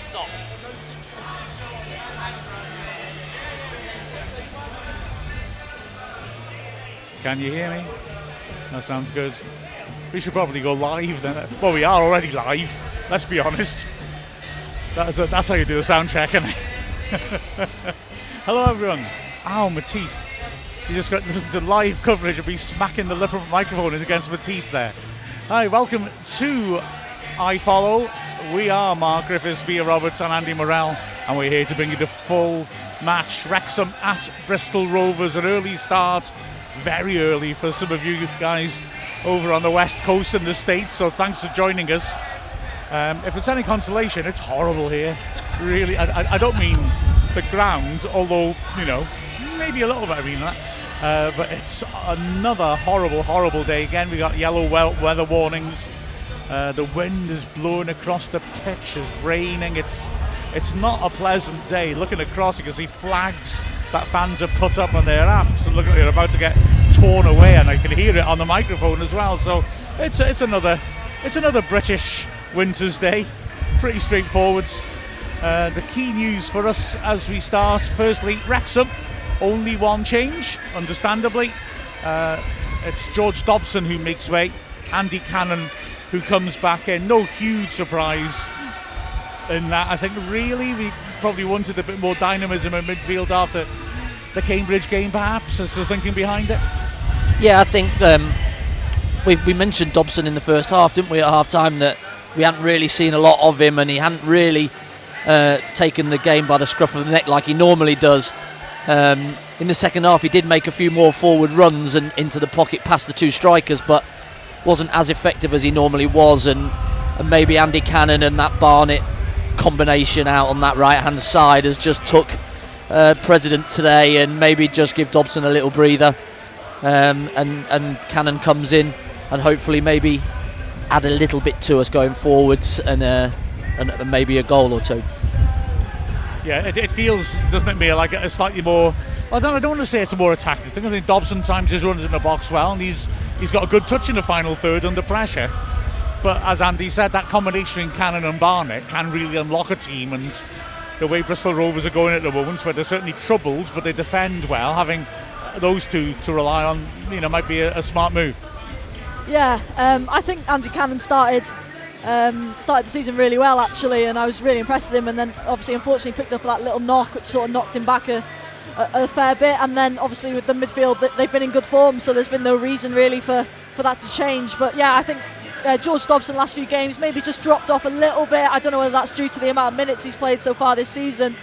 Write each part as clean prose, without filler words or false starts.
soft. Can you hear me? That sounds good. We should probably go live then. Well, we are already live, let's be honest. That's how you do a sound check, isn't it? Hello everyone. Ow, my teeth. You just got to listen to live coverage of me smacking the lip of the microphone against my teeth there. Hi, welcome to I Follow. We are Mark Griffiths, Mia Roberts and Andy Morrell, and we're here to bring you the full match. Wrexham at Bristol Rovers, an early start, very early for some of you guys over on the west coast in the States, so thanks for joining us. If it's any consolation, it's horrible here. Really, I don't mean the ground, although, you know, maybe a little bit I mean that. But it's another horrible day again. We got yellow weather warnings. The wind is blowing across the pitch, it's raining. It's not a pleasant day. Looking across, you can see flags that fans have put up on their apps, and look at they're about to get torn away, and I can hear it on the microphone as well. So it's another British winter's day. Pretty straightforward. The key news for us as we start, firstly, Wrexham, only one change, understandably. It's George Dobson who makes way, Andy Cannon who comes back in. No huge surprise in that. I think really we probably wanted a bit more dynamism in midfield after the Cambridge game, perhaps, is the thinking behind it. Yeah, I think we mentioned Dobson in the first half, didn't we, at half time, that we hadn't really seen a lot of him, and he hadn't really taken the game by the scruff of the neck like he normally does. In the second half he did make a few more forward runs and into the pocket past the two strikers, but wasn't as effective as he normally was, and maybe Andy Cannon and that Barnett combination out on that right hand side has just took precedent today, and maybe just give Dobson a little breather, and Cannon comes in and hopefully maybe add a little bit to us going forwards, and maybe a goal or two. Yeah, it feels, doesn't it, Mia, like a slightly more, I don't want to say it's a more attacking thing. I think Dobson times just runs in the box well, and he's got a good touch in the final third under pressure. But as Andy said, that combination in Cannon and Barnett can really unlock a team, and the way Bristol Rovers are going at the moment, where they're certainly troubled, but they defend well, having those two to rely on, you know, might be a smart move. Yeah, I think Andy Cannon started the season really well, actually, and I was really impressed with him, and then obviously unfortunately picked up that little knock which sort of knocked him back a fair bit, and then obviously with the midfield they've been in good form, so there's been no reason really for that to change. But yeah, I think George Dobson last few games maybe just dropped off a little bit. I don't know whether that's due to the amount of minutes he's played so far this season,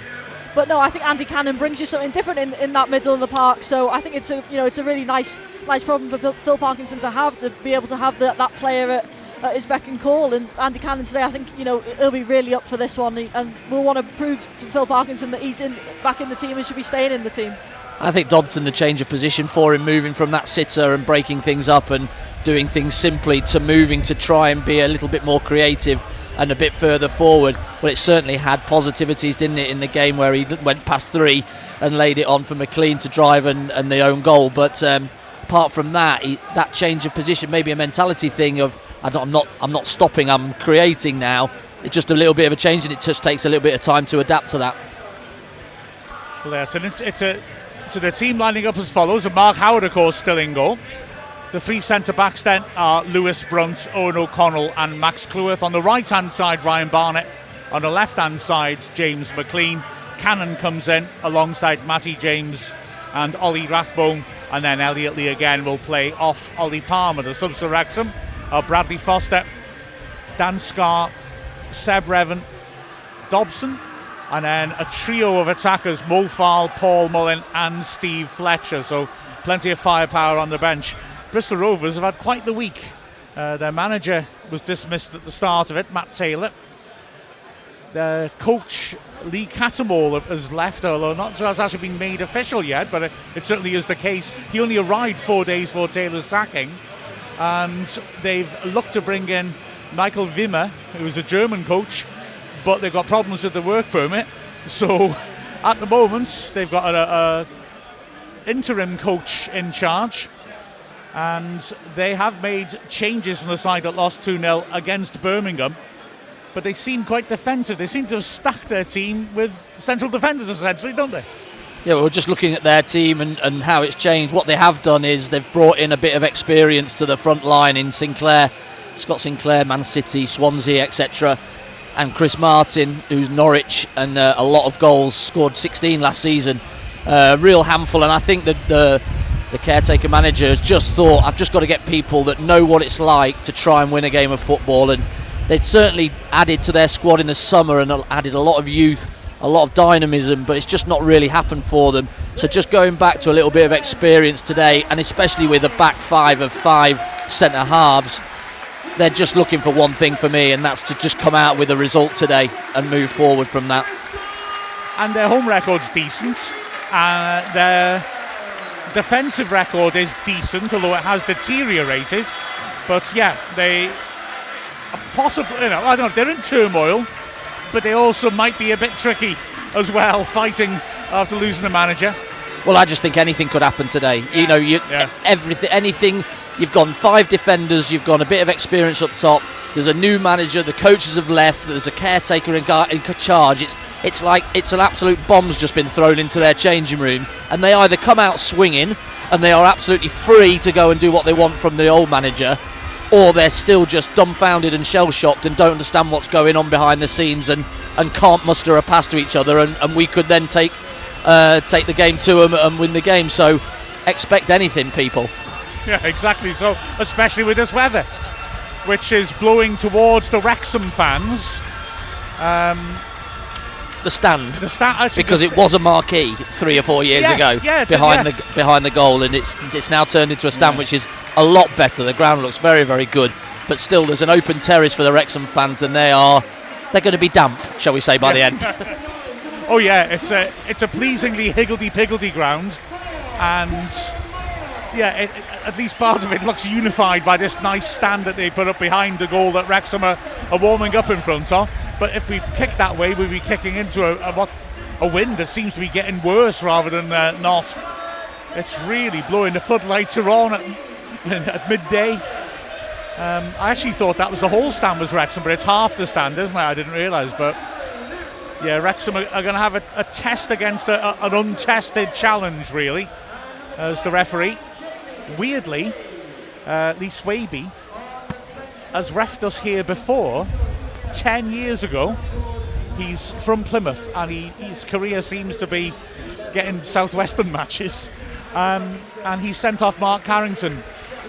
but no, I think Andy Cannon brings you something different in that middle of the park. So I think it's a really nice problem for Phil Parkinson to be able to have that player at his beck and call. And Andy Cannon today, I think, you know, he'll be really up for this one, and we'll want to prove to Phil Parkinson that he's back in the team and should be staying in the team. I think Dobson, the change of position for him, moving from that sitter and breaking things up and doing things simply to moving to try and be a little bit more creative and a bit further forward. Well, it certainly had positivities, didn't it, in the game where he went past three and laid it on for McLean to drive and the own goal. But apart from that, that change of position, maybe a mentality thing of I'm not stopping, I'm creating now. It's just a little bit of a change, and it just takes a little bit of time to adapt to that. Well, yeah, so the team lining up as follows. And Mark Howard, of course, still in goal. The three centre-backs then are Lewis Brunt, Owen O'Connell and Max Cleworth. On the right-hand side, Ryan Barnett. On the left-hand side, James McLean. Cannon comes in alongside Matty James and Ollie Rathbone. And then Elliot Lee again will play off Ollie Palmer. The subs for Wrexham are Bradley Foster, Dan Scarr, Seb Revan, Dobson, and then a trio of attackers, Mo Farl, Paul Mullen and Steve Fletcher. So plenty of firepower on the bench. Bristol Rovers have had quite the week. Their manager was dismissed at the start of it, Matt Taylor. Their coach, Lee Cattermole, has left, although not has actually been made official yet, but it certainly is the case. He only arrived 4 days before Taylor's sacking, and they've looked to bring in Michael Wimmer, who's a German coach, but they've got problems with the work permit. So at the moment, they've got a interim coach in charge, and they have made changes on the side that lost 2-0 against Birmingham. but they seem quite defensive. They seem to have stacked their team with central defenders, essentially, don't they? Yeah, we're just looking at their team and how it's changed. What they have done is they've brought in a bit of experience to the front line in Sinclair, Scott Sinclair, Man City, Swansea, etc. And Chris Martin, who's Norwich, and a lot of goals, scored 16 last season. Real handful, and I think that the caretaker manager has just thought, I've just got to get people that know what it's like to try and win a game of football. And they'd certainly added to their squad in the summer and added a lot of youth, a lot of dynamism, but it's just not really happened for them. So just going back to a little bit of experience today, and especially with a back five of 5 centre halves, they're just looking for one thing for me, and that's to just come out with a result today and move forward from that. And their home record's decent. Their defensive record is decent, although it has deteriorated. But yeah, they possibly, I don't know, they're in turmoil, but they also might be a bit tricky as well, fighting after losing the manager. Well, I just think anything could happen today. Everything, anything. You've gone 5 defenders, you've gone a bit of experience up top, there's a new manager, the coaches have left, there's a caretaker in charge. It's like it's an absolute bomb's just been thrown into their changing room, and they either come out swinging and they are absolutely free to go and do what they want from the old manager, or they're still just dumbfounded and shell-shocked and don't understand what's going on behind the scenes and can't muster a pass to each other, and we could then take the game to them and win the game. So expect anything, people. Yeah, exactly. So, especially with this weather, which is blowing towards the Wrexham fans. The stand, actually, because it was a marquee 3 or 4 years ago behind the goal, and it's now turned into a stand, which is a lot better. The ground looks very, very good, but still there's an open terrace for the Wrexham fans, and they're going to be damp, shall we say, by the end. Oh yeah, it's a pleasingly higgledy-piggledy ground, and yeah, at least part of it looks unified by this nice stand that they put up behind the goal that Wrexham are warming up in front of. But if we kick that way, we'll be kicking into a wind that seems to be getting worse rather than not. It's really blowing. The floodlights are on at midday. I actually thought that was the whole stand was Wrexham, but it's half the stand, isn't it? I didn't realise. But yeah, Wrexham are going to have a test against an untested challenge, really, as the referee. Weirdly, Lee Swaby has refed us here before 10 years ago. He's from Plymouth, and his career seems to be getting southwestern matches, and he sent off Mark Carrington,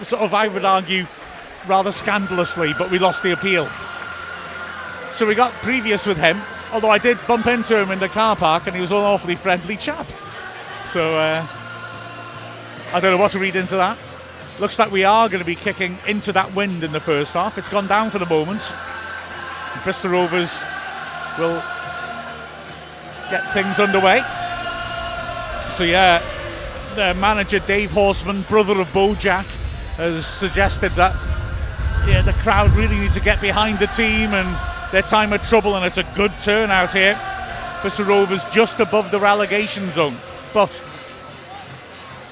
sort of, I would argue, rather scandalously, but we lost the appeal. So we got previous with him, although I did bump into him in the car park, and he was an awfully friendly chap. So I don't know what to read into that. Looks like we are going to be kicking into that wind in the first half. It's gone down for the moment. Bristol Rovers will get things underway. So yeah, their manager Dave Horseman, brother of Bojack, has suggested that the crowd really needs to get behind the team and their time of trouble, and it's a good turnout here. Bristol Rovers just above the relegation zone, but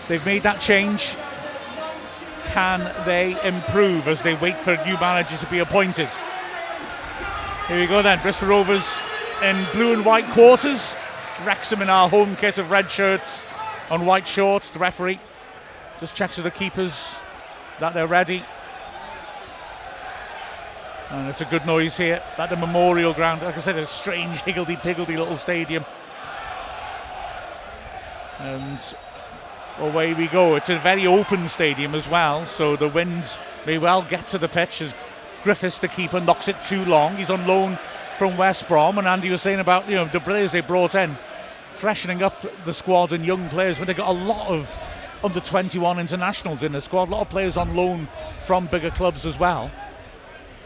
they've made that change. Can they improve as they wait for a new manager to be appointed? Here we go then, Bristol Rovers in blue and white quarters, Wrexham in our home kit of red shirts on white shorts. The referee just checks with the keepers that they're ready. And it's a good noise here at the Memorial Ground. Like I said, a strange higgledy-piggledy little stadium. And away we go. It's a very open stadium as well, so the wind may well get to the pitch as Griffiths, the keeper, knocks it too long. He's on loan from West Brom, and Andy was saying about the players they brought in, freshening up the squad and young players, but they got a lot of under 21 internationals in the squad, a lot of players on loan from bigger clubs as well.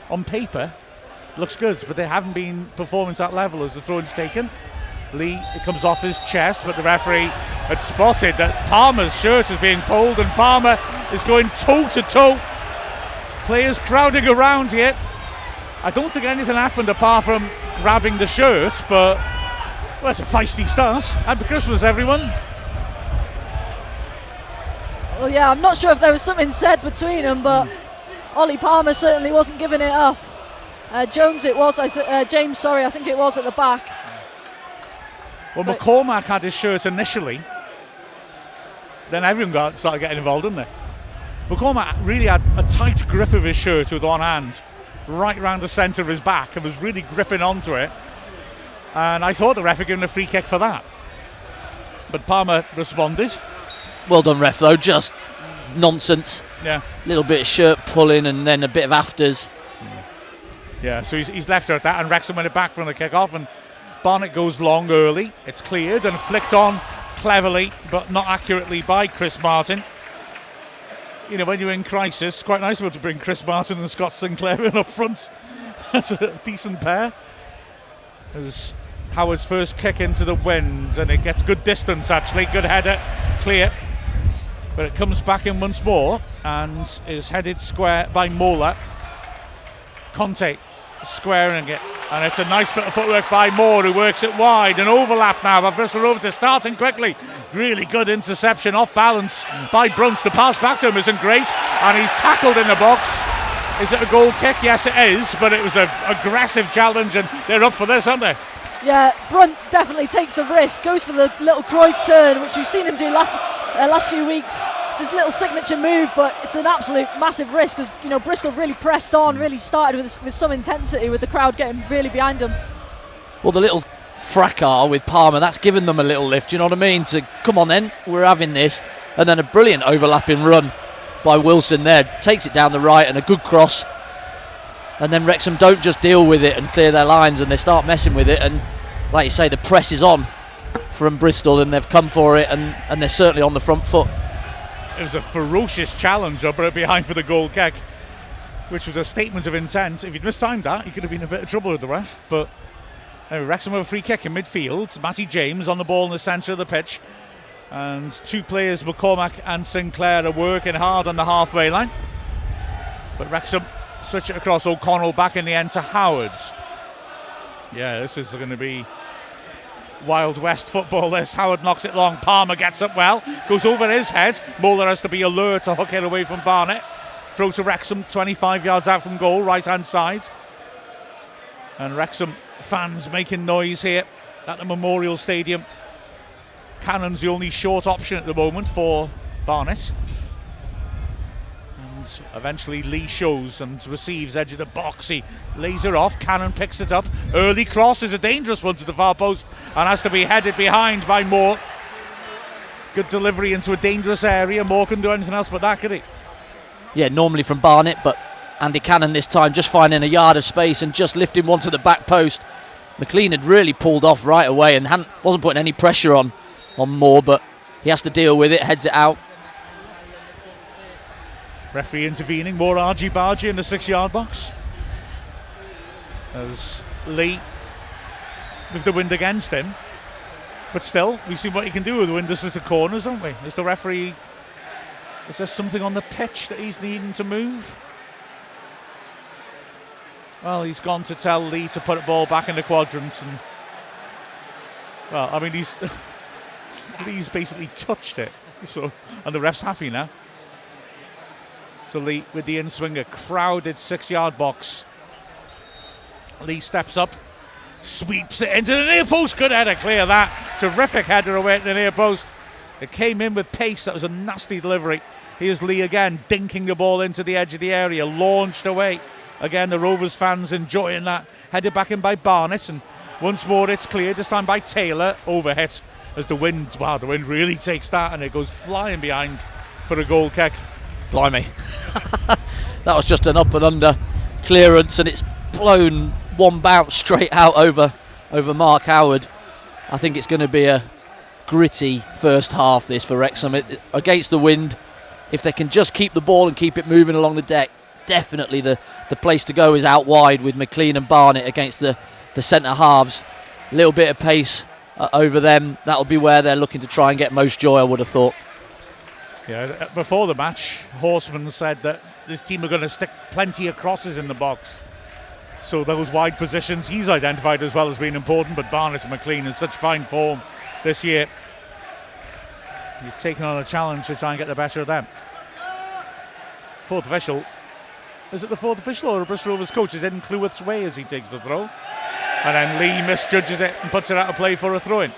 On paper, looks good, but they haven't been performing to that level as the throw-in's taken. Lee, it comes off his chest, but the referee had spotted that Palmer's shirt is being pulled, and Palmer is going toe-to-toe. Players crowding around here. I don't think anything happened apart from grabbing the shirt, but well, it's a feisty start. Happy Christmas, everyone. Well, yeah, I'm not sure if there was something said between them, but Ollie Palmer certainly wasn't giving it up. Jones, it was. James, sorry, I think it was at the back. Well, McCormack had his shirt initially. Then everyone started getting involved, didn't they? McCormack really had a tight grip of his shirt with one hand, right round the centre of his back, and was really gripping onto it. And I thought the ref had given a free kick for that. But Palmer responded. Well done, ref, though. Just nonsense. Yeah. Little bit of shirt pulling and then a bit of afters. Yeah, so he's left her at that, and Wrexham went it back from the kick-off, and Barnett goes long early. It's cleared and flicked on cleverly, but not accurately by Chris Martin. You know, when you're in crisis, it's quite nice to be able to bring Chris Martin and Scott Sinclair in up front. That's a decent pair. There's Howard's first kick into the wind, and it gets good distance, actually. Good header, clear. But it comes back in once more and is headed square by Mola. Conte squaring it, and it's a nice bit of footwork by Moore, who works it wide. An overlap now by Bristol Rovers. They're starting quickly. Really good interception, off balance by Brunt. The pass back to him isn't great, and he's tackled in the box. Is it a goal kick? Yes, it is, but it was an aggressive challenge, and they're up for this, aren't they? Yeah, Brunt definitely takes a risk, goes for the little Cruyff turn, which we've seen him do last few weeks. It's his little signature move, but it's an absolute massive risk because, you know, Bristol really pressed on, really started with some intensity, with the crowd getting really behind them. Well, the little fracas with Palmer, that's given them a little lift, you know what I mean? To come on then, we're having this. And then a brilliant overlapping run by Wilson there, takes it down the right, and a good cross. And then Wrexham don't just deal with it and clear their lines, and they start messing with it, and like you say, the press is on from Bristol, and they've come for it, and they're certainly on the front foot. It was a ferocious challenge up behind for the goal kick, which was a statement of intent. If he'd mistimed that, he could have been in a bit of trouble with the ref. But anyway, Wrexham have a free kick in midfield. Matty James on the ball in the centre of the pitch, and two players, McCormack and Sinclair, are working hard on the halfway line. But Wrexham switch it across. O'Connell back in the end to Howards. Yeah, this is going to be Wild West football, this. Howard knocks it long. Palmer gets up well, goes over his head. Moeller has to be alert to hook it away from Barnett. Throw to Wrexham, 25 yards out from goal, right hand side. And Wrexham fans making noise here at the Memorial Stadium. Cannon's the only short option at the moment for Barnett. And eventually Lee shows and receives edge of the box. He lays it off. Cannon picks it up. Early cross is a dangerous one to the far post and has to be headed behind by Moore. Good delivery into a dangerous area. Moore couldn't do anything else but that, could he? Yeah, normally from Barnett, but Andy Cannon this time just finding a yard of space and just lifting one to the back post. McLean had really pulled off right away and wasn't putting any pressure on Moore, but he has to deal with it, heads it out. Referee intervening, more argy-bargy in the 6-yard box. As Lee with the wind against him. But still, we've seen what he can do with the wind to the corners, haven't we? Is the referee, is there something on the pitch that he's needing to move? Well, he's gone to tell Lee to put the ball back in the quadrants, and well, I mean, Lee's basically touched it, so, and the ref's happy now. So Lee with the in-swinger, crowded 6-yard box. Lee steps up, sweeps it into the near post. Good header, clear that. Terrific header away at the near post. It came in with pace. That was a nasty delivery. Here's Lee again, dinking the ball into the edge of the area, launched away. Again, the Rovers fans enjoying that. Headed back in by Barnett, and once more it's cleared, this time by Taylor. Overhit as the wind really takes that, and it goes flying behind for a goal kick. Blimey. That was just an up and under clearance, and it's blown one bounce straight out over Mark Howard. I think it's going to be a gritty first half, this, for Wrexham. Against the wind, if they can just keep the ball and keep it moving along the deck, definitely the place to go is out wide with McLean and Barnett against the centre halves. A little bit of pace over them. That'll be where they're looking to try and get most joy, I would have thought. Yeah, before the match, Horseman said that this team are going to stick plenty of crosses in the box. So those wide positions he's identified as well as being important, but Barnett and McLean in such fine form this year. You're taking on a challenge to try and get the better of them. Fourth official Is it the fourth official or a Bristol Rovers coach is in Cleworth's way as he takes the throw? And then Lee misjudges it and puts it out of play for a throw-in.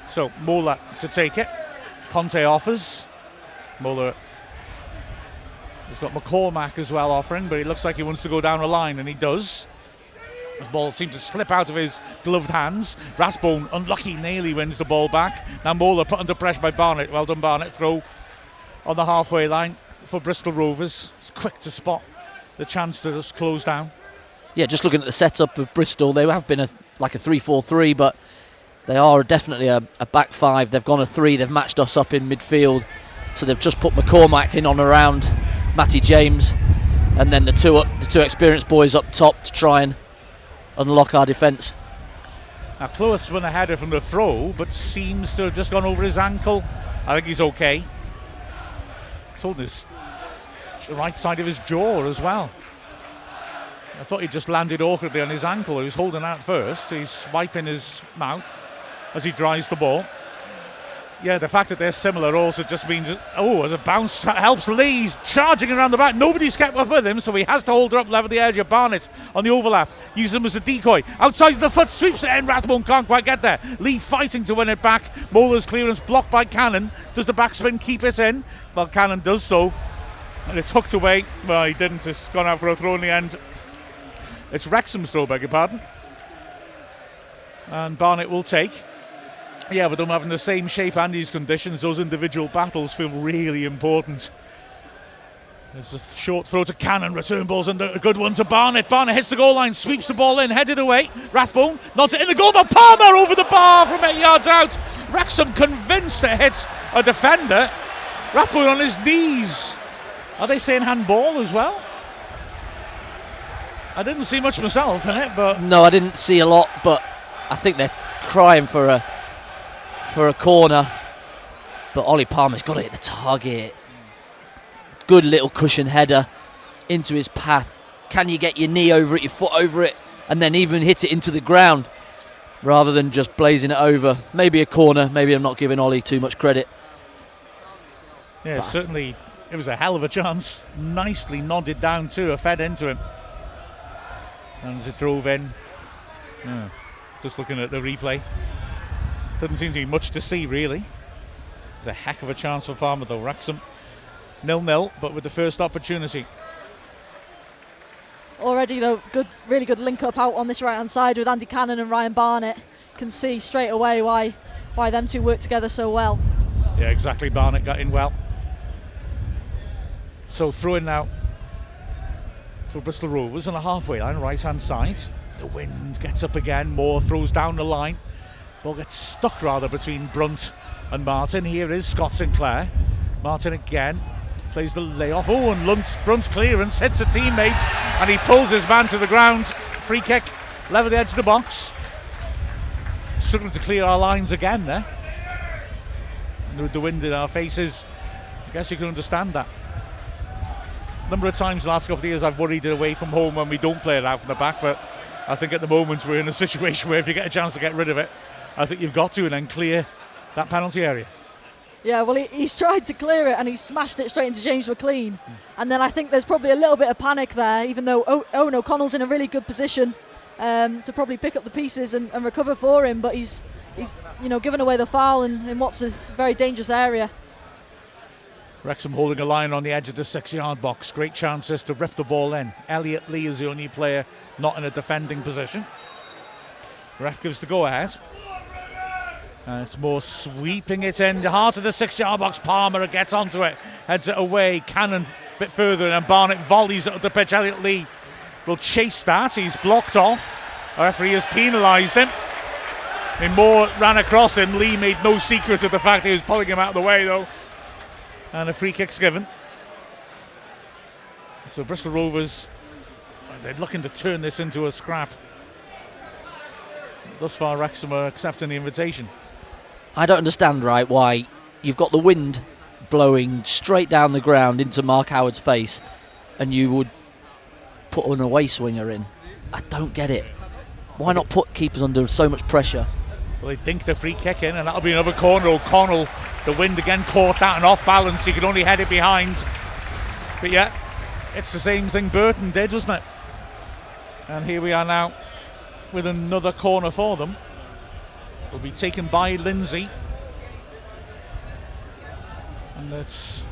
So Morrell to take it. Conte offers. Morrell has got McCormack as well offering, but he looks like he wants to go down a line, and he does. The ball seems to slip out of his gloved hands. Rathbone, unlucky, nearly wins the ball back. Now Morrell put under pressure by Barnett. Well done, Barnett. Throw on the halfway line for Bristol Rovers. It's quick to spot the chance to just close down. Yeah, just looking at the setup of Bristol, they have been like a 3-4-3, but they are definitely a back five. They've gone a 3, they've matched us up in midfield, so they've just put McCormack in on around Matty James, and then the two experienced boys up top to try and unlock our defence. Now Cleworth's won a header from the throw, but seems to have just gone over his ankle. I think he's okay. It's holding his right side of his jaw as well. I thought he just landed awkwardly on his ankle. He was holding out first. He's wiping his mouth as he drives the ball. Yeah, the fact that they're similar also just means, as a bounce helps Lee. He's charging around the back. Nobody's kept up with him, so he has to hold her up level the edge of Barnett on the overlap. Uses him as a decoy. Outside the foot, sweeps it in. Rathbone can't quite get there. Lee fighting to win it back. Morrell's clearance blocked by Cannon. Does the backspin keep it in? Well, Cannon does so. And it's hooked away. Well, he didn't. It's gone out for a throw in the end. It's Wrexham's throw, beg your pardon. And Barnett will take. Yeah, with them having the same shape and these conditions, those individual battles feel really important. There's a short throw to Cannon, return ball's under a good one to Barnett. Barnett hits the goal line, sweeps the ball in, headed away. Rathbone, not in the goal, but Palmer over the bar from 8 yards out. Wrexham convinced it hits a defender. Rathbone on his knees. Are they saying handball as well? I didn't see much myself in it, but... No, I didn't see a lot, but I think they're crying for a corner. But Ollie Palmer's got to hit the target. Good little cushion header into his path. Can you get your knee over it, your foot over it, and then even hit it into the ground rather than just blazing it over? Maybe a corner. Maybe I'm not giving Ollie too much credit. Yeah, but certainly it was a hell of a chance. Nicely nodded down too, fed into him. And as it drove in, just looking at the replay, doesn't seem to be much to see really. It was a heck of a chance for Palmer though. Wrexham 0-0, but with the first opportunity. Already though, really good link up out on this right hand side with Andy Cannon and Ryan Barnett. Can see straight away why them two work together so well. Yeah, exactly. Barnett got in well. So throw in now to Bristol Rovers on the halfway line, right hand side. The wind gets up again. Moore throws down the line. Ball gets stuck rather between Brunt and Martin. Here is Scott Sinclair. Martin again plays the layoff. And Brunt's clearance hits a teammate and he pulls his man to the ground. Free kick, level the edge of the box. Struggling to clear our lines again there. And with the wind in our faces, I guess you can understand that. Number of times the last couple of years I've worried it away from home when we don't play it out from the back, but I think at the moment we're in a situation where if you get a chance to get rid of it, I think you've got to and then clear that penalty area. Yeah, well he's tried to clear it and he smashed it straight into James McLean. And then I think there's probably a little bit of panic there, even though Owen O'Connell's in a really good position to probably pick up the pieces and recover for him, but he's given away the foul in what's a very dangerous area. Wrexham holding a line on the edge of the 6 yard box. Great chances to rip the ball in. Elliot Lee is the only player not in a defending position. Ref gives the go ahead. And it's Moore sweeping it in the heart of the 6 yard box. Palmer gets onto it, heads it away. Cannon a bit further and Barnett volleys it up the pitch. Elliot Lee will chase that. He's blocked off. The referee has penalised him. And Moore ran across him. Lee made no secret of the fact he was pulling him out of the way though. And a free kick's given. So Bristol Rovers, they're looking to turn this into a scrap. Thus far Wrexham are accepting the invitation. I don't understand why you've got the wind blowing straight down the ground into Mark Howard's face and you would put an away swinger in. I don't get it. Why not put keepers under so much pressure? Well, they dink the free kick in and that'll be another corner. O'Connell, the wind again caught that and off balance. He could only head it behind. But yeah, it's the same thing Burton did, wasn't it? And here we are now with another corner for them. Will be taken by Lindsay. And it's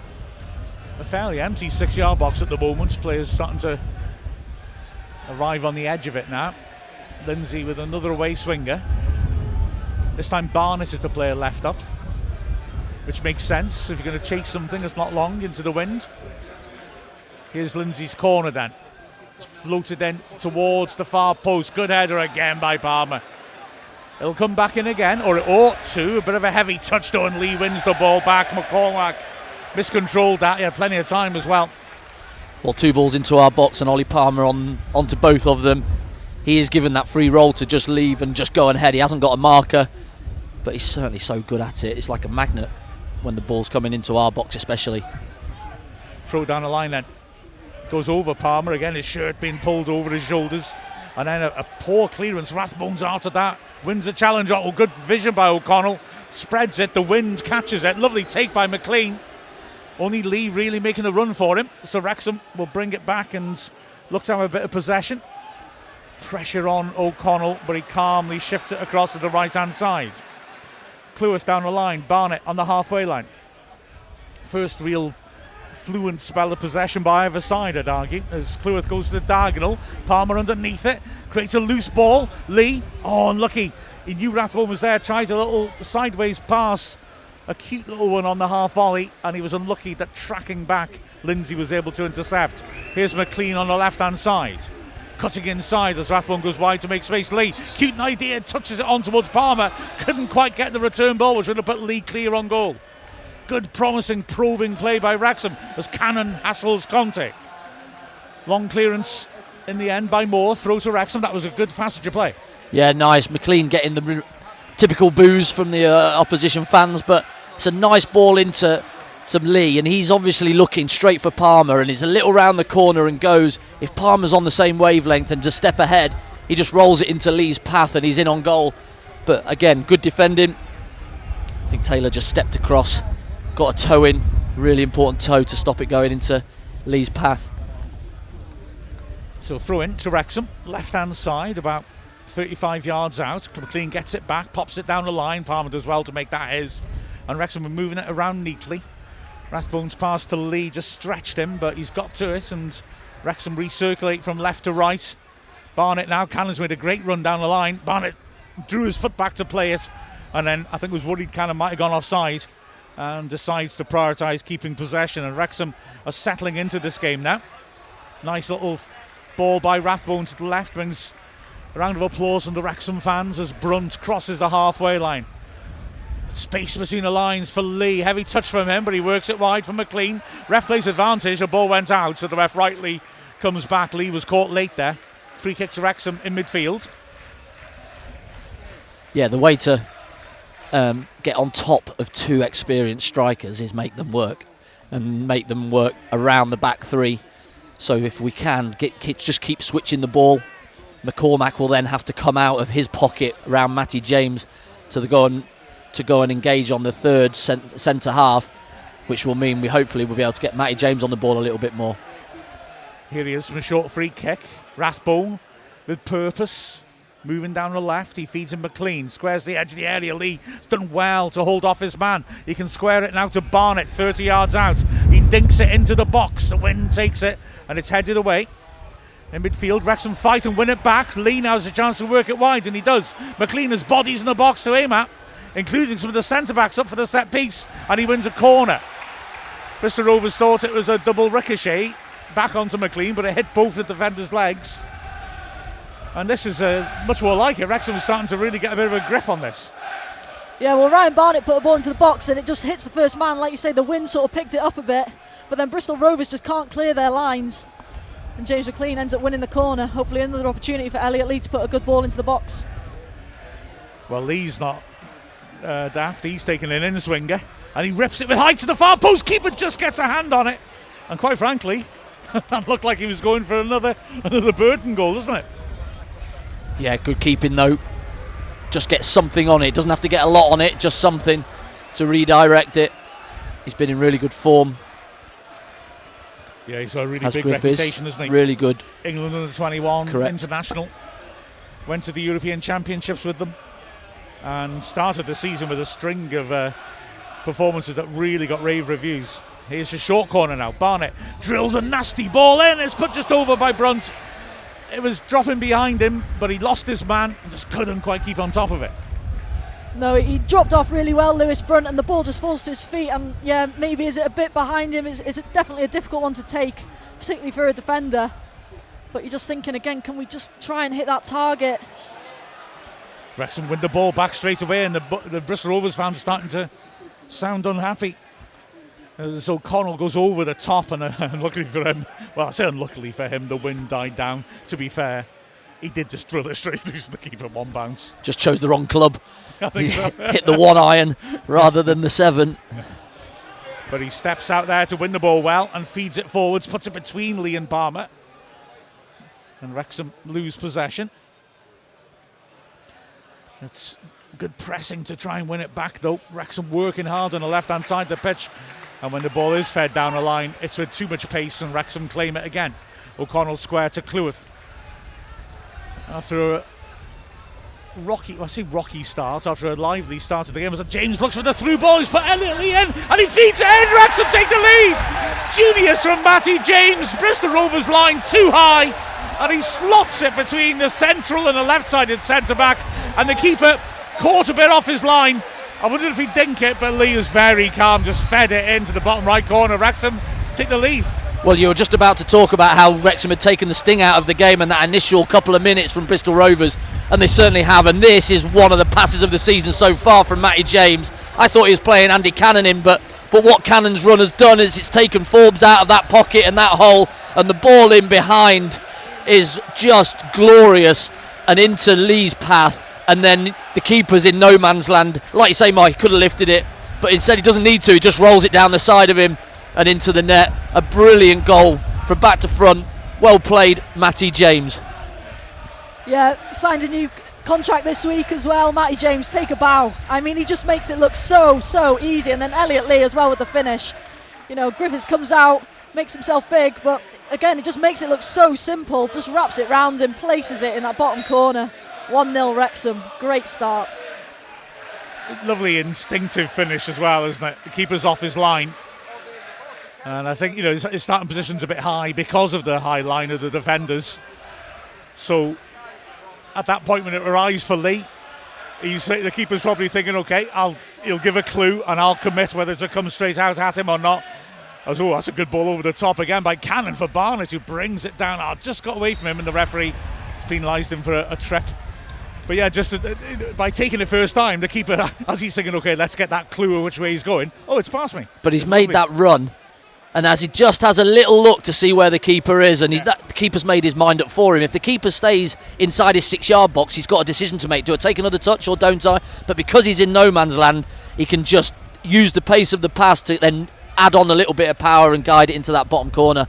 a fairly empty 6-yard box at the moment. Players starting to arrive on the edge of it now. Lindsay with another away swinger. This time Barnett is the player left up, which makes sense if you're going to chase something that's not long into the wind. Here's Lindsay's corner then. It's floated in towards the far post. Good header again by Palmer. It'll come back in again, or it ought to. A bit of a heavy touch though, and Lee wins the ball back. McCormack miscontrolled that. He had plenty of time as well. Well, 2 balls into our box and Ollie Palmer onto both of them. He is given that free roll to just leave and just go and head. He hasn't got a marker, but he's certainly so good at it. It's like a magnet when the ball's coming into our box especially. Throw down the line then. Goes over Palmer again, his shirt being pulled over his shoulders. And then a poor clearance. Rathbones after that wins the challenge. Oh, good vision by O'Connell. Spreads it, the wind catches it. Lovely take by McLean. Only Lee really making the run for him. So Wrexham will bring it back and look to have a bit of possession. Pressure on O'Connell, but he calmly shifts it across to the right-hand side. Cleworth down the line, Barnett on the halfway line. First real fluent spell of possession by either side, I'd argue, as Cleworth goes to the diagonal. Palmer underneath it, creates a loose ball. Lee, unlucky. He knew Rathbone was there, tries a little sideways pass, a cute little one on the half volley, and he was unlucky that tracking back, Lindsay was able to intercept. Here's McLean on the left-hand side. Cutting inside as Rathbone goes wide to make space. Lee, cute idea, touches it on towards Palmer. Couldn't quite get the return ball, which would have put Lee clear on goal. Good, promising, probing play by Wrexham as Cannon hassles Conte. Long clearance in the end by Moore. Throw to Wrexham. That was a good passage of play. Yeah, nice. McLean getting the typical boos from the opposition fans, but it's a nice ball into Lee, and he's obviously looking straight for Palmer, and he's a little round the corner and goes. If Palmer's on the same wavelength and just step ahead, he just rolls it into Lee's path and he's in on goal. But again, good defending. I think Taylor just stepped across, got a toe in, really important toe to stop it going into Lee's path. So throw in to Wrexham, left hand side, about 35 yards out. McLean gets it back, pops it down the line. Palmer does well to make that his, and Wrexham are moving it around neatly. Rathbone's pass to Lee just stretched him, but he's got to it, and Wrexham recirculate from left to right. Barnett now, Cannon's made a great run down the line. Barnett drew his foot back to play it, and then I think was worried Cannon might have gone offside, and decides to prioritise keeping possession, and Wrexham are settling into this game now. Nice little ball by Rathbone to the left, brings a round of applause from the Wrexham fans as Brunt crosses the halfway line. Space between the lines for Lee. Heavy touch from him, but he works it wide for McLean. Ref plays advantage. The ball went out, so the ref rightly comes back. Lee was caught late there. Free kick to Wrexham in midfield. Yeah, the way to get on top of 2 experienced strikers is make them work, and make them work around the back 3. So if we can just keep switching the ball, McCormack will then have to come out of his pocket around Matty James to go and engage on the third centre half, which will mean we hopefully will be able to get Matty James on the ball a little bit more. Here he is from a short free kick. Rathbone with purpose, moving down the left. He feeds in McLean, squares the edge of the area. Lee has done well to hold off his man. He can square it now to Barnett, 30 yards out. He dinks it into the box. The wind takes it and it's headed away. In midfield, Wrexham fight and win it back. Lee now has a chance to work it wide, and he does. McLean has bodies in the box to aim at, including some of the centre-backs up for the set piece, and he wins a corner. Bristol Rovers thought it was a double ricochet back onto McLean, but it hit both the defenders' legs. And this is much more like it. Wrexham is starting to really get a bit of a grip on this. Yeah, well, Ryan Barnett put a ball into the box and it just hits the first man. Like you say, the wind sort of picked it up a bit, but then Bristol Rovers just can't clear their lines. And James McLean ends up winning the corner. Hopefully another opportunity for Elliot Lee to put a good ball into the box. Well, Lee's not daft. He's taking an in-swinger and he rips it with height to the far post. Keeper just gets a hand on it, and quite frankly that looked like he was going for another Burton goal, doesn't it? Yeah, good keeping though. Just get something on it. Doesn't have to get a lot on it, just something to redirect it. He's been in really good form. Yeah, he's got a really has big Griffiths. reputation, isn't he? Really good. England under 21 Correct. international. Went to the European Championships with them and started the season with a string of performances that really got rave reviews. Here's a short corner now. Barnett drills a nasty ball in. It's put just over by Brunt. It was dropping behind him, but he lost his man and just couldn't quite keep on top of it. No, he dropped off really well, Lewis Brunt, and the ball just falls to his feet. And yeah, maybe is it a bit behind him? Is it definitely a difficult one to take, particularly for a defender. But you're just thinking again, can we just try and hit that target? Wrexham win the ball back straight away, and the Bristol Rovers fans are starting to sound unhappy. So O'Connell goes over the top, and unluckily for him, well, I say unluckily for him, the wind died down. To be fair, he did just drill it straight through the keeper at one bounce. Just chose the wrong club. I think so. Hit the 1 iron rather than the 7. But he steps out there to win the ball well and feeds it forwards, puts it between Lee and Palmer. And Wrexham lose possession. It's good pressing to try and win it back, though. Wrexham working hard on the left-hand side of the pitch. And when the ball is fed down the line, it's with too much pace, and Wrexham claim it again. O'Connell square to Cleworth. After a rocky start, after a lively start of the game, James looks for the through ball. He's put Elliot Lee in, and he feeds it in. Wrexham take the lead. Genius from Matty James. Bristol Rovers line too high, and he slots it between the central and the left-sided centre-back, and the keeper caught a bit off his line. I wondered if he'd dink it, but Lee was very calm, just fed it into the bottom right corner. Wrexham take the lead. Well, you were just about to talk about how Wrexham had taken the sting out of the game and that initial couple of minutes from Bristol Rovers, and they certainly have, and this is one of the passes of the season so far from Matty James. I thought he was playing Andy Cannon in, but what Cannon's run has done is it's taken Forbes out of that pocket and that hole, and the ball in behind is just glorious and into Lee's path. And then the keeper's in no man's land. Like you say, Mike, he could have lifted it, but instead he doesn't need to. He just rolls it down the side of him and into the net. A brilliant goal from back to front. Well played, Matty James. Yeah, signed a new contract this week as well. Matty James, take a bow. I mean, he just makes it look so easy. And then Elliot Lee as well with the finish. You know, Griffiths comes out, makes himself big, but again, it just makes it look so simple. Just wraps it round him, places it in that bottom corner. 1-0 Wrexham, great start. Lovely instinctive finish as well, isn't it? The keeper's off his line. And I think, his starting position's a bit high because of the high line of the defenders. So at that point when it arrives for Lee, the keeper's probably thinking, okay, he'll give a clue and I'll commit whether to come straight out at him or not. That's a good ball over the top again by Cannon for Barnett, who brings it down. Just got away from him, and the referee penalised him for a trip. But yeah, just by taking it first time, the keeper, as he's thinking, okay, let's get that clue of which way he's going. Oh, it's past me. But he's made that run, and as he just has a little look to see where the keeper is, and the keeper's made his mind up for him. If the keeper stays inside his 6-yard box, he's got a decision to make. Do I take another touch or don't I? But because he's in no man's land, he can just use the pace of the pass to then add on a little bit of power and guide it into that bottom corner.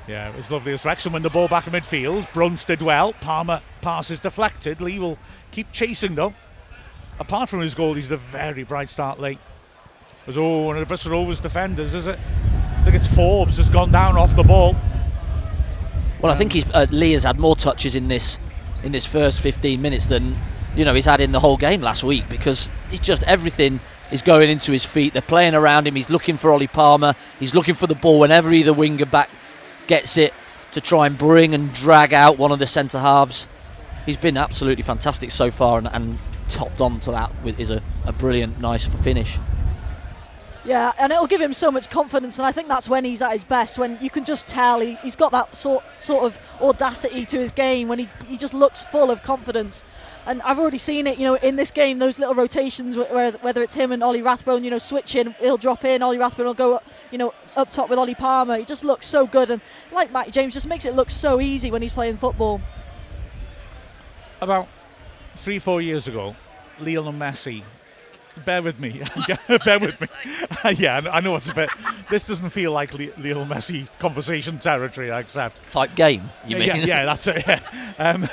Yeah, it was lovely as Wrexham win the ball back in midfield. Brunt did well. Palmer passes deflected. Lee will keep chasing though. Apart from his goal, he's had a very bright start late. It was one of the Bristol Rovers defenders, is it? I think it's Forbes has gone down off the ball. Well, I think Lee has had more touches in this first 15 minutes than he's had in the whole game last week, because it's just everything is going into his feet. They're playing around him. He's looking for Ollie Palmer. He's looking for the ball whenever either winger back gets it to try and bring and drag out one of the centre halves. He's been absolutely fantastic so far, and topped on to that is a brilliant, nice finish. Yeah, and it'll give him so much confidence, and I think that's when he's at his best, when you can just tell he's got that sort of audacity to his game, when he just looks full of confidence. And I've already seen it, in this game, those little rotations where whether it's him and Ollie Rathbone, switching, he'll drop in, Ollie Rathbone will go, up top with Ollie Palmer. He just looks so good, and like Matty James, just makes it look so easy when he's playing football. About 3-4 years ago, Lionel Messi, bear with me, bear with me. Yeah, I know it's a bit, this doesn't feel like Lionel Messi conversation territory, I accept. Type game, you mean? Yeah, that's it, yeah.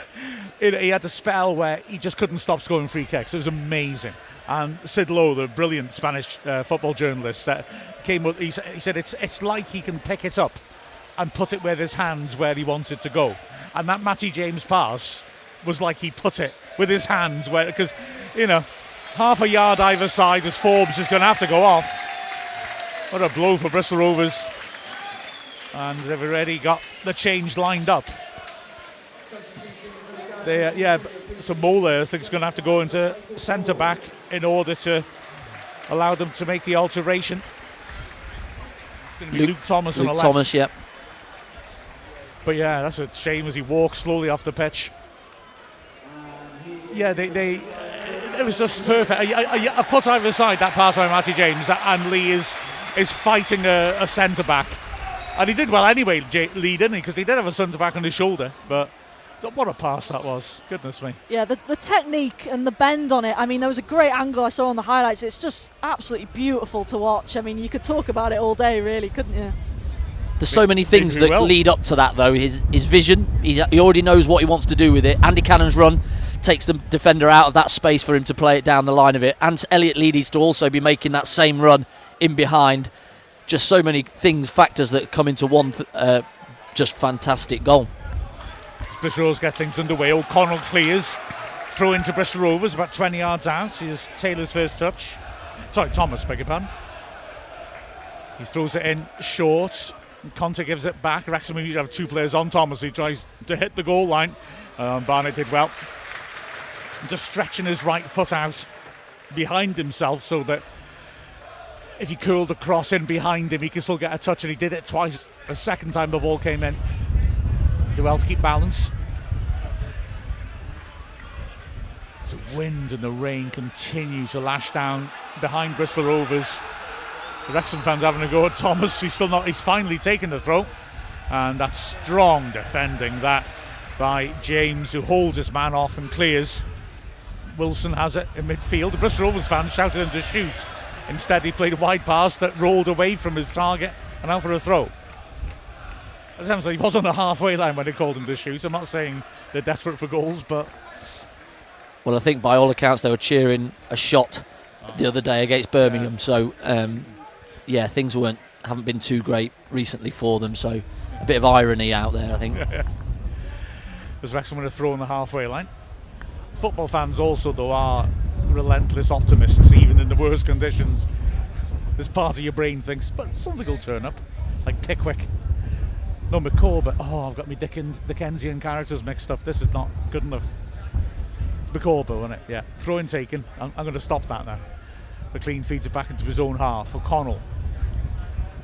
He had a spell where he just couldn't stop scoring free kicks. It was amazing. And Sid Lowe, the brilliant Spanish football journalist, came up. He said it's like he can pick it up and put it with his hands where he wants it to go. And that Matty James pass was like he put it with his hands where, because, half a yard either side as Forbes is going to have to go off. What a blow for Bristol Rovers. And they've already got the change lined up. So Mola, I think, is going to have to go into centre back in order to allow them to make the alteration. It's going to be Luke Thomas on the left. Thomas, yep. But yeah, that's a shame as he walks slowly off the pitch. Yeah, it was just perfect. A foot either side, that pass by Matty James, and Lee is fighting a centre back. And he did well anyway, Lee, didn't he? Because he did have a centre back on his shoulder, but what a pass that was. Goodness me. Yeah, the technique and the bend on it. I mean, there was a great angle I saw on the highlights. It's just absolutely beautiful to watch. I mean, you could talk about it all day, really, couldn't you? There's so many things that lead up to that, though. His vision, he already knows what he wants to do with it. Andy Cannon's run takes the defender out of that space for him to play it down the line of it. And Elliot Lee needs to also be making that same run in behind. Just so many factors that come into one just fantastic goal. Bristol Rovers get things underway. O'Connell clears. Throw into Bristol Rovers, about 20 yards out. Here's Taylor's first touch. Sorry, Thomas, beg your pardon. He throws it in short. Conte gives it back. Wrexham usually have two players on Thomas. He tries to hit the goal line. Barnett did well. Just stretching his right foot out behind himself so that if he curled the cross in behind him, he could still get a touch, and he did it twice. The second time the ball came in. Did well to keep balance. The wind and the rain continue to lash down behind Bristol Rovers. The Wrexham fans having a go at Thomas. He's finally taken the throw. And that's strong defending that by James, who holds his man off and clears. Wilson has it in midfield. The Bristol Rovers fans shouted him to shoot. Instead, he played a wide pass that rolled away from his target and out for a throw. It sounds like he was on the halfway line when they called him to shoot. I'm not saying they're desperate for goals, but... Well, I think by all accounts they were cheering a shot the other day against Birmingham. Yeah. So, things haven't been too great recently for them. So, a bit of irony out there, I think. There's Wrexham with a throw on the halfway line. Football fans also, though, are relentless optimists, even in the worst conditions. This part of your brain thinks, but something will turn up, like Pickwick. No, McCall, but I've got my Dickensian characters mixed up. This is not good enough. It's McCall, isn't it? Yeah. Throw-in taken. I'm going to stop that now. McLean feeds it back into his own half. O'Connell.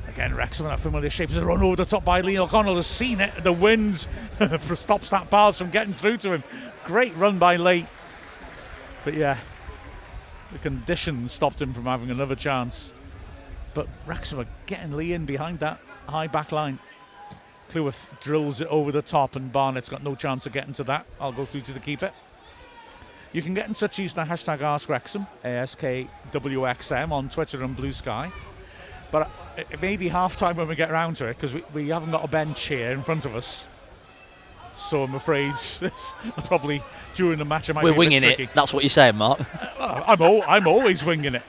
Again, Wrexham in that familiar shape. There's a run over the top by Lee. O'Connell has seen it. The wind stops that pass from getting through to him. Great run by Lee. But yeah, the conditions stopped him from having another chance. But Wrexham are getting Lee in behind that high back line. Cleworth drills it over the top, and Barnett's got no chance of getting to that. I'll go through to the keeper. You can get in touch using the hashtag AskWrexham, ASKWXM, on Twitter and Blue Sky. But it may be half time when we get around to it, because we haven't got a bench here in front of us. So I'm afraid probably during the match I might be a bit tricky. We're winging it. That's what you're saying, Mark. I'm always winging it.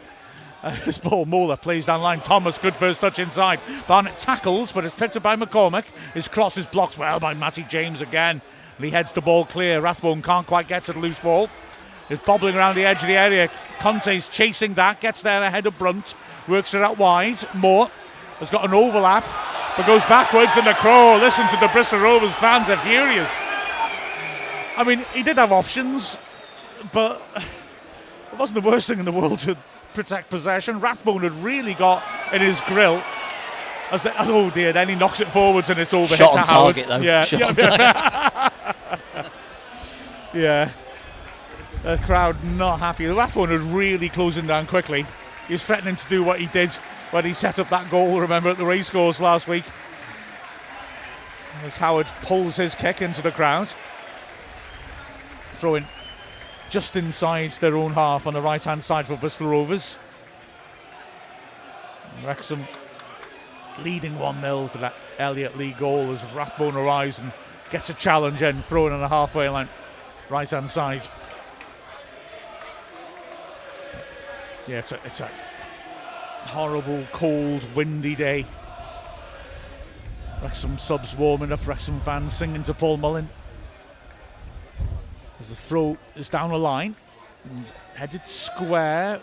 This ball, Mola plays down line. Thomas, good first touch inside. Barnett tackles, but it's picked up by McCormick. His cross is blocked well by Matty James again. And he heads the ball clear. Rathbone can't quite get to the loose ball. It's bobbling around the edge of the area. Conte's chasing that, gets there ahead of Brunt, works it out wide. Moore has got an overlap, but goes backwards, and the Crow, listen to the Bristol Rovers fans, are furious. I mean, he did have options, but it wasn't the worst thing in the world to protect possession. Rathbone had really got in his grill. Oh dear, then he knocks it forwards and it's over. Shot on target, though. Yeah. Yeah. The crowd not happy. The Rathbone had really closing down quickly. He was threatening to do what he did when he set up that goal, remember, at the racecourse last week. As Howard pulls his kick into the crowd. Throwing just inside their own half on the right-hand side for Bristol Rovers. Wrexham leading 1-0 for that Elliot Lee goal as Rathbone arrives and gets a challenge in, throwing on the halfway line, right-hand side. Yeah, it's a horrible, cold, windy day. Wrexham subs warming up, Wrexham fans singing to Paul Mullin. As the throw is down the line and headed square,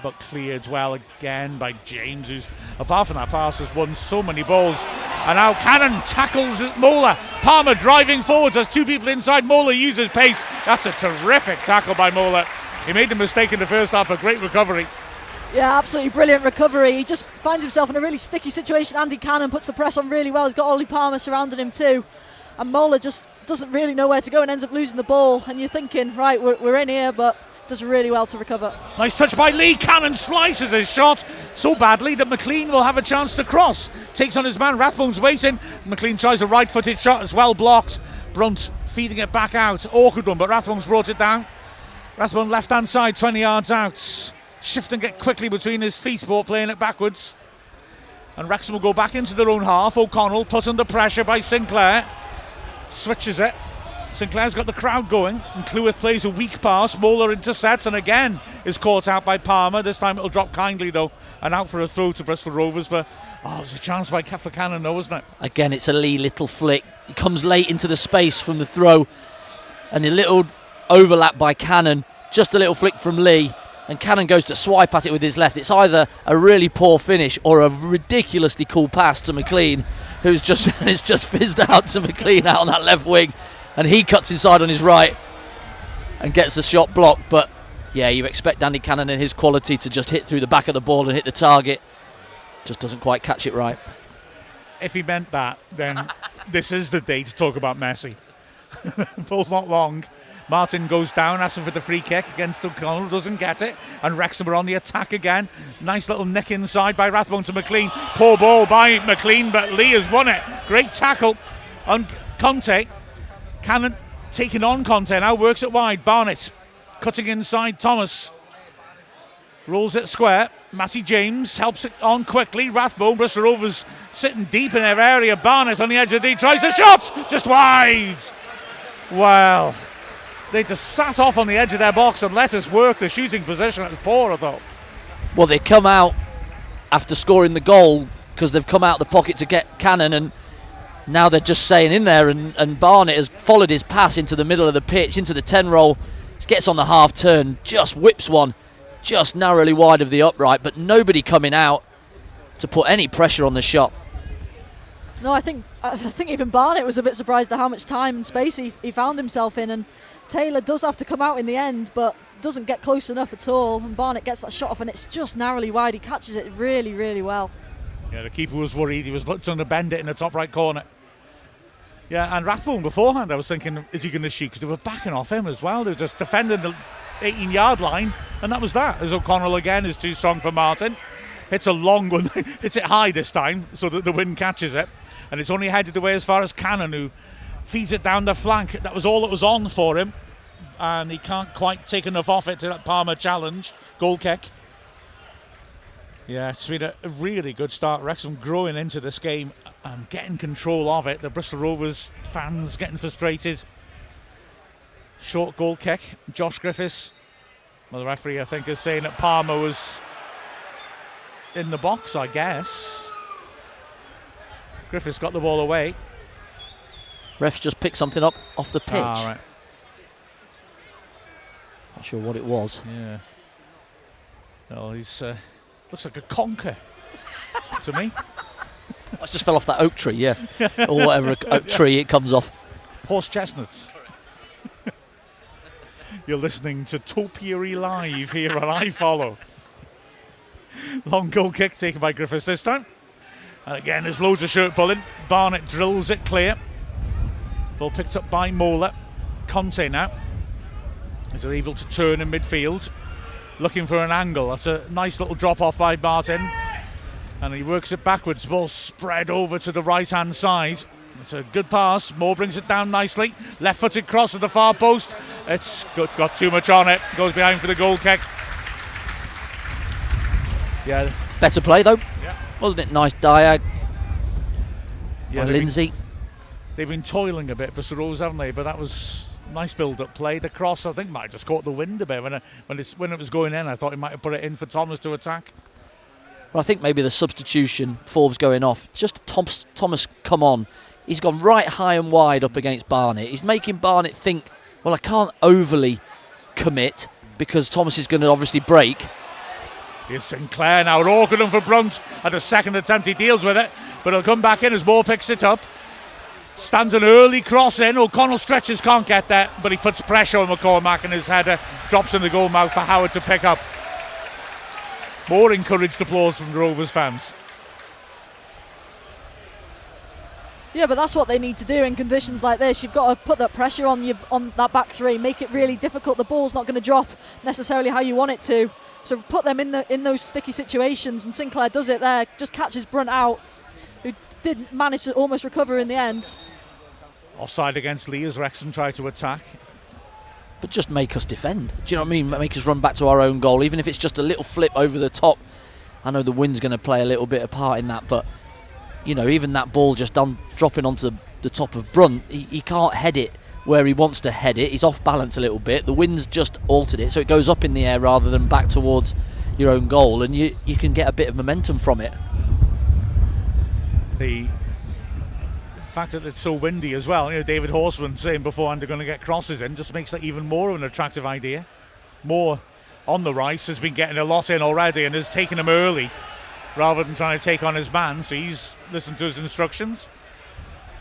but cleared well again by James, who's, apart from that pass, has won so many balls. And now Cannon tackles Mola. Palmer driving forwards. There's two people inside. Mola uses pace. That's a terrific tackle by Mola. He made a mistake in the first half, a great recovery. Yeah, absolutely brilliant recovery. He just finds himself in a really sticky situation. Andy Cannon puts the press on really well. He's got Ollie Palmer surrounding him too. And Mola just doesn't really know where to go and ends up losing the ball. And you're thinking, right, we're in here, but does really well to recover. Nice touch by Lee. Cannon slices his shot so badly that McLean will have a chance to cross. Takes on his man. Rathbone's waiting. McLean tries a right-footed shot as well, blocked. Brunt feeding it back out. Awkward one, but Rathbone's brought it down. Rathbone left-hand side, 20 yards out. Shifting it quickly between his feet, ball playing it backwards. And Wrexham will go back into their own half. O'Connell put under pressure by Sinclair. Switches it. Sinclair's got the crowd going, and Cleworth plays a weak pass. Mola intercepts and again is caught out by Palmer. This time it'll drop kindly though, and out for a throw to Bristol Rovers. But it was a chance by for Cannon though, wasn't it? Again, it's a Lee little flick. He comes late into the space from the throw, and a little overlap by Cannon. Just a little flick from Lee, and Cannon goes to swipe at it with his left. It's either a really poor finish or a ridiculously cool pass to McLean, who's just it's just fizzed out to McLean out on that left wing. And he cuts inside on his right and gets the shot blocked. But yeah, you expect Andy Cannon and his quality to just hit through the back of the ball and hit the target. Just doesn't quite catch it right. If he meant that, then this is the day to talk about Messi. Ball's not long. Martin goes down, asking for the free kick against O'Connell, doesn't get it. And Wrexham are on the attack again. Nice little nick inside by Rathbone to McLean. Poor ball by McLean, but Lee has won it. Great tackle on Conte. Cannon taking on Conte now, works it wide. Barnett cutting inside Thomas. Rolls it square. Matty James helps it on quickly. Rathbone, Bristol Rovers sitting deep in their area. Barnett on the edge of the D, tries the shot, just wide. Well, they just sat off on the edge of their box and let us work the shooting position. It was poor, I thought. Well, they come out after scoring the goal because they've come out the pocket to get Cannon, and now they're just staying in there, and Barnett has followed his pass into the middle of the pitch, into the 10 roll, gets on the half turn, just whips one, just narrowly wide of the upright, but nobody coming out to put any pressure on the shot. No, I think even Barnett was a bit surprised at how much time and space he found himself in, and Taylor does have to come out in the end, but doesn't get close enough at all, and Barnett gets that shot off and it's just narrowly wide. He catches it really, really well. Yeah, the keeper was worried. He was trying to bend it in the top right corner. Yeah, and Rathbone beforehand, I was thinking, is he going to shoot? Because they were backing off him as well. They were just defending the 18-yard line, and that was that. As O'Connell again is too strong for Martin. Hits a long one. Hits it high this time, so that the wind catches it. And it's only headed away as far as Cannon, who feeds it down the flank. That was all that was on for him. And he can't quite take enough off it to that Palmer challenge. Goal kick. Yeah, it's been a really good start. Wrexham growing into this game and getting control of it. The Bristol Rovers fans getting frustrated. Short goal kick. Josh Griffiths, well, the referee I think is saying that Palmer was in the box, I guess. Griffiths got the ball away. Refs just picked something up off the pitch. Right. Not sure what it was. Yeah. Well, he's looks like a conker to me. It just fell off that oak tree, yeah. Or whatever oak tree it comes off. Horse chestnuts. You're listening to Topiary Live here on iFollow. Long goal kick taken by Griffiths this time. And again, there's loads of shirt pulling. Barnett drills it clear. Ball picked up by Mola. Conte now. Is able to turn in midfield. Looking for an angle. That's a nice little drop off by Martin. And he works it backwards. Ball spread over to the right hand side. It's a good pass. Moore brings it down nicely. Left footed cross at the far post. It's got too much on it. Goes behind for the goal kick. Yeah. Better play though. Yeah. Wasn't it? Nice diag. Yeah, by Lindsay. They've been toiling a bit, Bristol Rovers, haven't they? But that was Nice build-up play. The cross, I think, might have just caught the wind a bit when it was going in. I thought he might have put it in for Thomas to attack. Well, I think maybe the substitution, Forbes going off, just Thomas come on. He's gone right high and wide up against Barnett. He's making Barnett think, well, I can't overly commit because Thomas is going to obviously break. Here's Sinclair now, awkward for Brunt at a second attempt. He deals with it, but he'll come back in as Moore picks it up. Stands an early cross in. O'Connell stretches, can't get there, but he puts pressure on McCormack and his header drops in the goal mouth for Howard to pick up. More encouraged applause from the Rovers fans. Yeah, but that's what they need to do in conditions like this. You've got to put that pressure on that back three, make it really difficult. The ball's not going to drop necessarily how you want it to. So put them in those sticky situations, and Sinclair does it there, just catches Brunt out, who did manage to almost recover in the end. Offside against Lee as Wrexham try to attack. But just make us defend. Do you know what I mean? Make us run back to our own goal, even if it's just a little flip over the top. I know the wind's going to play a little bit of part in that, but you know, even that ball just dropping onto the top of Brunt, he can't head it where he wants to head it. He's off balance a little bit. The wind's just altered it, so it goes up in the air rather than back towards your own goal, and you can get a bit of momentum from it. The fact that it's so windy as well, you know, David Horseman saying beforehand they're going to get crosses in, just makes that even more of an attractive idea. Moore on the right has been getting a lot in already and has taken him early rather than trying to take on his man, so he's listened to his instructions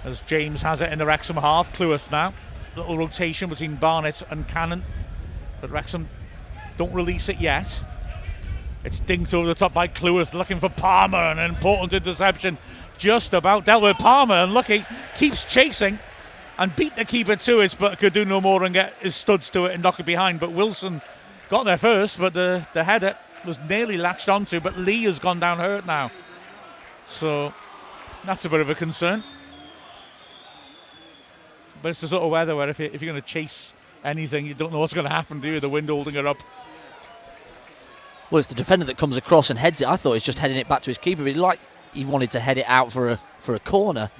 as James has it in the Wrexham half. Cleworth now, little rotation between Barnett and Cannon, but Wrexham don't release it yet. It's dinked over the top by Cleworth, looking for Palmer, an important interception, just about dealt with. Palmer, unlucky, keeps chasing and beat the keeper to it, but could do no more than get his studs to it and knock it behind. But Wilson got there first, but the header was nearly latched onto, but Lee has gone down hurt now, so that's a bit of a concern. But it's the sort of weather where if you're going to chase anything, you don't know what's going to happen, do you? The wind holding it up. Well, it's the defender that comes across and heads it. I thought he's just heading it back to his keeper, but he wanted to head it out for a corner.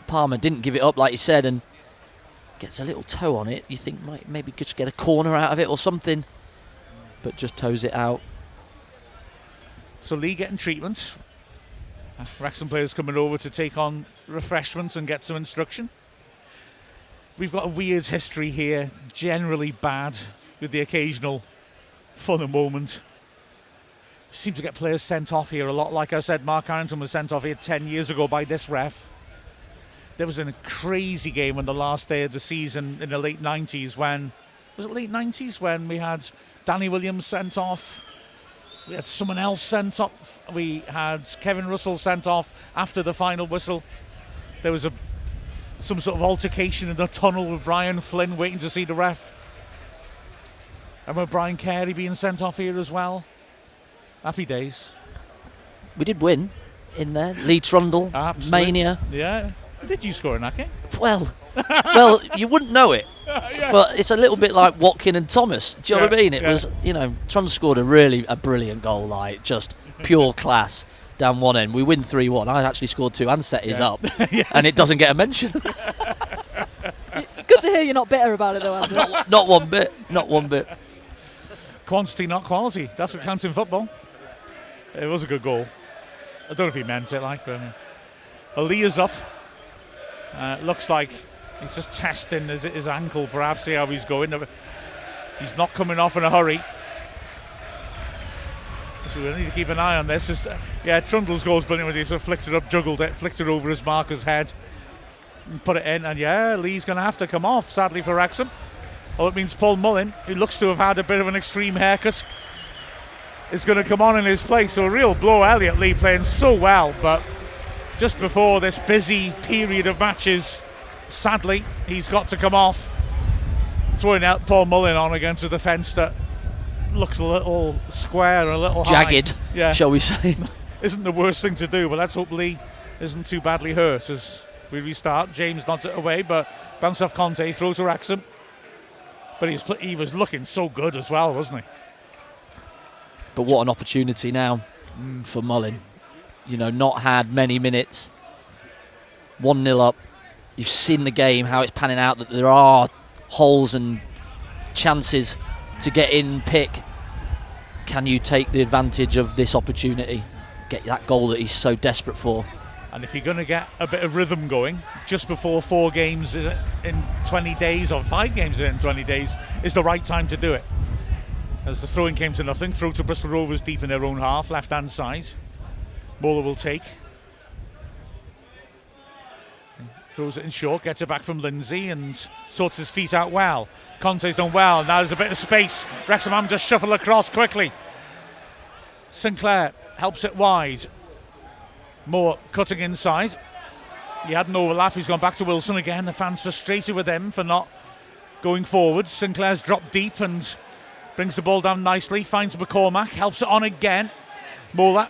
Palmer didn't give it up, like you said, and gets a little toe on it. You think maybe could just get a corner out of it or something, but just toes it out. So Lee getting treatment. Wrexham players coming over to take on refreshments and get some instruction. We've got a weird history here, generally bad, with the occasional funner moment. Seem to get players sent off here a lot. Like I said, Mark Harrington was sent off here 10 years ago by this ref. There was a crazy game on the last day of the season in the late 90s when... Was it late 90s when we had Danny Williams sent off? We had someone else sent off. We had Kevin Russell sent off after the final whistle. There was some sort of altercation in the tunnel with Brian Flynn waiting to see the ref. I remember Brian Carey being sent off here as well. Happy days. We did win in there. Lee Trundle, Mania. Yeah. Did you score in that game? Well, you wouldn't know it. Yeah. But it's a little bit like Watkin and Thomas. Do you know what I mean? It was, Trundle scored a brilliant goal, like just pure class down one end. We win 3-1. I actually scored 2 and set his up, and it doesn't get a mention. Good to hear you're not bitter about it, though, Andrew. Not one bit. Not one bit. Quantity, not quality. That's what counts in football. It was a good goal. I don't know if he meant it, but Alia's up. Looks like he's just testing his ankle, perhaps, see how he's going. He's not coming off in a hurry. So we'll need to keep an eye on this. Trundle's goal's brilliant when he sort of flicked it up, juggled it, flicked it over his marker's head, and put it in. And Lee's going to have to come off, sadly for Wrexham. Well, it means Paul Mullin, who looks to have had a bit of an extreme haircut, is going to come on in his place. So a real blow. Elliot Lee playing so well, but just before this busy period of matches, sadly, he's got to come off. Throwing out Paul Mullin on against a defence that looks a little square, a little jagged, high. Shall we say. Isn't the worst thing to do, but let's hope Lee isn't too badly hurt as we restart. James nods it away, but bounce off Conte, throws to Wrexham. But he was looking so good as well, wasn't he? But what an opportunity now for Mullin. Not had many minutes. 1-0 up. You've seen the game, how it's panning out, that there are holes and chances to get in, pick. Can you take the advantage of this opportunity, get that goal that he's so desperate for? And if you're going to get a bit of rhythm going just before 4 games in 20 days or 5 games in 20 days is the right time to do it. As the throw-in came to nothing, throw to Bristol Rovers deep in their own half, left-hand side. Morrell will take. Throws it in short, gets it back from Lindsay and sorts his feet out well. Conte's done well, now there's a bit of space. Wrexham Ham just shuffle across quickly. Sinclair helps it wide. Moore cutting inside. He had an overlap, he's gone back to Wilson again. The fans frustrated with him for not going forward. Sinclair's dropped deep and brings the ball down nicely. Finds McCormack, helps it on again. Moore,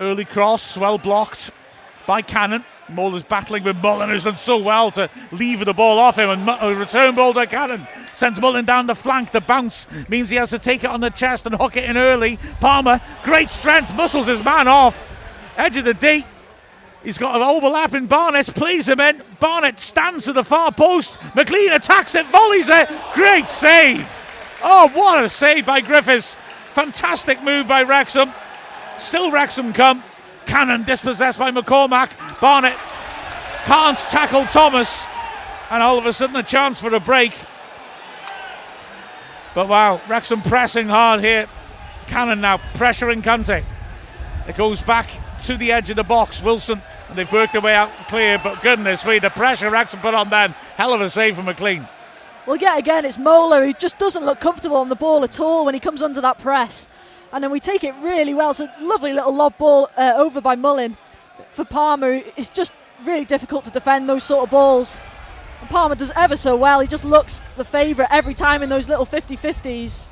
early cross, well blocked by Cannon. Moore is battling with Mullen, who's done so well to lever the ball off him, and a return ball to Cannon sends Mullen down the flank. The bounce means he has to take it on the chest and hook it in early. Palmer, great strength, muscles his man off. Edge of the D. He's got an overlap in Barnett, plays him in. Barnett stands to the far post. McLean attacks it, volleys it. Great save. Oh, what a save by Griffiths. Fantastic move by Wrexham. Still Wrexham come. Cannon dispossessed by McCormack. Barnett can't tackle Thomas. And all of a sudden a chance for a break. But wow, Wrexham pressing hard here. Cannon now pressuring Conte. It goes back to the edge of the box. Wilson, and they've worked their way out clear, but goodness me, the pressure Wrexham put on then. Hell of a save from McLean. Well, yet again, it's Moeller who just doesn't look comfortable on the ball at all when he comes under that press. And then we take it really well. It's a lovely little lob ball over by Mullen for Palmer. It's just really difficult to defend those sort of balls. And Palmer does ever so well. He just looks the favourite every time in those little 50-50s.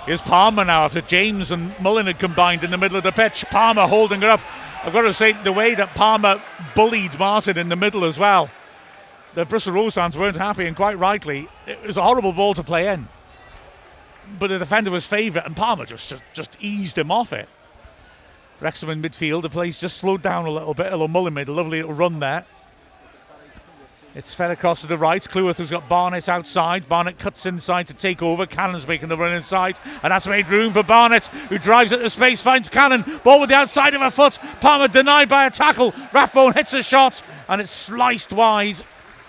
Here's Palmer now after James and Mullen had combined in the middle of the pitch. Palmer holding her up. I've got to say, the way that Palmer bullied Martin in the middle as well, the Bristol Rovers fans weren't happy, and quite rightly. It was a horrible ball to play in. But the defender was favourite, and Palmer just eased him off it. Wrexham in midfield, the play's just slowed down a little bit, although Mullen made a lovely little run there. It's fed across to the right. Cleworth has got Barnett outside. Barnett cuts inside to take over. Cannon's making the run inside, and that's made room for Barnett, who drives at the space, finds Cannon. Ball with the outside of her foot. Palmer denied by a tackle. Rathbone hits a shot, and it's sliced wide.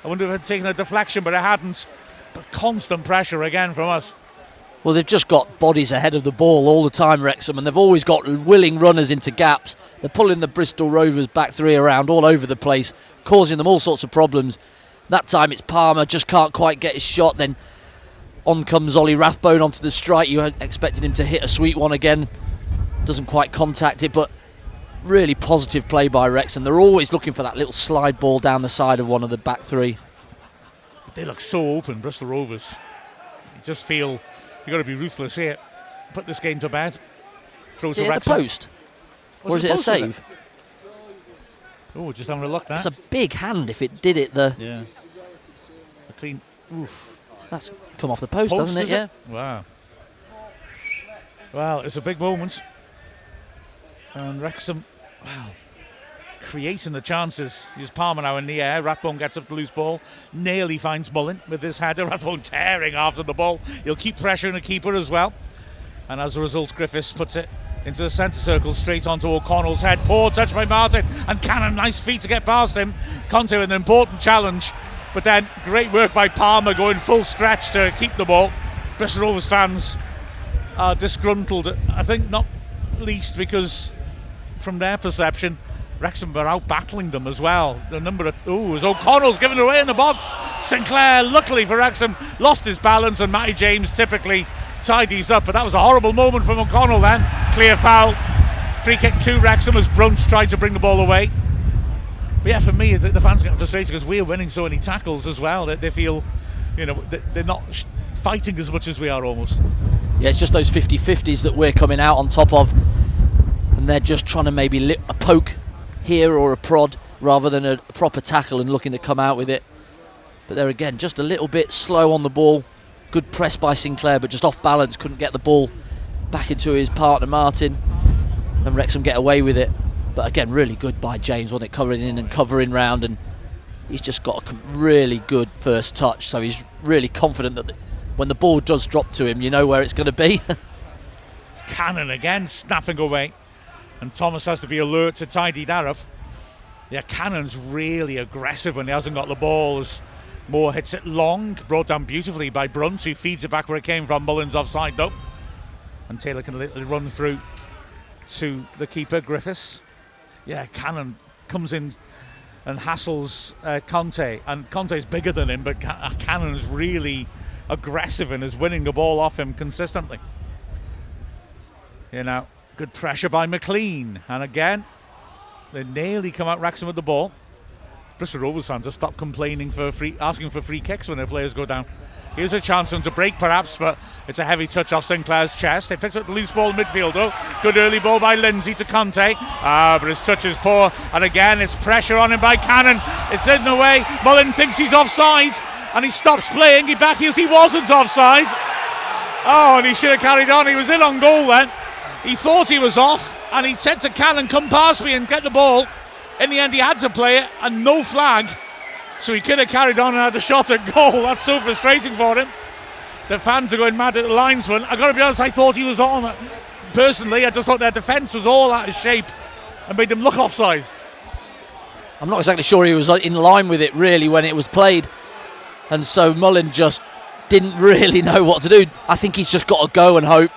I wonder if it had taken a deflection, but it hadn't. But constant pressure again from us. Well, they've just got bodies ahead of the ball all the time, Wrexham, and they've always got willing runners into gaps. They're pulling the Bristol Rovers back three around all over the place, causing them all sorts of problems. That time it's Palmer, just can't quite get his shot. Then on comes Ollie Rathbone onto the strike. You expected him to hit a sweet one again. Doesn't quite contact it, but really positive play by Wrexham. They're always looking for that little slide ball down the side of one of the back three. They look so open, Bristol Rovers. You just feel you've got to be ruthless here. Put this game to bed. Throws to Wrexham. The post? Or is it a save? Oh, just having a look there. That's a big hand if it did it. Yeah. A clean. Oof. That's come off the post, doesn't it? Yeah. Wow. Well, it's a big moment. And Wrexham, wow, creating the chances. Here's Palmer now in the air. Rathbone gets up the loose ball. Nearly finds Mullen with his header. Rathbone tearing after the ball. He'll keep pressuring the keeper as well. And as a result, Griffiths puts it into the centre circle, straight onto O'Connell's head. Poor touch by Martin, and Cannon, nice feet to get past him. Conte with an important challenge, but then great work by Palmer going full stretch to keep the ball. Bristol Rovers fans are disgruntled, I think not least because from their perception Wrexham were out battling them as well. The number of as O'Connell's given away in the box. Sinclair, luckily for Wrexham, lost his balance, and Matty James typically tidies up, but that was a horrible moment from O'Connell then. Clear foul. Free kick to Wrexham as Brunt tried to bring the ball away. But yeah, for me, the fans get frustrated because we're winning so many tackles as well that they feel, they're not fighting as much as we are almost. Yeah, it's just those 50-50s that we're coming out on top of, and they're just trying to maybe a poke here or a prod rather than a proper tackle and looking to come out with it. But they're again just a little bit slow on the ball. Good press by Sinclair, but just off balance, couldn't get the ball back into his partner Martin, and Wrexham get away with it. But again, really good by James, wasn't it? Covering in and covering round and he's just got a really good first touch, so he's really confident that when the ball does drop to him, you know where it's going to be. Cannon again, snapping away. And Thomas has to be alert to tidy that up. Yeah, Cannon's really aggressive when he hasn't got the ball. As Moore hits it long, brought down beautifully by Brunt, who feeds it back where it came from. Mullins offside though. And Taylor can literally run through to the keeper, Griffiths. Yeah, Cannon comes in and hassles Conte. And Conte's bigger than him, but Cannon's really aggressive and is winning the ball off him consistently. You know, good pressure by McLean. And again, they nearly come out Wrexham with the ball. Bristol Rovers fans have stopped complaining for asking for free kicks when their players go down. Here's a chance for them to break perhaps, but it's a heavy touch off Sinclair's chest. They picked up the loose ball in midfield though. Good early ball by Lindsay to Conte. But his touch is poor. And again, it's pressure on him by Cannon. It's in the way. Mullin thinks he's offside and he stops playing. He back heels, he wasn't offside. Oh, and he should have carried on. He was in on goal then. He thought he was off and he said to Cannon, come past me and get the ball. In the end, he had to play it and no flag. So he could have carried on and had a shot at goal. That's so frustrating for him. The fans are going mad at the linesman. I've got to be honest, I thought he was on. Personally, I just thought their defence was all out of shape and made them look offside. I'm not exactly sure he was in line with it really when it was played. And so Mullin just didn't really know what to do. I think he's just got to go and hope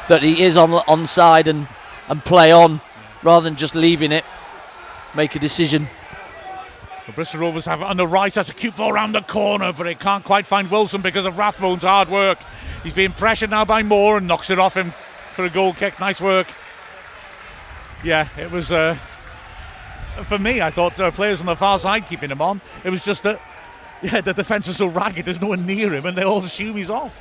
that he is onside and play on rather than just leaving it. Make a decision. The Bristol Rovers have it on the right. That's a cute ball around the corner, but it can't quite find Wilson because of Rathbone's hard work. He's being pressured now by Moore and knocks it off him for a goal kick. Nice work. Yeah, it was for me, I thought players on the far side keeping him on. It was just that the defence is so ragged, there's no one near him and they all assume he's off.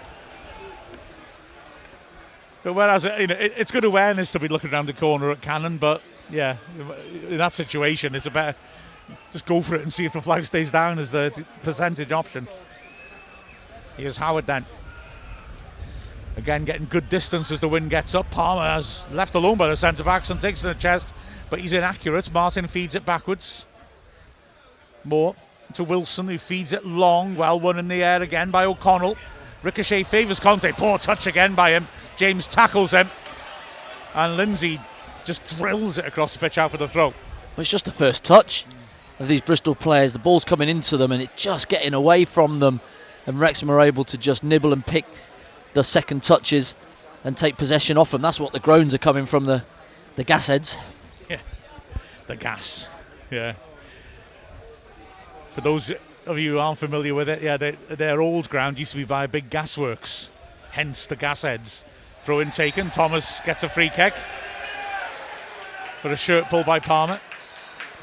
But whereas it's good awareness to be looking around the corner at Cannon, but yeah, in that situation it's a better just go for it and see if the flag stays down as the percentage option. Here's Howard then. Again, getting good distance as the wind gets up. Palmer is left alone by the centre-backs and takes it in the chest, but he's inaccurate. Martin feeds it backwards. Moore to Wilson, who feeds it long. Well won in the air again by O'Connell. Ricochet favours Conte. Poor touch again by him. James tackles him. And Lindsay just drills it across the pitch out for the throw. Well, it's just the first touch of these Bristol players. The ball's coming into them and it's just getting away from them. And Wrexham are able to just nibble and pick the second touches and take possession off them. That's what the groans are coming from, the gas heads. Yeah, the gas. Yeah. For those of you who aren't familiar with it, yeah, their old ground used to be by big gasworks. Hence the gas heads. Throw in taken. Thomas gets a free kick. For a shirt pull by Palmer.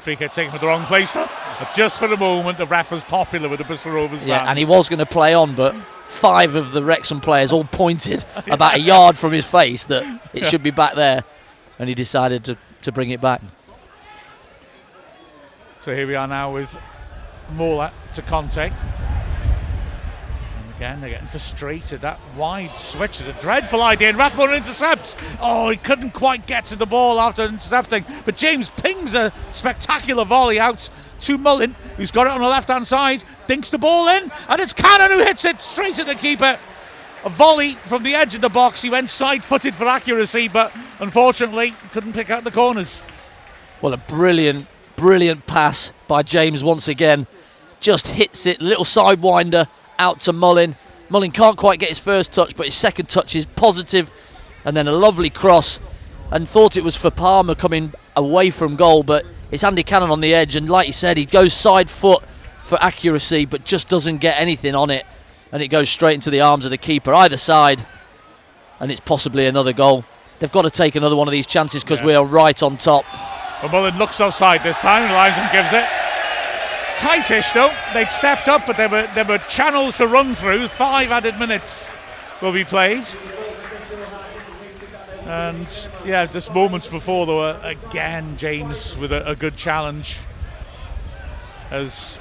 Free kick taken from the wrong place though. But just for the moment, the ref was popular with the Bristol Rovers fans. Yeah, and he was going to play on, but 5 of the Wrexham players all pointed about a yard from his face that it should be back there, and he decided to bring it back. So here we are now with Moore to Conte. Again, they're getting frustrated. That wide switch is a dreadful idea, and Rathbone intercepts. Oh, he couldn't quite get to the ball after intercepting, but James pings a spectacular volley out to Mullin, who's got it on the left-hand side, dinks the ball in, and it's Cannon who hits it straight at the keeper. A volley from the edge of the box. He went side-footed for accuracy, but unfortunately couldn't pick out the corners. Well, a brilliant pass by James once again. Just hits it, little sidewinder out to Mullin. Mullin can't quite get his first touch, but his second touch is positive, and then a lovely cross, and thought it was for Palmer coming away from goal, but it's Andy Cannon on the edge, and like you said, he goes side foot for accuracy but just doesn't get anything on it, and it goes straight into the arms of the keeper either side, and it's possibly another goal. They've got to take another one of these chances because we are right on top. But Mullin looks offside this time, linesman gives it. Tightish though, they'd stepped up, but there were channels to run through. 5 added minutes will be played. And yeah, just moments before though, again James with a good challenge as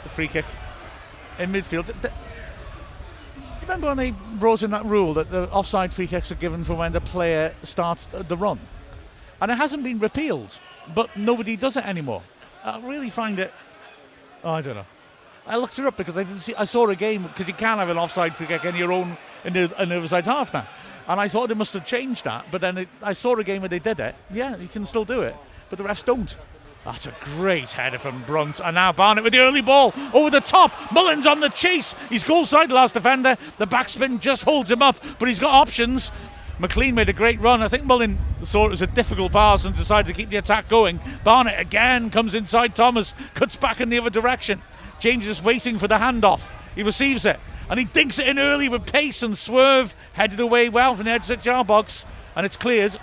the free kick in midfield. Remember when they brought in that rule that the offside free kicks are given for when the player starts the run? And it hasn't been repealed, but nobody does it anymore. I really find it. Oh, I don't know. I looked it up because I saw a game, because you can have an offside free kick in your own in the other side half now, and I thought they must have changed that. But then I saw a game where they did it. Yeah, you can still do it, but the refs don't. That's a great header from Brunt, and now Barnett with the early ball over the top. Mullins on the chase. He's goal side last defender. The backspin just holds him up, but he's got options. McLean made a great run. I think Mullin saw it was a difficult pass and decided to keep the attack going. Barnett again comes inside Thomas, cuts back in the other direction. James is waiting for the handoff. He receives it, and he dinks it in early with pace and swerve. Headed away well from the edge of the jar box, and it's cleared.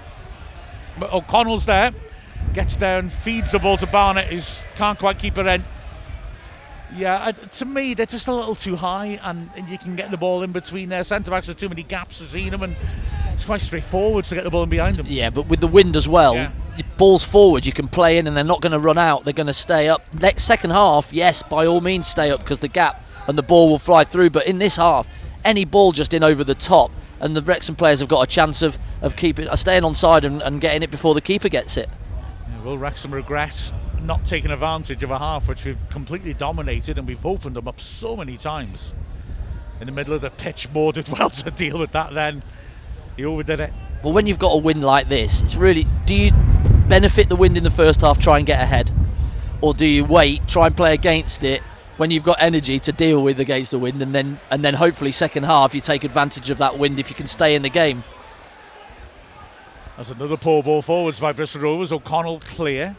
But O'Connell's there. Gets there and feeds the ball to Barnett, who can't quite keep it in. Yeah, to me, they're just a little too high, and you can get the ball in between their centre-backs. There's too many gaps between them, and it's quite straightforward to get the ball in behind them. Yeah, but with the wind as well, balls forward, you can play in, and they're not going to run out. They're going to stay up. Next second half, yes, by all means stay up, because the gap and the ball will fly through. But in this half, any ball just in over the top, and the Wrexham players have got a chance of staying onside and getting it before the keeper gets it. Will Wrexham regret not taking advantage of a half which we've completely dominated, and we've opened them up so many times in the middle of the pitch? Moore did well to deal with that then. He overdid it. Well, when you've got a wind like this, it's really, do you benefit the wind in the first half, try and get ahead? Or do you wait, try and play against it when you've got energy to deal with against the wind, and then hopefully second half you take advantage of that wind if you can stay in the game? That's another poor ball forwards by Bristol Rovers. O'Connell clear.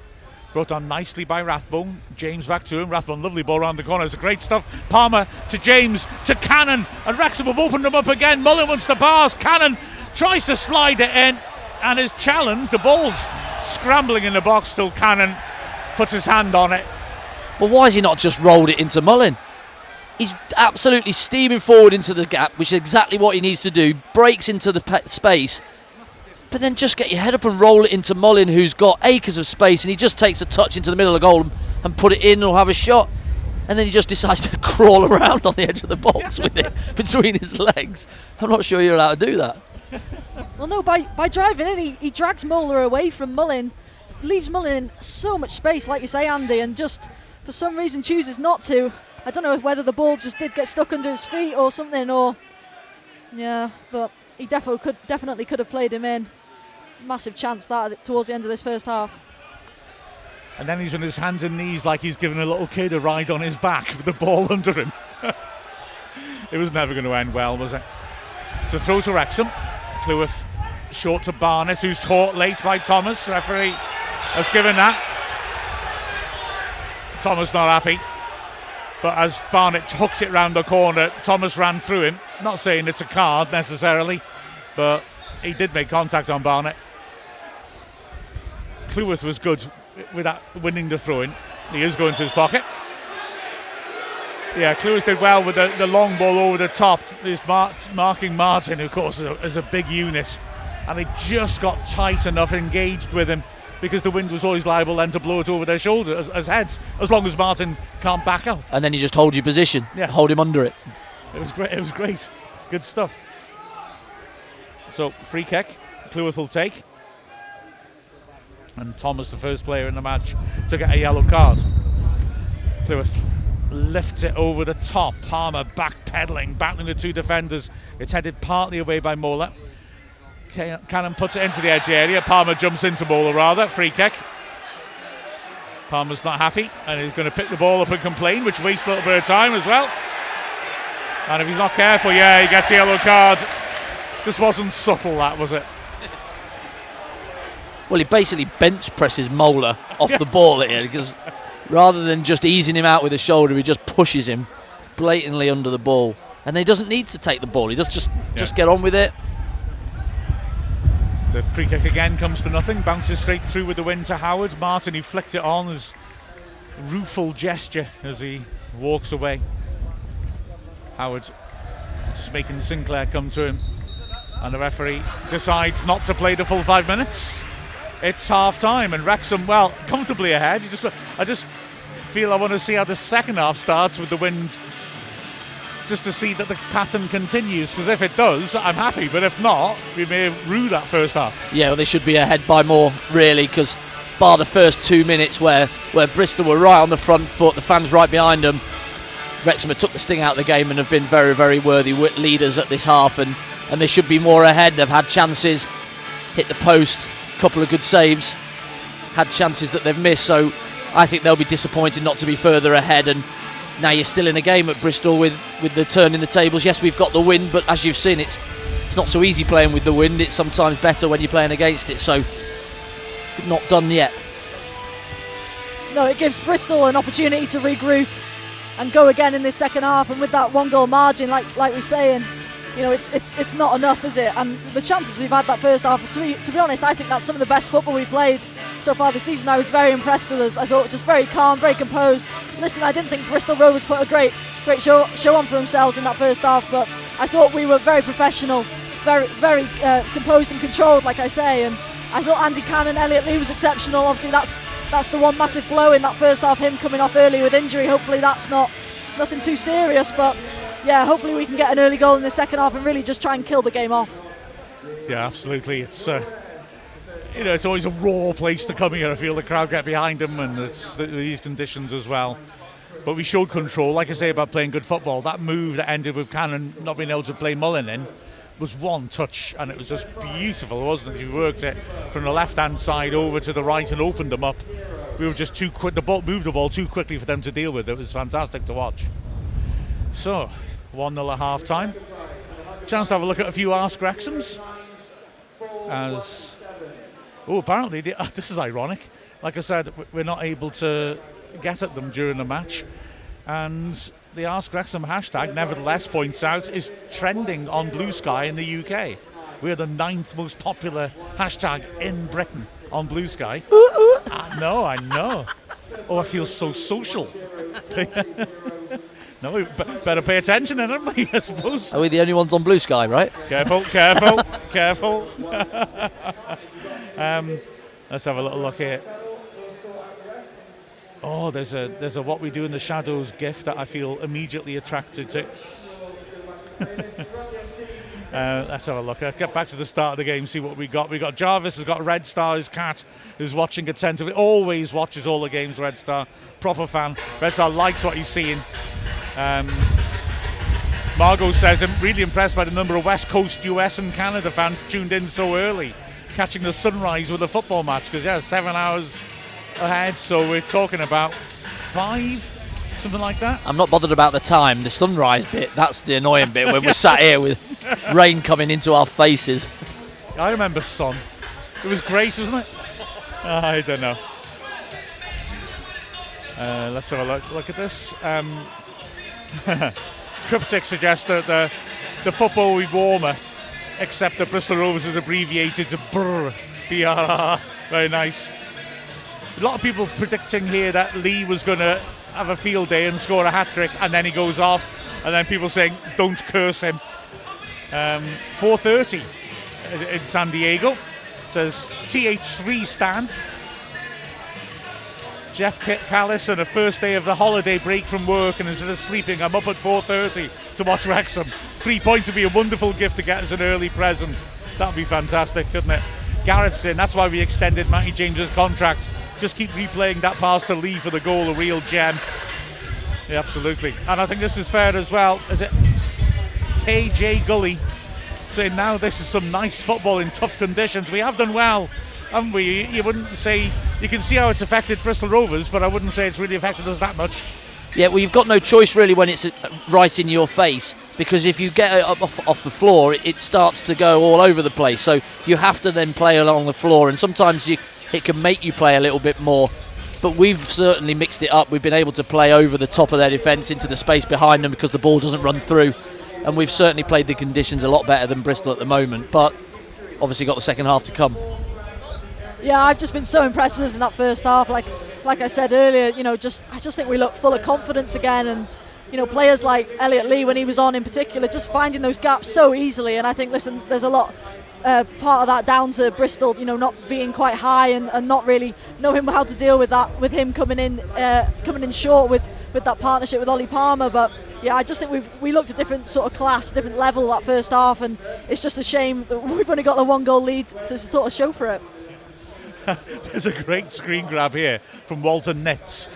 Brought on nicely by Rathbone. James back to him. Rathbone, lovely ball around the corner. It's great stuff. Palmer to James to Cannon. And Wrexham have opened them up again. Mullin wants the bars. Cannon tries to slide it in and is challenged. The ball's scrambling in the box till Cannon puts his hand on it. But why has he not just rolled it into Mullin? He's absolutely steaming forward into the gap, which is exactly what he needs to do. Breaks into the space. But then just get your head up and roll it into Mullin, who's got acres of space, and he just takes a touch into the middle of the goal and put it in or have a shot. And then he just decides to crawl around on the edge of the box with it between his legs. I'm not sure you're allowed to do that. Well, no, by driving in, he drags Moeller away from Mullin, leaves Mullin in so much space, like you say, Andy, and just for some reason chooses not to. I don't know whether the ball just did get stuck under his feet or something, but he definitely could have played him in. Massive chance that towards the end of this first half. And then he's on his hands and knees like he's giving a little kid a ride on his back with the ball under him. It was never going to end well, was it? So throw to Wrexham. Cleworth short to Barnett, who's caught late by Thomas. Referee has given that. Thomas not happy. But as Barnett hooked it round the corner, Thomas ran through him. Not saying it's a card necessarily, but he did make contact on Barnett. Cleworth was good with that, winning the throw-in. He is going to his pocket. Yeah, Cleworth did well with the long ball over the top. He's marking Martin, who of course is a big unit, and he just got tight enough, engaged with him, because the wind was always liable then to blow it over their shoulders as heads, as long as Martin can't back out. And then you just hold your position, hold him under it. It was great. It was great. Good stuff. So free kick, Cleworth will take. And Thomas, the first player in the match to get a yellow card. Cleworth lifts it over the top. Palmer backpedaling, battling the two defenders. It's headed partly away by Moeller. Cannon puts it into the edge area. Palmer jumps into Moeller rather. Free kick. Palmer's not happy and he's going to pick the ball up and complain, which wastes a little bit of time as well. And if he's not careful, he gets a yellow card. Just wasn't subtle, that, was it? Well, he basically bench presses Moeller off the ball here, because rather than just easing him out with the shoulder, he just pushes him blatantly under the ball. And he doesn't need to take the ball, he just get on with it. The free kick again comes to nothing, bounces straight through with the wind to Howard. Martin, he flicked it on, his rueful gesture as he walks away. Howard just making Sinclair come to him, and the referee decides not to play the full 5 minutes. It's half time and Wrexham, comfortably ahead. I just feel I want to see how the second half starts with the wind, just to see that the pattern continues, because if it does, I'm happy, but if not, we may rue that first half. Yeah, well, they should be ahead by more, really, because bar the first 2 minutes where Bristol were right on the front foot, the fans right behind them. Wrexham have took the sting out of the game and have been very, very worthy leaders at this half, and they should be more ahead. They've had chances, hit the post, a couple of good saves, had chances that they've missed, so I think they'll be disappointed not to be further ahead. And now you're still in a game at Bristol with the turn in the tables. Yes, we've got the wind, but as you've seen, it's not so easy playing with the wind. It's sometimes better when you're playing against it, so it's not done yet. No, it gives Bristol an opportunity to regroup and go again in this second half, and with that 1-goal margin, like we're saying, it's not enough, is it? And the chances we've had that first half, to be honest, I think that's some of the best football we've played so far this season. I was very impressed with us. I thought just very calm, very composed. Listen, I didn't think Bristol Rovers put a great show on for themselves in that first half, but I thought we were very professional, very composed and controlled, like I say. And I thought Andy Cannon, Elliot Lee was exceptional. Obviously, that's the one massive blow in that first half, him coming off early with injury. Hopefully that's nothing too serious, but yeah, hopefully we can get an early goal in the second half and really just try and kill the game off. Yeah, absolutely. It's it's always a raw place to come here. I feel the crowd get behind them, and it's these conditions as well. But we showed control, like I say about playing good football. That move that ended with Cannon not being able to play Mullen in was one touch, and it was just beautiful, wasn't it? He worked it from the left-hand side over to the right and opened them up. We were just too quick. The ball moved the ball too quickly for them to deal with. It was fantastic to watch. So, 1-0 at half-time. Chance to have a look at a few Ask Wrexhams. Apparently, this is ironic. Like I said, we're not able to get at them during the match. And the Ask Wrexham hashtag, nevertheless, points out, is trending on Blue Sky in the UK. We're the 9th most popular hashtag in Britain on Blue Sky. I know. Oh, I feel so social. No, we better pay attention, haven't we, I suppose. Are we the only ones on Blue Sky, right? Careful. Let's have a little look here. Oh, there's a What We Do in the Shadows gift that I feel immediately attracted to. Let's have a look. I'll get back to the start of the game, see what we got. We got Jarvis has got Red Star, his cat, who's watching attentively. Always watches all the games, Red Star. Proper fan. Red Star likes what he's seeing. Margot says, I'm really impressed by the number of West Coast US and Canada fans tuned in so early, catching the sunrise with a football match, because 7 hours ahead, so we're talking about 5, something like that. I'm not bothered about the time. The sunrise bit, that's the annoying bit when we're sat here with rain coming into our faces. I remember Son. It was great, wasn't it? I don't know. Let's have a look at this. Cryptic suggests that the football will be warmer, except that Bristol Rovers is abbreviated to BRR. BRR. Very nice. A lot of people predicting here that Lee was going to have a field day and score a hat-trick, and then he goes off, and then people saying, don't curse him. 4:30 in San Diego. Says TH3 Stan. Jeff Callis on a first day of the holiday break from work, and instead of sleeping, I'm up at 4:30 to watch Wrexham. 3 points would be a wonderful gift to get as an early present. That would be fantastic, couldn't it? Gareth's in. That's why we extended Matty James's contract. Just keep replaying that pass to Lee for the goal, a real gem. Yeah, absolutely. And I think this is fair as well. Is it KJ Gully saying now this is some nice football in tough conditions? We have done well, haven't we? You wouldn't say, you can see how it's affected Bristol Rovers, but I wouldn't say it's really affected us that much. Yeah, well, you've got no choice really when it's right in your face, because if you get it up off the floor, it starts to go all over the place. So you have to then play along the floor, and sometimes it can make you play a little bit more. But we've certainly mixed it up. We've been able to play over the top of their defence into the space behind them because the ball doesn't run through. And we've certainly played the conditions a lot better than Bristol at the moment. But obviously got the second half to come. Yeah, I've just been so impressed with us in that first half. Like I said earlier, I just think we look full of confidence again. And players like Elliot Lee, when he was on in particular, just finding those gaps so easily. And I think, listen, there's a lot part of that down to Bristol, not being quite high and not really knowing how to deal with that, with him coming in short with that partnership with Ollie Palmer. But yeah, I just think we looked a different sort of class, different level that first half, and it's just a shame that we've only got the 1-goal lead to sort of show for it. There's a great screen grab here from Walter Nitz.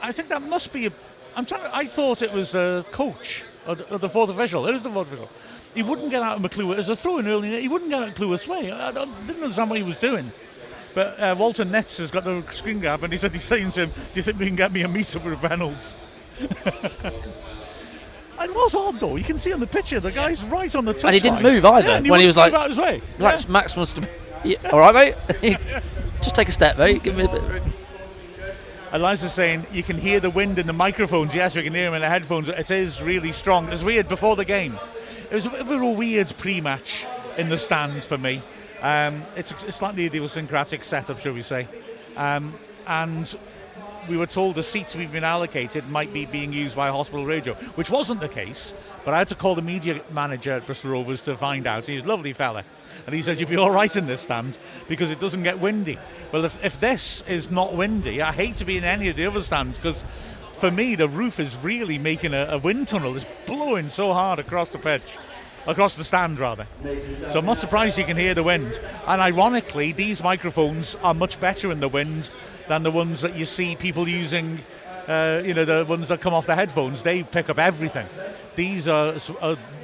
I think that must be I thought it was the coach or the fourth official. It is the fourth official. He wouldn't get out of McClure. As a throw-in early, he wouldn't get out of McClure's way. I didn't understand what he was doing. But Walter Nitz has got the screen grab, and he's saying to him, "Do you think we can get me a meet-up with Reynolds?" And it was odd, though. You can see on the picture, the guy's right on the touchline. And he didn't move either. Yeah, when he was like, out his way. Max wants to... all right, mate? Just take a step, mate. Give me a bit of room. Eliza's saying you can hear the wind in the microphones. Yes, we can hear them in the headphones. It is really strong. It was weird before the game. It was a weird pre-match in the stands for me. It's slightly idiosyncratic setup, shall we say. And we were told the seats we've been allocated might be being used by Hospital Radio, which wasn't the case. But I had to call the media manager at Bristol Rovers to find out. He's a lovely fella. And he said, you'll be all right in this stand because it doesn't get windy. Well, if this is not windy, I hate to be in any of the other stands because for me, the roof is really making a wind tunnel. It's blowing so hard across the pitch. Across the stand, rather. So I'm not surprised you can hear the wind. And ironically, these microphones are much better in the wind than the ones that you see people using, the ones that come off the headphones. They pick up everything. These are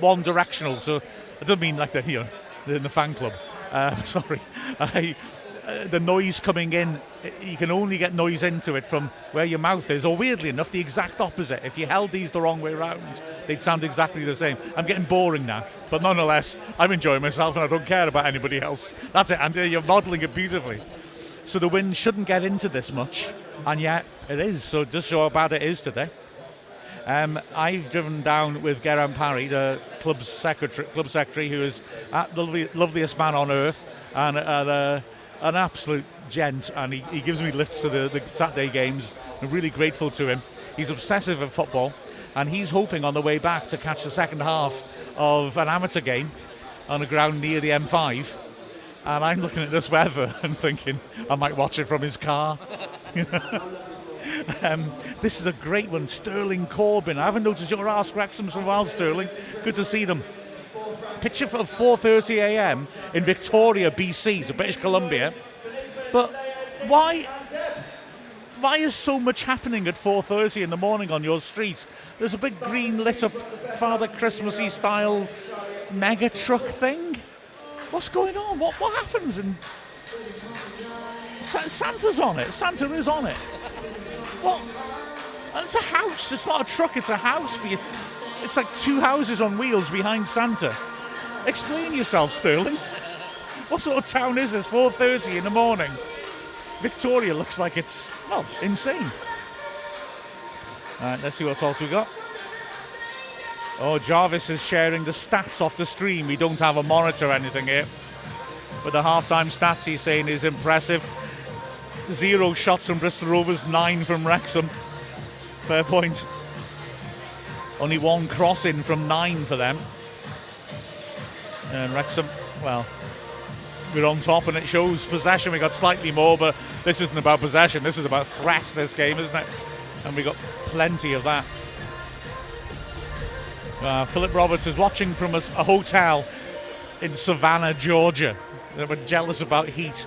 one directional, so it doesn't mean like they're in the fan club. Sorry. The noise coming in, you can only get noise into it from where your mouth is, or weirdly enough, the exact opposite. If you held these the wrong way around, they'd sound exactly the same. I'm getting boring now, but nonetheless, I'm enjoying myself and I don't care about anybody else. That's it, and you're modelling it beautifully. So the wind shouldn't get into this much, and yet it is, so just show how bad it is today. I've driven down with Geraint Parry, the club secretary, who is the loveliest man on earth, and an absolute gent, and he gives me lifts to the Saturday games. I'm really grateful to him. He's obsessive of football, and he's hoping on the way back to catch the second half of an amateur game on a ground near the M5. And I'm looking at this weather and thinking I might watch it from his car. This is a great one. Sterling Corbyn. I haven't noticed your Ask Wrexham for a while, Sterling. Good to see them. Picture of 4:30 a.m. in Victoria, BC, so British Columbia. But why is so much happening at 4:30 in the morning on your street? There's a big green lit up Father Christmassy style mega truck thing. What's going on? What happens? And Santa's on it. Santa is on it. What? It's a house. It's not a truck. It's a house. It's like two houses on wheels behind Santa. Explain yourself, Sterling. What sort of town is this? 4:30 in the morning. Victoria looks like it's, insane. All right, let's see what else we got. Oh, Jarvis is sharing the stats off the stream. We don't have a monitor or anything here. But the half-time stats he's saying is impressive. 0 shots from Bristol Rovers, 9 from Wrexham. Fair point. Only 1 cross-in from 9 for them. And Wrexham, we're on top and it shows possession. We got slightly more, but this isn't about possession. This is about threat, this game, isn't it? And we got plenty of that. Philip Roberts is watching from a hotel in Savannah, Georgia. We're jealous about heat.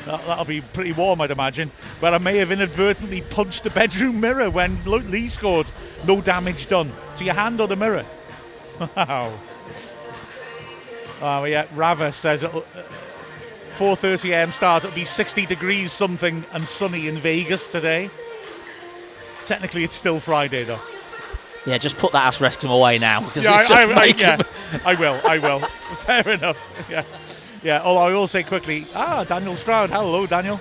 That'll be pretty warm, I'd imagine. But I may have inadvertently punched the bedroom mirror when Lee scored. No damage done. To your hand or the mirror? Wow. Rava says 4:30 a.m. start. It'll be 60 degrees something and sunny in Vegas today. Technically, it's still Friday, though. Yeah, just put that Ask Wrexham away now. Because I will. Fair enough. Yeah. Although I will say quickly, Daniel Stroud. Hello, Daniel.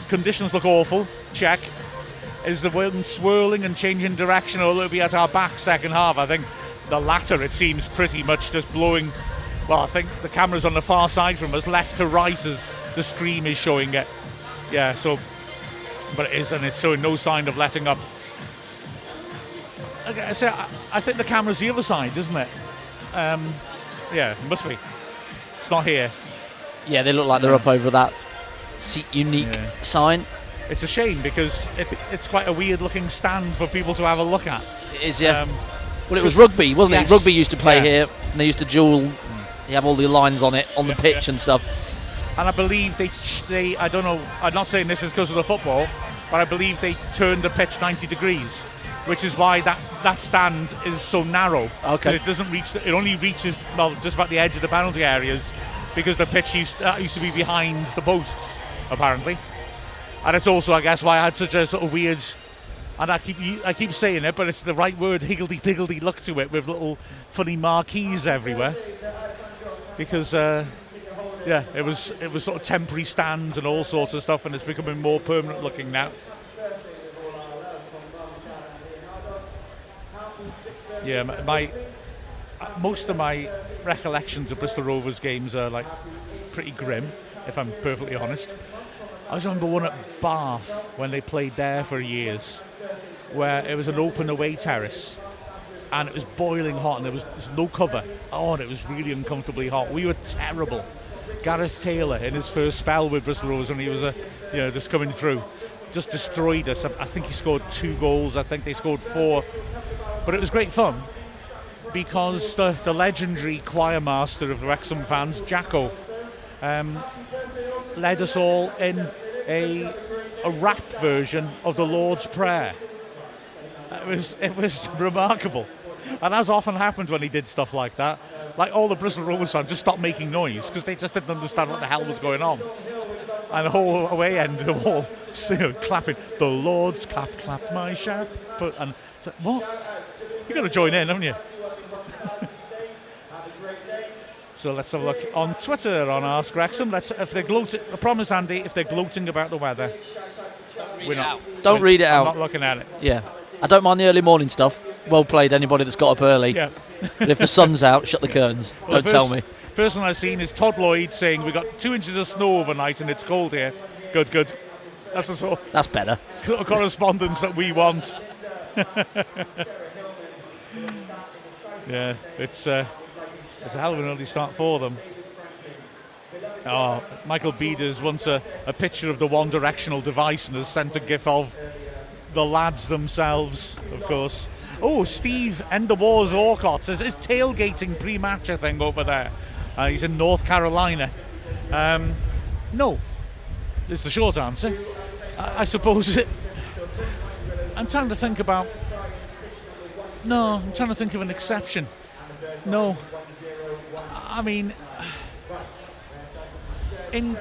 Conditions look awful. Check. Is the wind swirling and changing direction, or will it be at our back second half? I think the latter. It seems pretty much just blowing. Well, I think the camera's on the far side from us, left to right, as the stream is showing it. Yeah. So, but it is, and it's showing no sign of letting up. Okay, so I think the camera's the other side, isn't it? It must be. It's not here. Yeah, they look like they're up over that seat unique sign. It's a shame because it's quite a weird looking stand for people to have a look at. It is, yeah. Well, it was rugby, wasn't it? Rugby used to play here, and they used to duel. You have all the lines on it, on the pitch and stuff. and I believe they I don't know, I'm not saying this is because of the football, but I believe they turned the pitch 90 degrees, which is why that stand is so narrow. Okay. It doesn't reach, it only reaches, well, just about the edge of the penalty areas, because the pitch used to be behind the posts, apparently. And it's also, I guess, why I had such a sort of weird, and I keep saying it, but it's the right word, higgledy-piggledy look to it, with little funny marquees everywhere. Because, it was sort of temporary stands and all sorts of stuff, and it's becoming more permanent looking now. Yeah, most of my recollections of Bristol Rovers games are like pretty grim, if I'm perfectly honest. I just remember one at Bath when they played there for years, where it was an open away terrace and it was boiling hot and there was no cover. Oh, and it was really uncomfortably hot. We were terrible. Gareth Taylor, in his first spell with Bristol Rovers when he was just coming through, just destroyed us. I think he scored 2 goals. I think they scored 4. But it was great fun because the legendary choir master of Wrexham fans, Jacko, led us all in a rap version of the Lord's Prayer. It was remarkable, and as often happened when he did stuff like that, like all the Bristol Rovers fans just stopped making noise because they just didn't understand what the hell was going on, and the whole away end of all clapping, the Lord's clap my shepherd, and it's like, what? You've got to join in, haven't you? So let's have a look on Twitter on Ask Wrexham. If they're gloating, I promise, Andy, if they're gloating about the weather, Don't read it out. I'm not looking at it. Yeah, I don't mind the early morning stuff. Well played, anybody that's got up early. Yeah. But if the sun's out, shut the curtains. Well, Don't tell me. First one I've seen is Todd Lloyd saying we got 2 inches of snow overnight and it's cold here. Good. That's the sort of That's better. correspondence that we want. Yeah, it's a hell of an early start for them. Oh, Michael Beeders wants a picture of the one directional device and has sent a gif of the lads themselves, of course. Oh, Steve, End the Wars Orcott is tailgating pre-match, I think, over there. He's in North Carolina. No, is the short answer. I suppose I'm trying to think of an exception. No. I mean, in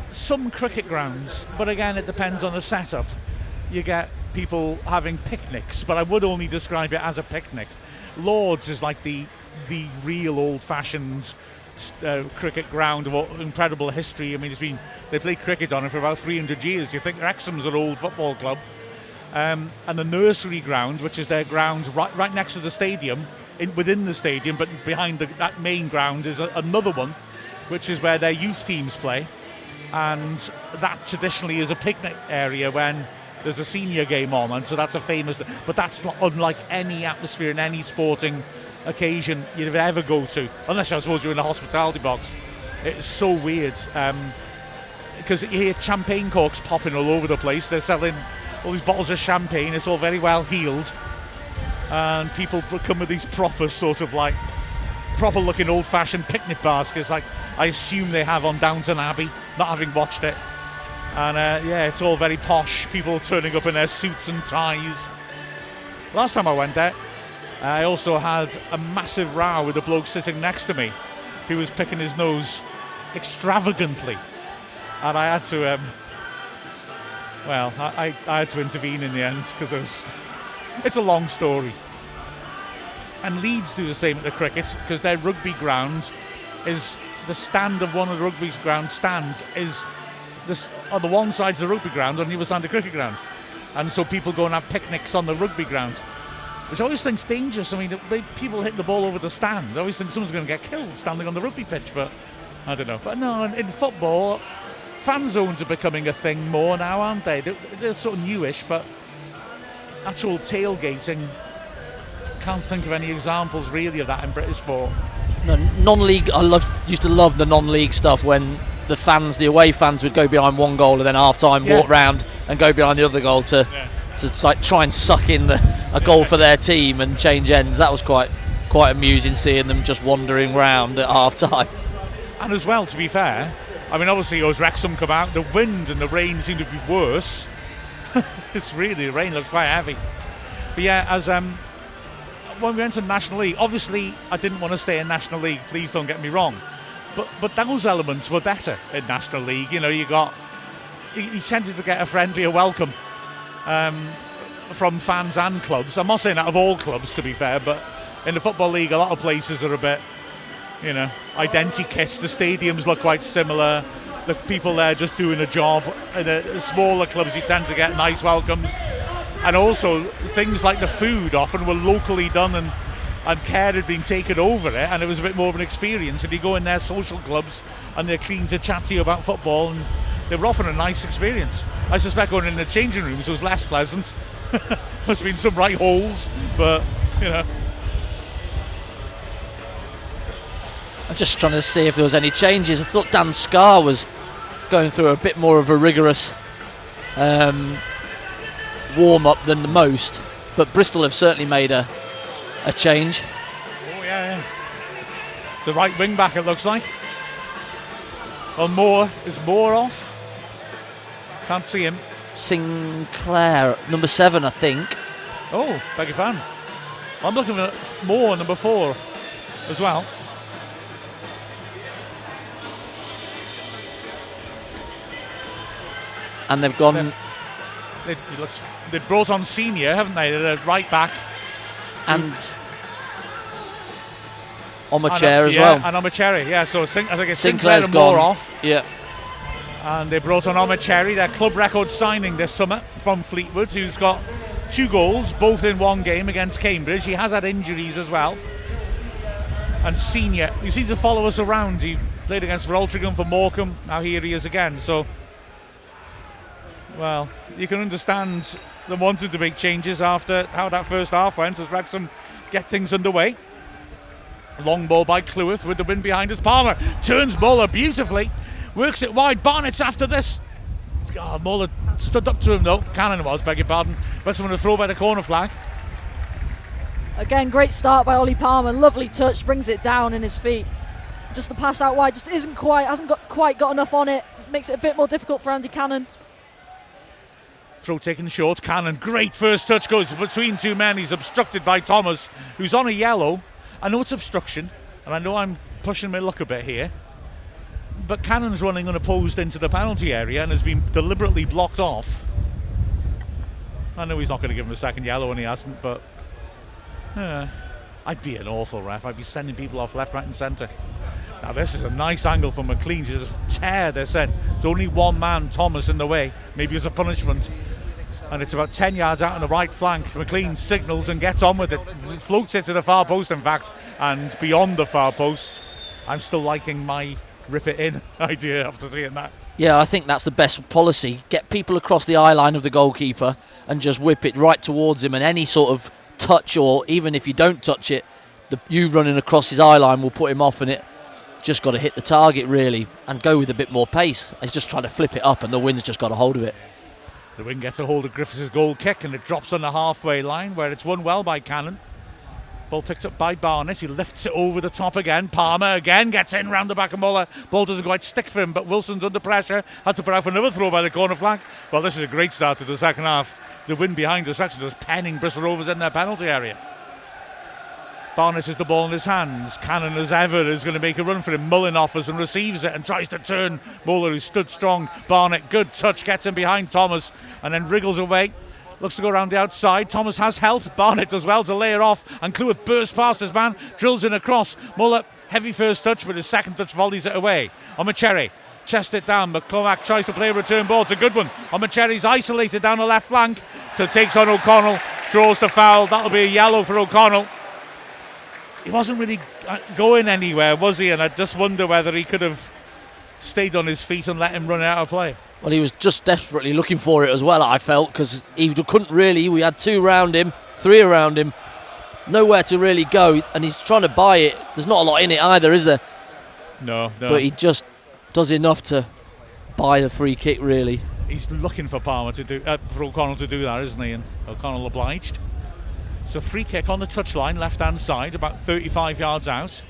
some cricket grounds, but again, it depends on the setup. You get people having picnics, but I would only describe it as a picnic. Lord's is like the real old-fashioned cricket ground of incredible history. I mean, they play cricket on it for about 300 years. You think Wrexham's an old football club. And the nursery ground, which is their ground right next to the stadium, within the stadium, but behind that main ground is another one, which is where their youth teams play. And that traditionally is a picnic area when there's a senior game on, and so that's a famous. But that's not unlike any atmosphere in any sporting occasion you'd ever go to, unless I suppose you're in a hospitality box. It's so weird because you hear champagne corks popping all over the place. They're selling all these bottles of champagne. It's all very well heeled, and people come with these proper looking old-fashioned picnic baskets, like I assume they have on Downton Abbey, not having watched it. And it's all very posh, people turning up in their suits and ties. Last time I went there, I also had a massive row with the bloke sitting next to me who was picking his nose extravagantly, and I had to I had to intervene in the end because it's a long story. And Leeds do the same at the cricket because their rugby ground is the stand of one of the rugby ground stands is this on the one side's the rugby ground, on the other side the cricket ground, and so people go and have picnics on the rugby ground, which I always think's dangerous. I mean, people hit the ball over the stand. I always think someone's going to get killed standing on the rugby pitch, but I don't know. But no, in football, fan zones are becoming a thing more now, aren't they? They're sort of newish, but actual tailgating, can't think of any examples really of that in British sport. No, non-league, used to love the non-league stuff when the away fans would go behind one goal and then half-time walk round and go behind the other goal to like try and suck in a goal for their team and change ends. That was quite amusing, seeing them just wandering round at half-time. And as well, to be fair, I mean, obviously, as Wrexham come out, the wind and the rain seem to be worse. It's really, the rain looks quite heavy. But yeah, as when we went to the National League, obviously I didn't want to stay in National League, please don't get me wrong. But those elements were better in National League. You know, you tended to get a friendlier welcome from fans and clubs. I'm not saying out of all clubs, to be fair, but in the Football League, a lot of places are a bit, you know, identikit. The stadiums look quite similar. The people there just doing a job. In the smaller clubs, you tend to get nice welcomes. And also, things like the food often were locally done and care had been taken over it, and it was a bit more of an experience. If you go in their social clubs and they're keen to chat to you about football, and they were often a nice experience. I suspect going in the changing rooms was less pleasant. Must have been some right holes, but, you know. I'm just trying to see if there was any changes. I thought Dan Scarr was going through a bit more of a rigorous warm-up than the most, but Bristol have certainly made a change. Oh yeah. The right wing back, it looks like. Well, is Moore off? Can't see him. Sinclair, number 7, I think. Oh, beg your pardon. I'm looking at Moore, number 4 as well. And they've gone. They've brought on Senior, haven't they? They're right back. And Omochair as well. And Omochair, yeah. So I think it's Sinclair's Sinclair and gone. Moore off. Yeah. And they brought on Omochair, their club record signing this summer from Fleetwood, who's got 2 goals, both in one game against Cambridge. He has had injuries as well. And Senior, he seems to follow us around. He played against Wrexham for Morecambe. Now here he is again. So, well, you can understand them wanting to make changes after how that first half went, as Wrexham get things underway. Long ball by Cleworth with the wind behind us. Palmer turns Muller beautifully, works it wide. Barnett's after this. Oh, Muller stood up to him though. Cannon was, beg your pardon. Wrexham with a throw by the corner flag. Again, great start by Ollie Palmer. Lovely touch, brings it down in his feet. Just the pass out wide, just hasn't quite got enough on it. Makes it a bit more difficult for Andy Cannon. Throw taken short. Cannon, great first touch, goes between 2 men. He's obstructed by Thomas, who's on a yellow. I know it's obstruction, and I know I'm pushing my luck a bit here, but Cannon's running unopposed into the penalty area and has been deliberately blocked off. I know he's not going to give him a second yellow, and he hasn't, but I'd be an awful ref. I'd be sending people off left, right and centre. Now this is a nice angle for McLean to just tear this end. There's only one man, Thomas, in the way, maybe as a punishment. And it's about 10 yards out on the right flank. McLean signals and gets on with it. Floats it to the far post, in fact, and beyond the far post. I'm still liking my rip it in idea after seeing that. Yeah, I think that's the best policy. Get people across the eye line of the goalkeeper and just whip it right towards him, and any sort of touch, or even if you don't touch it, you running across his eye line will put him off, and it just got to hit the target really and go with a bit more pace. He's just trying to flip it up, and the wind's just got a hold of it. The wing gets a hold of Griffiths' goal kick, and it drops on the halfway line where it's won well by Cannon. Ball picked up by Barnett. He lifts it over the top again. Palmer again gets in round the back of Muller. Ball doesn't quite stick for him, but Wilson's under pressure. Had to put out for another throw by the corner flag. Well, this is a great start to the second half. The wind behind us, Wrexham just penning Bristol Rovers in their penalty area. Barnett has the ball in his hands. Cannon, as ever, is going to make a run for him. Mullen offers and receives it and tries to turn Muller, who stood strong. Barnett, good touch, gets him behind Thomas and then wriggles away. Looks to go around the outside. Thomas has helped. Barnett does well to lay it off, and Cleworth bursts past his man, drills in across. Muller, heavy first touch, but his second touch volleys it away. Omochair, chest it down. McCormack tries to play a return ball. It's a good one. Omochair's isolated down the left flank, so takes on O'Connell, draws the foul. That'll be a yellow for O'Connell. He wasn't really going anywhere, was he? And I just wonder whether he could have stayed on his feet and let him run out of play. Well, he was just desperately looking for it as well, I felt, because he couldn't really. We had 2 around him, 3 around him, nowhere to really go, and he's trying to buy it. There's not a lot in it either, is there? No. But he just does enough to buy the free kick, really. He's looking for Palmer to do, for O'Connell to do that, isn't he? And O'Connell obliged. So free kick on the touchline, left-hand side, about 35 yards out.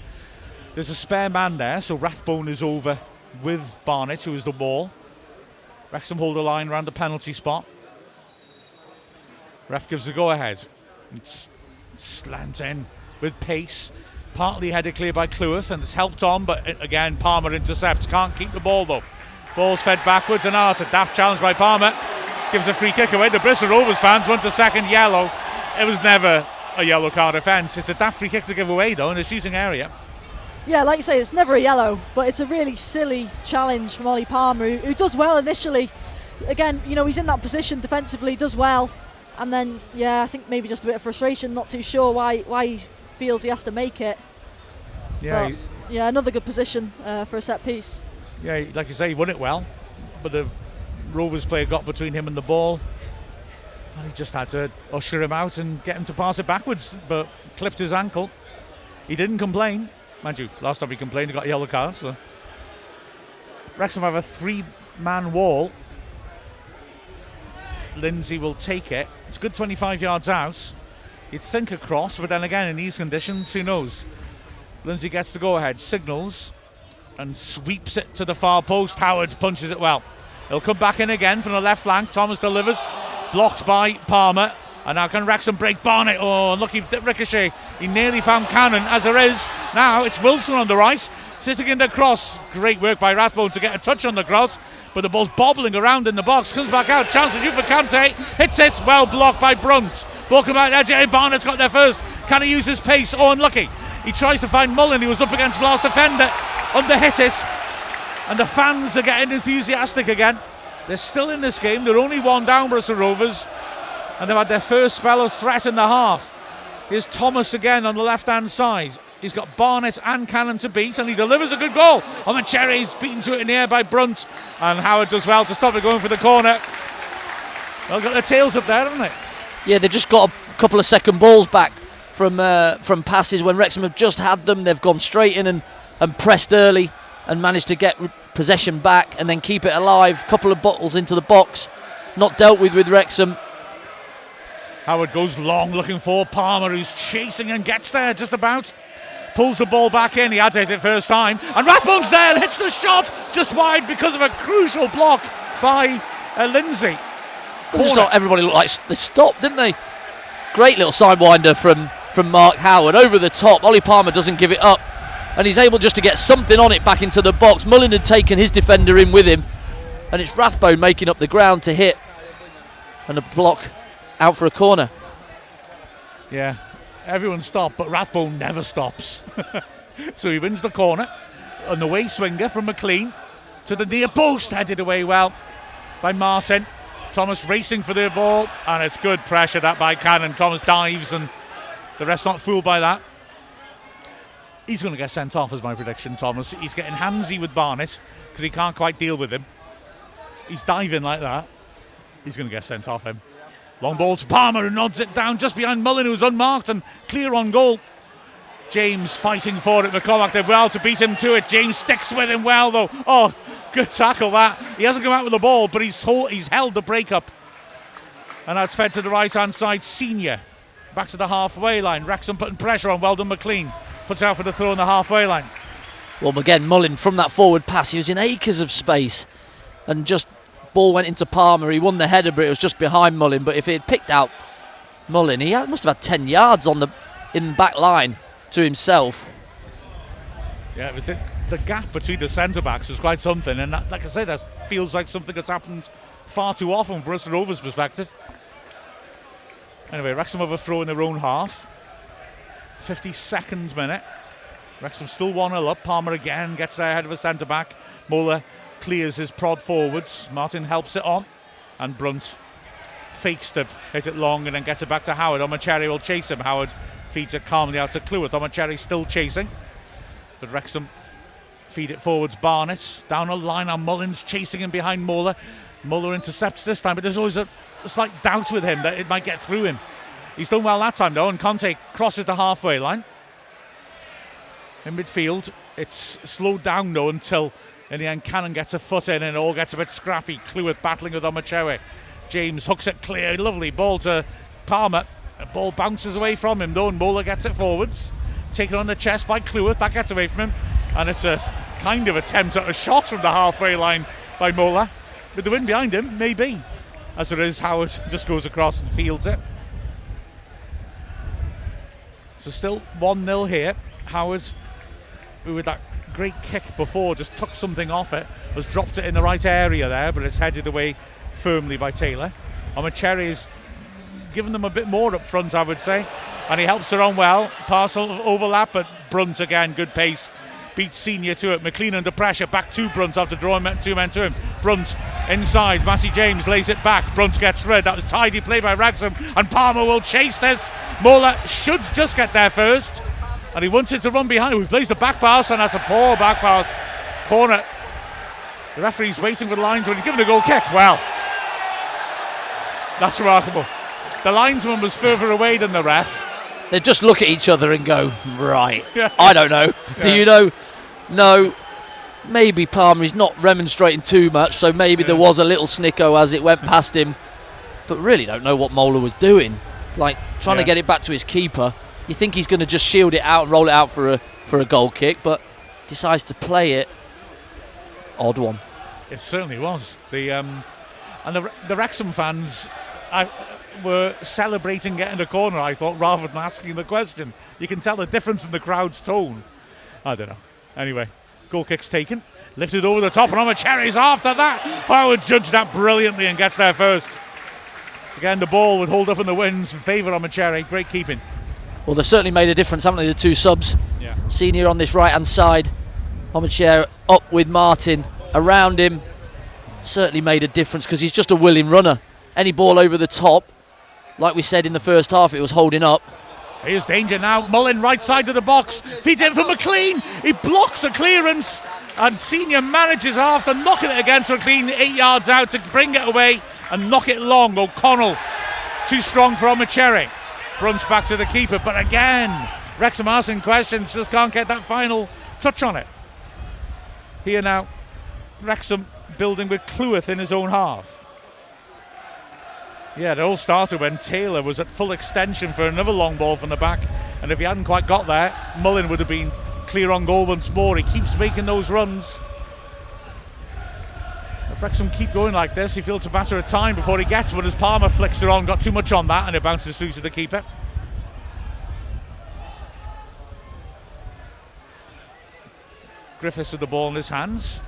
There's a spare man there, so Rathbone is over with Barnett, who is the wall. Wrexham hold a line around the penalty spot. Ref gives the go-ahead. It's slant in with pace. Partly headed clear by Cleworth, and it's helped on, but again, Palmer intercepts. Can't keep the ball though. Ball's fed backwards, and it's a daft challenge by Palmer. Gives a free kick away. The Bristol Rovers fans want a second yellow. It was never a yellow card offence. It's a daft free kick to give away though in the shooting area. Yeah, like you say, it's never a yellow, but it's a really silly challenge from Ollie Palmer, who does well initially. Again, he's in that position defensively, does well, and then, I think maybe just a bit of frustration, not too sure why he feels he has to make it. Yeah. But, another good position for a set piece. Yeah, like you say, he won it well, but the Rovers player got between him and the ball, and he just had to usher him out and get him to pass it backwards, but clipped his ankle. He didn't complain. Mind you, last time he complained, he got a yellow card. So Wrexham have a 3-man wall. Lindsay will take it. It's good 25 yards out. You'd think a cross, but then again, in these conditions, who knows? Lindsay gets the go-ahead, signals, and sweeps it to the far post. Howard punches it well. He'll come back in again from the left flank. Thomas delivers, blocked by Palmer. And now can Wrexham break Barnett? Oh, unlucky ricochet. He nearly found Cannon, as there is. Now it's Wilson on the right, sitting in the cross. Great work by Rathbone to get a touch on the cross, but the ball's bobbling around in the box. Comes back out, chance to shoot for Kante. Hits it, well blocked by Brunt. Ball come out edge, Barnett's got there first. Can he use his pace? Oh, unlucky. He tries to find Mullen, he was up against the last defender. Under hit it, and the fans are getting enthusiastic again. They're still in this game, they're only one down, Bristol Rovers, and they've had their first spell of threat in the half. Here's Thomas again on the left-hand side. He's got Barnett and Cannon to beat, and he delivers a good goal. On the cherries, beaten to it in the air by Brunt, and Howard does well to stop it going for the corner. Well, got their tails up there, haven't they? Yeah, they just got a couple of second balls back from passes when Wrexham have just had them. They've gone straight in and pressed early and managed to get possession back and then keep it alive. Couple of bottles into the box, not dealt with Wrexham. Howard goes long looking for Palmer, who's chasing and gets there just about. Pulls the ball back in, he had it first time, and Rathbone's there and hits the shot just wide because of a crucial block by Lindsay. Everybody looked like they stopped, didn't they? Great little sidewinder from Mark Howard over the top. Ollie Palmer doesn't give it up, and he's able just to get something on it back into the box. Mullen had taken his defender in with him, and it's Rathbone making up the ground to hit, and a block out for a corner. Yeah, everyone stopped, but Rathbone never stops. So he wins the corner. On the way swinger from McLean to the near post, headed away well by Martin. Thomas racing for the ball, and it's good pressure that by Cannon. Thomas dives, and the rest not fooled by that. He's going to get sent off, is my prediction, Thomas. He's getting handsy with Barnett because he can't quite deal with him. He's diving like that. He's going to get sent off him. Long ball to Palmer, who nods it down just behind Mullen, who's unmarked and clear on goal. James fighting for it. McCormack did well to beat him to it. James sticks with him well, though. Oh, good tackle that. He hasn't come out with the ball, but he's held the break-up. And that's fed to the right-hand side. Senior back to the halfway line. Wrexham putting pressure on. Weldon McLean puts out for the throw on the halfway line. Well, again, Mullen from that forward pass, he was in acres of space, and just ball went into Palmer. He won the header, but it was just behind Mullen. But if he had picked out Mullen, he must have had 10 yards in the back line to himself. Yeah, but the gap between the centre-backs is quite something, and that, like I say, that feels like something that's happened far too often from Bristol Rovers' perspective. Anyway, Wrexham have a throw in their own half. 52nd minute. Wrexham still 1-0 up. Palmer again gets there ahead of a centre-back. Muller clears his prod forwards. Martin helps it on, and Brunt fakes to hit it long and then gets it back to Howard. Omocheri will chase him. Howard feeds it calmly out to Cleworth. Omocheri still chasing, but Wrexham feed it forwards. Barnett down a line, and Mullins chasing him behind Muller. Muller intercepts this time, but there's always a slight doubt with him that it might get through him. He's done well that time though, and Conte crosses the halfway line. In midfield, it's slowed down though until in the end Cannon gets a foot in and it all gets a bit scrappy. Cleworth battling with Omocheri. James hooks it clear, lovely ball to Palmer. The ball bounces away from him though, and Muller gets it forwards. Taken on the chest by Cleworth, that gets away from him, and it's a kind of attempt at a shot from the halfway line by Mola. With the wind behind him, maybe. As it is, Howard just goes across and fields it. So still 1-0 here. Howard, who with that great kick before just took something off it, has dropped it in the right area there, but it's headed away firmly by Taylor. Omocheri's given them a bit more up front, I would say, and he helps her on well. Parcel overlap, but Brunt again, good pace, beats Senior to it. McLean under pressure, back to Brunt after drawing two men to him. Brunt inside, Massey James lays it back, Brunt gets rid. That was tidy play by Wrexham, and Palmer will chase this. Mola should just get there first, and he wanted to run behind. He plays the back pass, and that's a poor back pass. Corner. The referee's waiting for the linesman. He's given a goal kick. Well, that's remarkable. The linesman was further away than the ref. They just look at each other and go, right, Yeah. I don't know. Do Yeah. you know? No. Maybe Palmer is not remonstrating too much, so maybe there was a little snicko as it went past him. But really don't know what Mola was doing. Like, trying to get it back to his keeper. You think he's going to just shield it out and roll it out for a goal kick, but decides to play it. Odd one. It certainly was. The Wrexham fans were celebrating getting a corner, I thought, rather than asking the question. You can tell the difference in the crowd's tone. I don't know. Anyway, goal kick's taken. Lifted over the top, and Omocheri's after that. Howard judged that brilliantly and gets there first. Again, the ball would hold up in the winds in favour of Omocheri. Great keeping. Well, they've certainly made a difference, haven't they, the two subs? Yeah. Senior on this right-hand side. Omocheri up with Martin. Around him. Certainly made a difference because he's just a willing runner. Any ball over the top, like we said in the first half, it was holding up. Here's danger now. Mullen right side of the box. Feeds in for McLean. He blocks a clearance. And Senior manages after knocking it against McLean 8 yards out to bring it away and knock it long. O'Connell too strong for Omocheri. Brunt back to the keeper. But again, Wrexham asking questions. Just can't get that final touch on it. Here now, Wrexham building with Cleworth in his own half. Yeah, it all started when Taylor was at full extension for another long ball from the back, and if he hadn't quite got there, Mullen would have been clear on goal once more. He keeps making those runs. If Wrexham keep going like this, he feels it's a matter of time before he gets, but as Palmer flicks her on, got too much on that, and it bounces through to the keeper. Griffiths with the ball in his hands.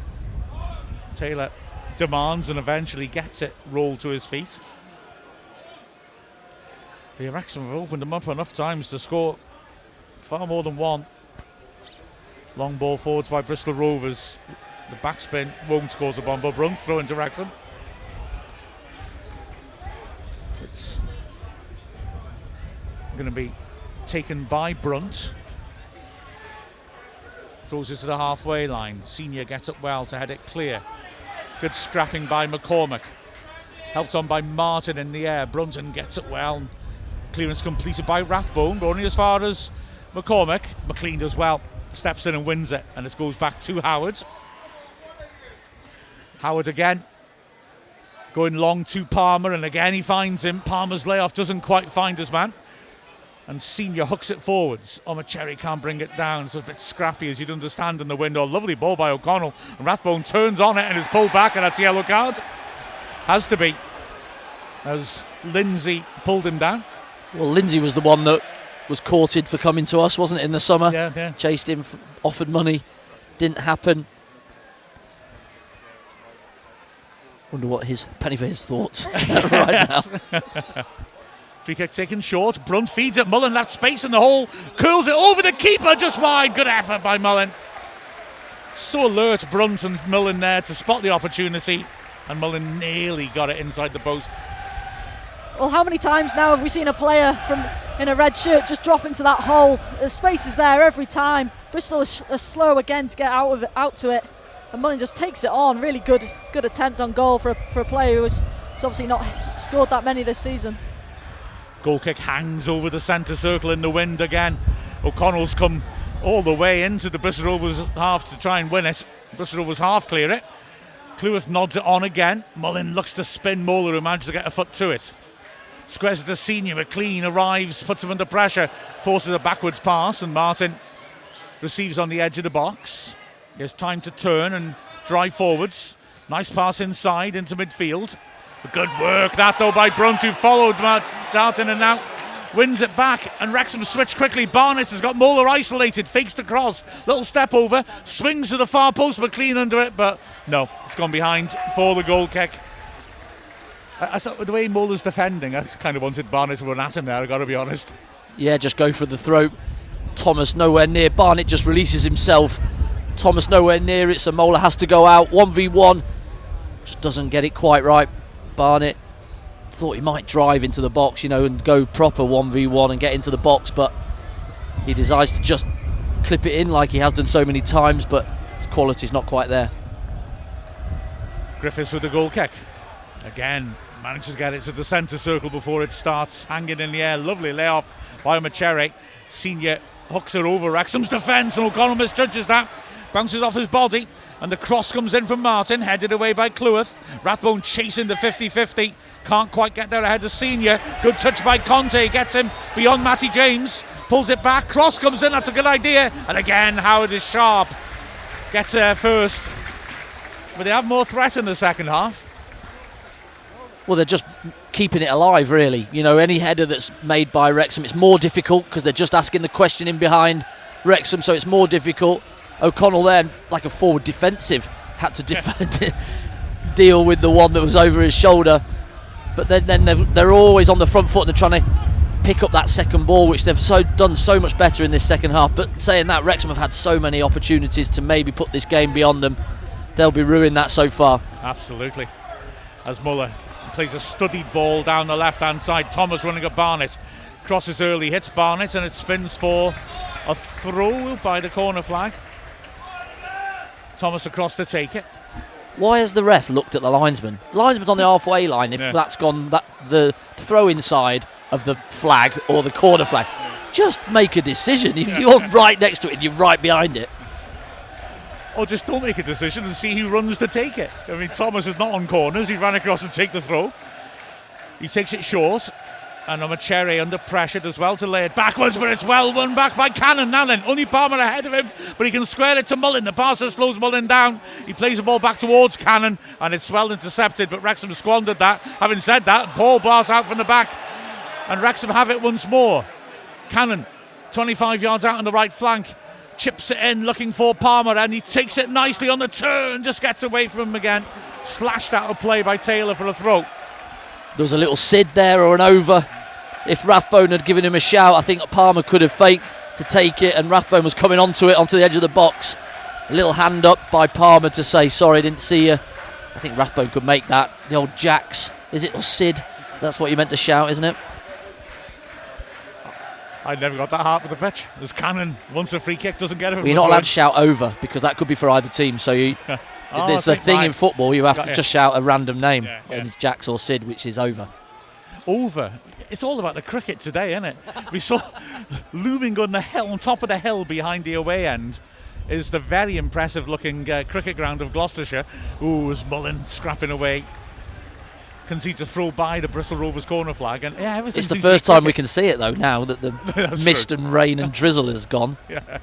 Taylor demands and eventually gets it rolled to his feet. The Wrexham have opened them up enough times to score far more than one. Long ball forwards by Bristol Rovers. The backspin won't cause a bomb, but Brunt throw into Wrexham. It's going to be taken by Brunt. Throws it to the halfway line. Senior gets up well to head it clear. Good scrapping by McCormack. Helped on by Martin in the air. Brunton gets it well. Clearance completed by Rathbone, but only as far as McCormack. McLean does well. Steps in and wins it. And it goes back to Howard. Howard again. Going long to Palmer, and again he finds him. Palmer's layoff doesn't quite find his man. And Senior hooks it forwards. Omocheri can't bring it down. It's a bit scrappy, as you'd understand, in the window. Lovely ball by O'Connell. And Rathbone turns on it and is pulled back, and that's a yellow card. Has to be, as Lindsay pulled him down. Well, Lindsay was the one that was courted for coming to us, wasn't it, in the summer? Yeah. Chased him, offered money. Didn't happen. Wonder what his penny for his thoughts right now. Free kick taken short. Brunt feeds it. Mullen left space in the hole. Curls it over the keeper just wide. Good effort by Mullen. So alert, Brunt and Mullen there to spot the opportunity. And Mullen nearly got it inside the post. Well, how many times now have we seen a player in a red shirt just drop into that hole? The space is there every time. Bristol is slow again to get out to it. And Mullen just takes it on. Really good attempt on goal for a player who's obviously not scored that many this season. Goal kick hangs over the centre circle in the wind again. O'Connell's come all the way into the Bristol Rovers half to try and win it. Bristol Rovers half clear it. Cleworth nods it on again. Mullen looks to spin Mola, who managed to get a foot to it. Squares the Senior. McLean arrives, puts him under pressure, forces a backwards pass, and Martin receives on the edge of the box. He has time to turn and drive forwards. Nice pass inside into midfield. Good work that though by Brunt, who followed Darton and now wins it back, and Wrexham switch quickly. Barnett has got Morrell isolated, fakes the cross, little step over, swings to the far post, McLean under it, but no, it's gone behind for the goal kick. I saw the way Muller's defending, I just kind of wanted Barnett to run at him there, I've got to be honest. Yeah, just go for the throat. Thomas nowhere near. Barnett just releases himself. Thomas nowhere near it, so Mola has to go out. 1v1, just doesn't get it quite right. Barnett thought he might drive into the box, and go proper 1v1 and get into the box, but he decides to just clip it in like he has done so many times, but his quality's not quite there. Griffiths with the goal kick. Again, manages to get it to the centre circle before it starts hanging in the air. Lovely layoff by Machere. Senior hooks it over Wrexham's defence, and O'Connell misjudges that. Bounces off his body, and the cross comes in from Martin, headed away by Cleworth. Rathbone chasing the 50-50. Can't quite get there ahead of Senior. Good touch by Conte, gets him beyond Matty James. Pulls it back, cross comes in, that's a good idea. And again, Howard is sharp. Gets there first. But they have more threat in the second half. Well, they're just keeping it alive, really. Any header that's made by Wrexham, it's more difficult because they're just asking the question in behind Wrexham, so it's more difficult. O'Connell there, like a forward defensive, had to deal with the one that was over his shoulder. But then they're always on the front foot and they're trying to pick up that second ball, which they've done so much better in this second half. But saying that, Wrexham have had so many opportunities to maybe put this game beyond them. They'll be ruined that so far. Absolutely. As Muller plays a studied ball down the left-hand side. Thomas running at Barnett. Crosses early, hits Barnett, and it spins for a throw by the corner flag. Thomas across to take it. Why has the ref looked at the linesman? Linesman's on the halfway line if that's gone the throw-in side of the flag or the corner flag. Just make a decision. You're right next to it and you're right behind it. Or just don't make a decision and see who runs to take it. I mean, Thomas is not on corners. He ran across to take the throw. He takes it short. And Machere under pressure as well to lay it backwards, but it's well won back by Cannon. Now then, only Palmer ahead of him, but he can square it to Mullin. The passer slows Mullin down. He plays the ball back towards Cannon, and it's well intercepted, but Wrexham squandered that. Having said that, ball bars out from the back, and Wrexham have it once more. Cannon, 25 yards out on the right flank, chips it in, looking for Palmer, and he takes it nicely on the turn, just gets away from him again. Slashed out of play by Taylor for a throw. There was a little Sid there or an over. If Rathbone had given him a shout, I think Palmer could have faked to take it, and Rathbone was coming onto the edge of the box. A little hand up by Palmer to say, sorry, didn't see you. I think Rathbone could make that. The old Jacks. Is it, or Sid? That's what you meant to shout, isn't it? I never got that hard with the pitch. There's Cannon, once a free kick, doesn't get it. Well, you're not allowed to shout over, because that could be for either team, so there's a thing in football, you have to just shout a random name, and it's Jacks or Sid, which is over. Over. It's all about the cricket today, isn't it? We saw looming on the hill, on top of the hill behind the away end, is the very impressive looking cricket ground of Gloucestershire. Ooh, is Mullin scrapping away. Concedes a throw by the Bristol Rovers corner flag, and it's the first time we can see it though now that the mist and rain and drizzle has gone. Yeah,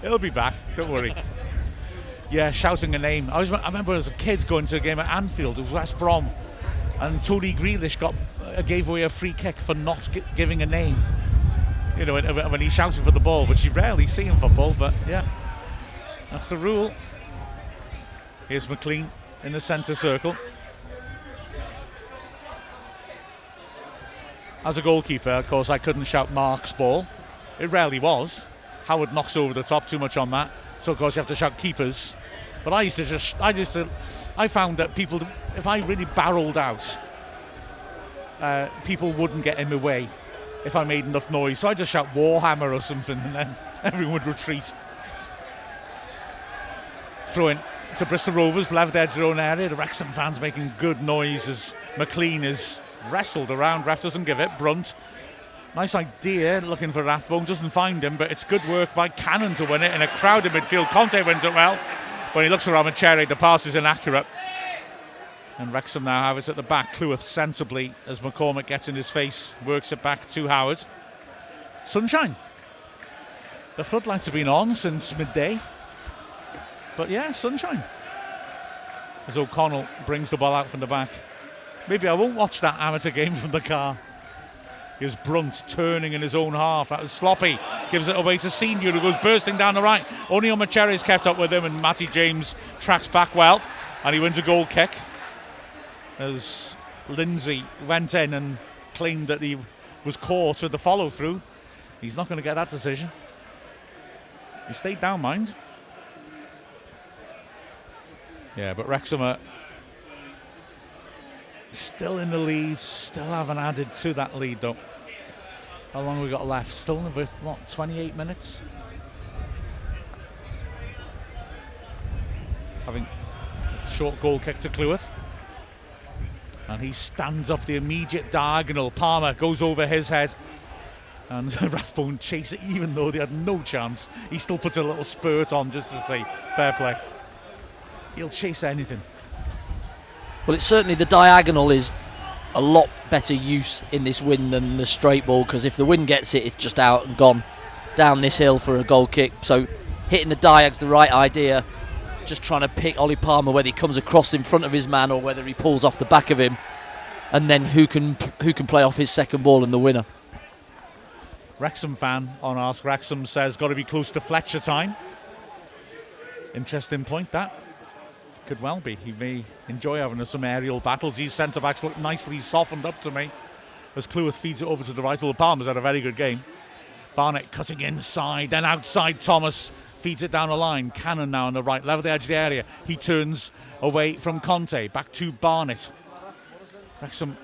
it'll be back, don't worry. Yeah, shouting a name. I remember as a kid going to a game at Anfield. It was West Brom, and Tony Grealish gave away a free kick for not giving a name. When he shouted for the ball, which you rarely see in football, but yeah, that's the rule. Here's McLean in the centre circle. As a goalkeeper, of course, I couldn't shout Mark's ball. It rarely was. Howard knocks over the top too much on that, so of course you have to shout keepers. But I found that people, if I really barreled out, people wouldn't get in my way if I made enough noise. So I just shout Warhammer or something, and then everyone would retreat. Throw in to Bristol Rovers, left edge their own area. The Wrexham fans making good noise as McLean is wrestled around. Ref doesn't give it. Brunt, nice idea, looking for Rathbone, doesn't find him, but it's good work by Cannon to win it in a crowded midfield. Conte wins it well. When he looks around Machere, the pass is inaccurate. And Wrexham now have it at the back. Cleworth sensibly, as McCormick gets in his face, works it back to Howard. Sunshine. The floodlights have been on since midday. But yeah, sunshine. As O'Connell brings the ball out from the back. Maybe I won't watch that amateur game from the car. Here's Brunt turning in his own half. That was sloppy. Gives it away to Senior, who goes bursting down the right. Only Omocheri's kept up with him, and Matty James tracks back well. And he wins a goal kick. As Lindsay went in and claimed that he was caught with the follow through. He's not going to get that decision. He stayed down, mind. Yeah, but Wrexham are still in the lead, still haven't added to that lead though. How long have we got left? Still in about, what, 28 minutes? Having a short goal kick to Cleworth. And he stands up the immediate diagonal. Palmer goes over his head. And Rathbone chase it, even though they had no chance. He still puts a little spurt on just to say, fair play. He'll chase anything. Well, it's certainly the diagonal is a lot better use in this wind than the straight ball, because if the wind gets it, it's just out and gone down this hill for a goal kick. So hitting the diag's the right idea. Just trying to pick Ollie Palmer, whether he comes across in front of his man or whether he pulls off the back of him, and then who can play off his second ball and the winner. Wrexham fan on Ask Wrexham says got to be close to Fletcher time. Interesting point that. Could well be. He may enjoy having some aerial battles. These centre-backs look nicely softened up to me as Cleworth feeds it over to the right. Well, Palmer's had a very good game. Barnett cutting inside, then outside Thomas. Feeds it down the line. Cannon now on the right, level the edge of the area. He turns away from Conte, back to Barnett. Wrexham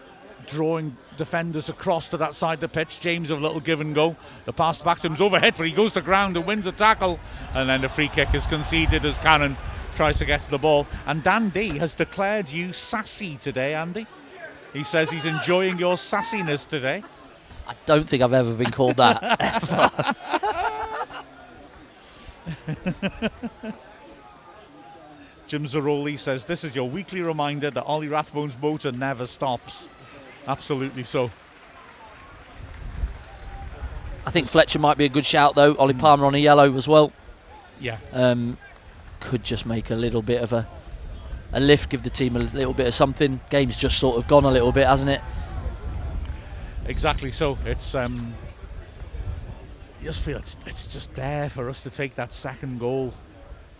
drawing defenders across to that side of the pitch. James of a little give and go. The pass back to him's overhead, but he goes to ground and wins a tackle. And then the free kick is conceded as Cannon tries to get to the ball. And Dan D has declared you sassy today, Andy. He says he's enjoying your sassiness today. I don't think I've ever been called that. Jim Zaroli says this is your weekly reminder that Ollie Rathbone's motor never stops. Absolutely so. I think Fletcher might be a good shout though. Ollie Palmer on a yellow as well. Yeah. Could just make a little bit of a lift, give the team a little bit of something. Game's just sort of gone a little bit, hasn't it? Exactly so. It's you just feel it's just there for us to take that second goal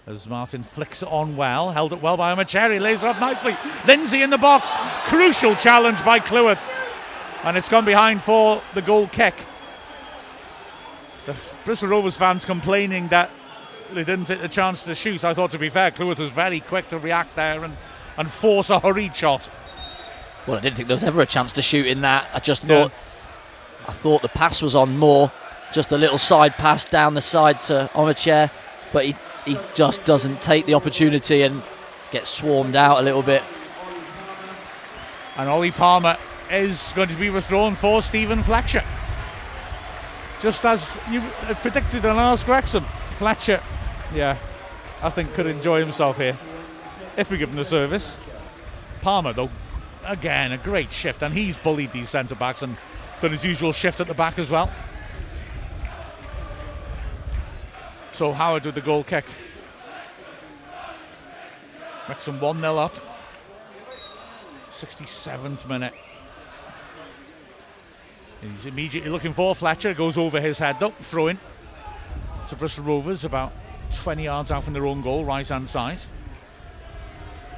as Martin flicks it on well, held it well by Omocheri, lays it off nicely. Lindsay in the box, crucial challenge by Cleworth, and it's gone behind for the goal kick. The Bristol Rovers fans complaining that they didn't take the chance to shoot. I thought, to be fair, Cleworth was very quick to react there and force a hurried shot. Well, I didn't think there was ever a chance to shoot in that. I thought the pass was on Moore. Just a little side pass down the side to Omocheri, but he just doesn't take the opportunity and gets swarmed out a little bit. And Ollie Palmer is going to be withdrawn for Stephen Fletcher. Just as you predicted on Ask Wrexham, Fletcher, yeah, I think could enjoy himself here if we give him the service. Palmer, though, again, a great shift, and he's bullied these centre-backs and done his usual shift at the back as well. So Howard with the goal kick. Wrexham 1-0 up. 67th minute. He's immediately looking for Fletcher. Goes over his head though. Throw in to Bristol Rovers, about 20 yards out from their own goal, right hand side.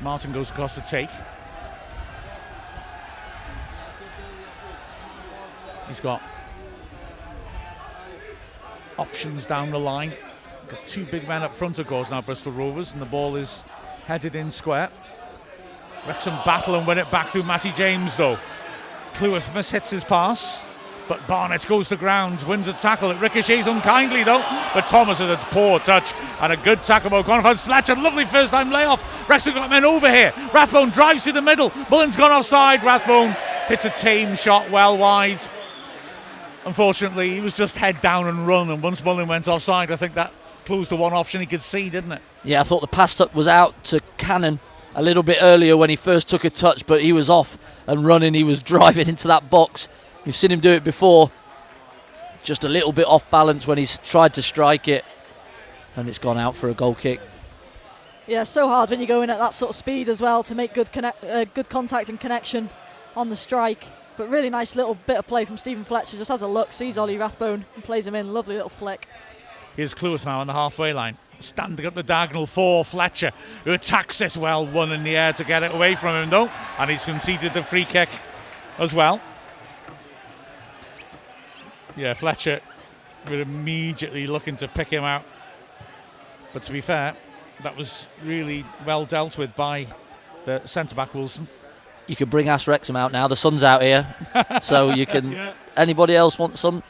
Martin goes across the take. He's got options down the line. Got two big men up front, of course, now Bristol Rovers, and the ball is headed in square. Wrexham battle and win it back through Matty James, though. Cleworth mishits his pass, but Barnett goes to ground, wins a tackle. It ricochets unkindly, though, but Thomas has a poor touch and a good tackle by O'Connor. Finds Fletcher, lovely first time layoff. Wrexham got men over here. Rathbone drives through the middle. Mullen's gone offside. Rathbone hits a tame shot well wide. Unfortunately, he was just head down and run, and once Mullen went offside, I think that closed the one option he could see, didn't it? Yeah, I thought the pass was out to Cannon a little bit earlier when he first took a touch, but he was off and running. He was driving into that box. You've seen him do it before. Just a little bit off balance when he's tried to strike it, and it's gone out for a goal kick. Yeah, so hard when you go in at that sort of speed as well to make good contact and connection on the strike. But really nice little bit of play from Stephen Fletcher. Just has a look, sees Ollie Rathbone and plays him in. Lovely little flick. Here's Clewis now on the halfway line. Standing up the diagonal for Fletcher, who attacks this well, one in the air to get it away from him though. And he's conceded the free kick as well. Yeah, Fletcher were immediately looking to pick him out. But to be fair, that was really well dealt with by the centre-back Wilson. You could bring Ash Wrexham out now. The sun's out here, so you can. Yeah. Anybody else want some?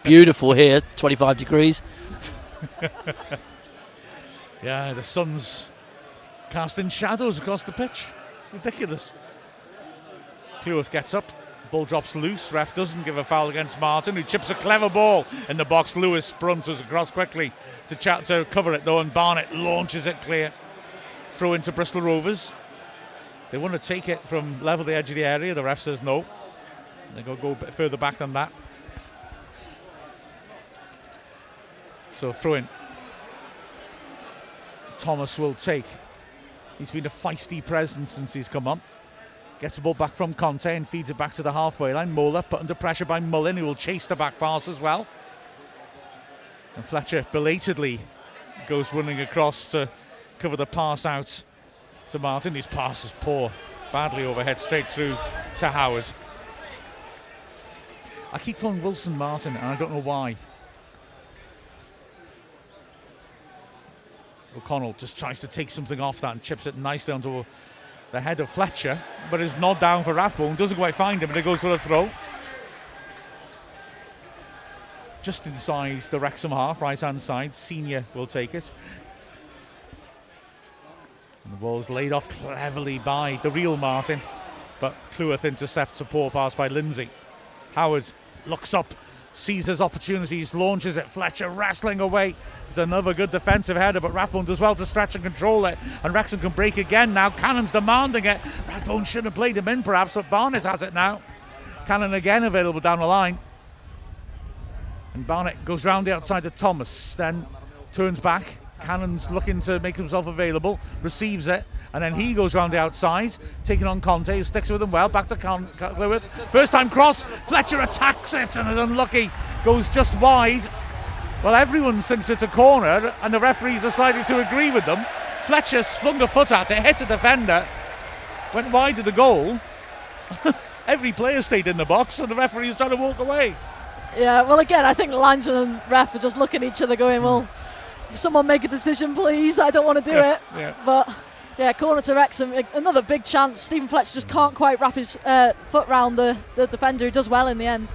Beautiful here, 25 degrees. Yeah, the sun's casting shadows across the pitch. Ridiculous. Clewis gets up, ball drops loose. Ref doesn't give a foul against Martin, who chips a clever ball in the box. Lewis brunches across quickly to cover it though, and Barnett launches it clear. Throw into Bristol Rovers. They want to take it from level the edge of the area. The ref says no. They go a bit further back than that. So throw in. Thomas will take. He's been a feisty presence since he's come on. Gets the ball back from Conte and feeds it back to the halfway line. Mola put under pressure by Mullin, who will chase the back pass as well. And Fletcher belatedly goes running across to cover the pass out to Martin. His pass is poor, badly overhead, straight through to Howard. I keep calling Wilson Martin, and I don't know why. O'Connell just tries to take something off that and chips it nicely onto the head of Fletcher, but is not down for Rathbone, doesn't quite find him, and it goes for a throw. Just inside the Wrexham half, right-hand side, Senior will take it. And the ball's laid off cleverly by the real Martin, but Clewith intercepts a poor pass by Lindsay. Howard looks up, sees his opportunities, launches it. Fletcher wrestling away. It's another good defensive header, but Rathbone does well to stretch and control it, and Wrexham can break again now. Cannon's demanding it. Rathbone shouldn't have played him in perhaps, but Barnett has it now. Cannon again available down the line, and Barnett goes round the outside of Thomas, then turns back. Cannon's looking to make himself available, receives it, and then he goes round the outside, taking on Conte, who sticks with him well. Back to Clewith. First time cross, Fletcher attacks it and is unlucky, goes just wide. Well, everyone thinks it's a corner, and the referee's decided to agree with them. Fletcher flung a foot at it, hit a defender, went wide of the goal. Every player stayed in the box, and the referee was trying to walk away. Yeah, well, again, I think the linesman and ref are just looking at each other going, well, someone make a decision, please. I don't want to do it. Yeah. But, yeah, corner to Wrexham. Another big chance. Stephen Fletcher just can't quite wrap his foot round the defender, who does well in the end.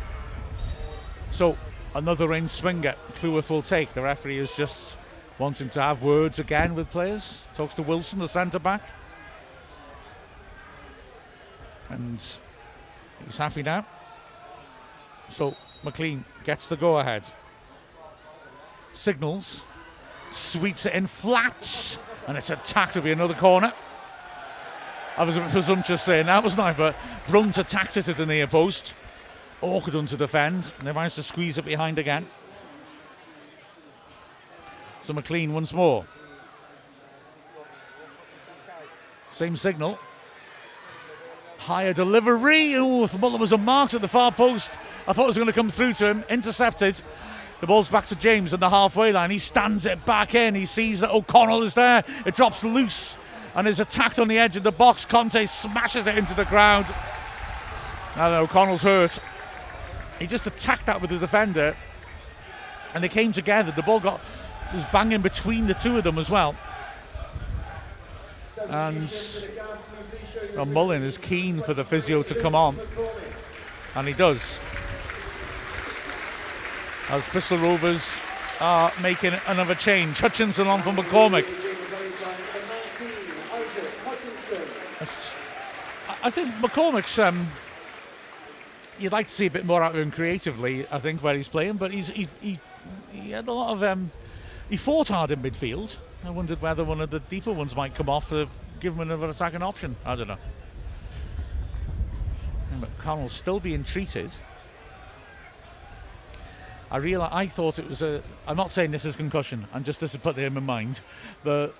So, another in swinger. Clewith will take. The referee is just wanting to have words again with players. Talks to Wilson, the centre-back. And he's happy now. So, McLean gets the go-ahead. Signals. Sweeps it in, flats, and it's attacked to be another corner. I was a bit presumptuous saying that, wasn't I? But Brunt attacked it at the near post. Awkward one to defend, and they managed to squeeze it behind again. So McLean once more. Same signal. Higher delivery. Oh, if Muller was unmarked at the far post, I thought it was going to come through to him. Intercepted. The ball's back to James on the halfway line. He stands it back in. He sees that O'Connell is there. It drops loose and is attacked on the edge of the box. Conte smashes it into the crowd. Now that O'Connell's hurt, he just attacked that with the defender, and they came together. The ball was banging between the two of them as well. And Mullin is keen for the physio to come on, and he does. As Bristol Rovers are making another change. Hutchinson on from McCormick. I think McCormick's, you'd like to see a bit more out of him creatively, I think, where he's playing, but he had a lot of, he fought hard in midfield. I wondered whether one of the deeper ones might come off to give him another attacking option. I don't know. And McConnell's still being treated. I thought it was I'm not saying this is concussion, I'm just to put it in my mind, but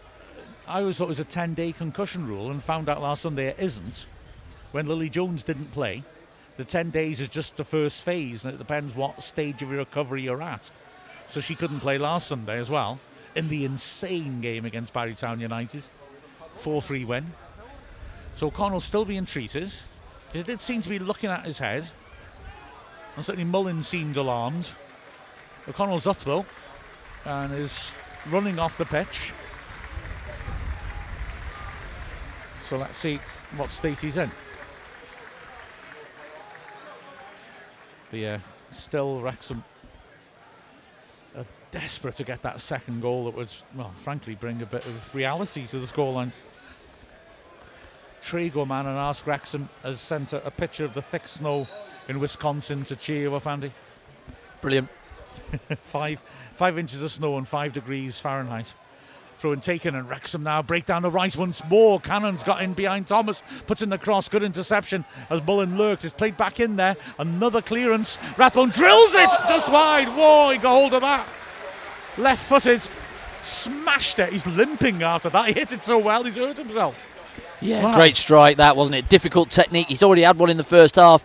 I always thought it was a 10-day concussion rule and found out last Sunday it isn't. When Lily Jones didn't play, the 10 days is just the first phase, and it depends what stage of your recovery you're at. So she couldn't play last Sunday as well, in the insane game against Barrytown United. 4-3 win. So O'Connell's still being treated. They did seem to be looking at his head. And certainly Mullin seemed alarmed. O'Connell's up though, and is running off the pitch. So let's see what state he's in. But yeah, still Wrexham are desperate to get that second goal that would, well, frankly, bring a bit of reality to the scoreline. Trago man and Ask Wrexham has sent a picture of the thick snow in Wisconsin to cheer you up, Andy. Brilliant. 5 inches of snow and 5 degrees Fahrenheit. Throw in taken, and Wrexham now break down the right once more. Cannon's got in behind Thomas, puts in the cross, good interception as Mullin lurked. It's played back in there, another clearance. Rathbone drills it just wide. Whoa, he got hold of that. Left footed, smashed it. He's limping after that. He hit it so well, he's hurt himself. Yeah, wow. Great strike that, wasn't it? Difficult technique. He's already had one in the first half,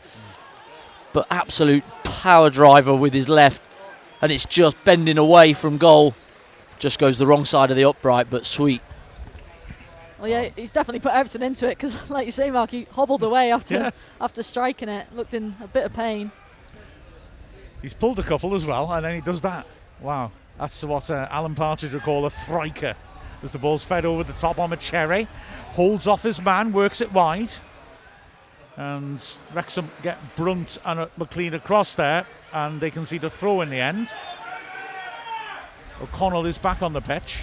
but absolute power driver with his left, and it's just bending away from goal. Just goes the wrong side of the upright, but sweet. Well, yeah, he's definitely put everything into it because, like you say, Mark, he hobbled away after striking it. Looked in a bit of pain. He's pulled a couple as well, and then he does that. Wow, that's what Alan Partridge would call a thriker. As the ball's fed over the top on Cherry, holds off his man, works it wide, and Wrexham get Brunt and McLean across there, and they can see the throw in the end. O'Connell is back on the pitch.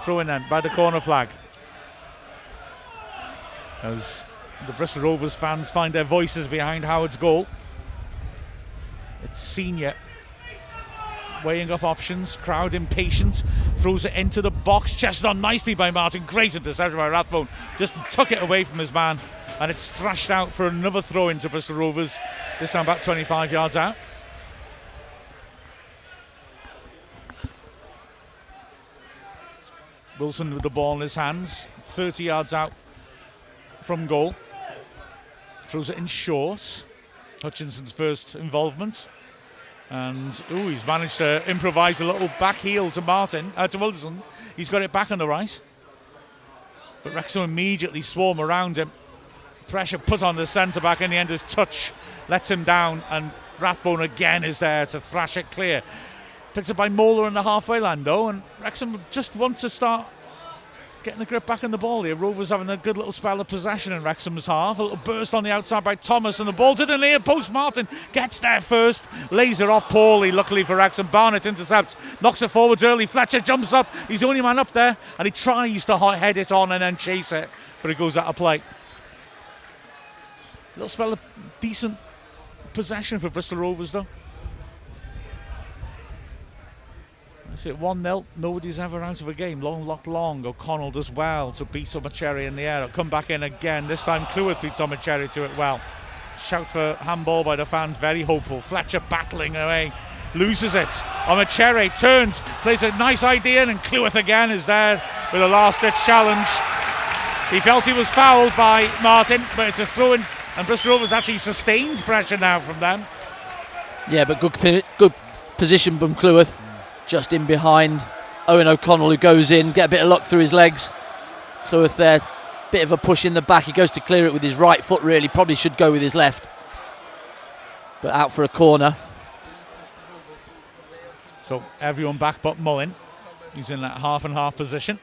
Throw in then by the corner flag. As the Bristol Rovers fans find their voices behind Howard's goal. It's Senior weighing up options, crowd impatient, throws it into the box, chested on nicely by Martin, great interception by Rathbone, just took it away from his man, and it's thrashed out for another throw into Bristol Rovers, this time about 25 yards out. Wilson with the ball in his hands, 30 yards out from goal, throws it in short. Hutchinson's first involvement. And he's managed to improvise a little back heel to to Wilson. He's got it back on the right. But Wrexham immediately swarm around him. Pressure put on the centre back. In the end, his touch lets him down, and Rathbone again is there to thrash it clear. Picked up by Moeller in the halfway line though, and Wrexham just want to start getting the grip back on the ball here. Rovers having a good little spell of possession in Wrexham's half. A little burst on the outside by Thomas, and the ball to the near post. Martin gets there first, lays it off poorly, luckily for Wrexham. Barnett intercepts, knocks it forwards early. Fletcher jumps up, he's the only man up there, and he tries to head it on and then chase it, but it goes out of play. A little spell of decent possession for Bristol Rovers though. That's it, 1-0. Nobody's ever out of a game. Long. O'Connell does well to beat Cherry in the air. It'll come back in again. This time Cleworth beats Cherry to it well. Shout for handball by the fans. Very hopeful. Fletcher battling away. Loses it. Cherry turns. Plays a nice idea, and Cleworth again is there with a last-ditch challenge. He felt he was fouled by Martin, but it's a throw-in, and Bristol Rovers actually sustained pressure now from them. Yeah, but good position from Cleworth. Just in behind Owen O'Connell, who goes in, get a bit of luck through his legs. So with there, bit of a push in the back, he goes to clear it with his right foot really, probably should go with his left. But out for a corner. So everyone back but Mullin. He's in that half and half position.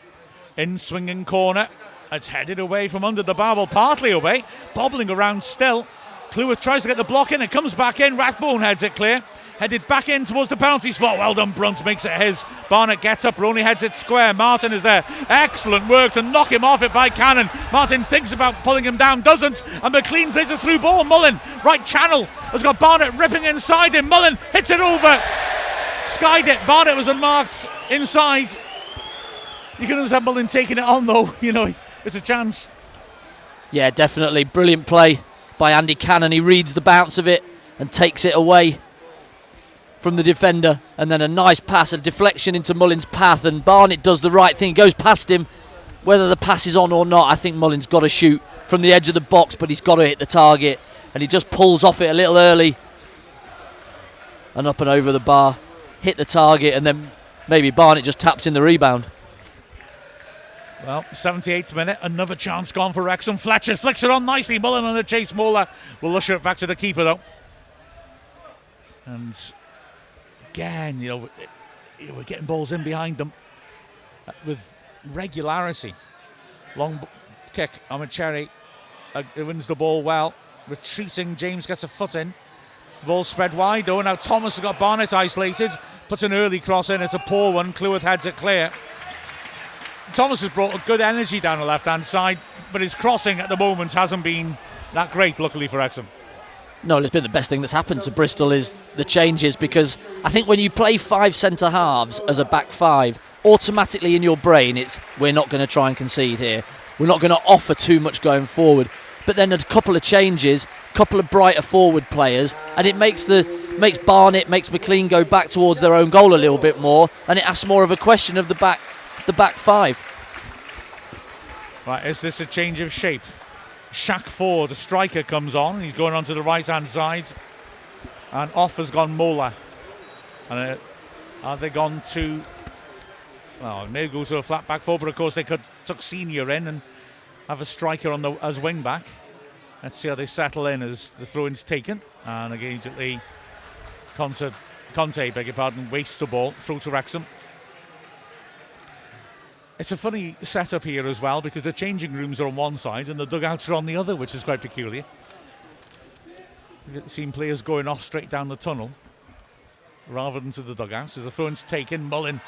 In swinging corner. It's headed away from under the bar, well, partly away, bobbling around still. Cleworth tries to get the block in, it comes back in, Rathbone heads it clear. Headed back in towards the penalty spot. Well done, Brunt makes it his. Barnett gets up, Roney heads it square. Martin is there. Excellent work to knock him off it by Cannon. Martin thinks about pulling him down, doesn't. And McLean plays a through ball. Mullin, right channel, has got Barnett ripping inside him. Mullin hits it over. Skied it. Barnett was unmarked inside. You can understand Mullin taking it on though. You know, it's a chance. Yeah, definitely. Brilliant play by Andy Cannon. He reads the bounce of it and takes it away from the defender, and then a nice pass, a deflection into Mullins' path, and Barnett does the right thing, goes past him. Whether the pass is on or not, I think Mullins got to shoot from the edge of the box, but he's got to hit the target, and he just pulls off it a little early and up and over the bar, hit the target, and then maybe Barnett just taps in the rebound. Well, 78th minute, another chance gone for Wrexham. Fletcher flicks it on nicely. Mullen on the chase. Mola will usher it back to the keeper, though. And again, we're getting balls in behind them with regularity. Long kick. Cherry wins the ball well. Retreating, James gets a foot in. Ball spread wide, though. Now Thomas has got Barnett isolated. Puts an early cross in. It's a poor one. Cleworth heads it clear. Thomas has brought a good energy down the left-hand side, but his crossing at the moment hasn't been that great, luckily for Wrexham. No, it's been the best thing that's happened to Bristol is the changes, because I think when you play 5 centre-halves as a back 5, automatically in your brain it's, we're not going to try and concede here. We're not going to offer too much going forward. But then a couple of changes, a couple of brighter forward players, and it makes Barnett, makes McLean go back towards their own goal a little bit more, and it asks more of a question of the back 5. Right, is this a change of shape? Shaq Ford, the striker, comes on. He's going onto the right-hand side. And off has gone Mola. And are they gone to... Well, maybe go to a flat back four, but of course they could tuck Senior in and have a striker on as wing back. Let's see how they settle in as the throw-in's taken. And immediately Conte, beg your pardon, wastes the ball through to Wrexham. It's a funny setup here as well, because the changing rooms are on one side and the dugouts are on the other, which is quite peculiar. You've seen players going off straight down the tunnel rather than to the dugouts. As the throw-in's taken, Mullin,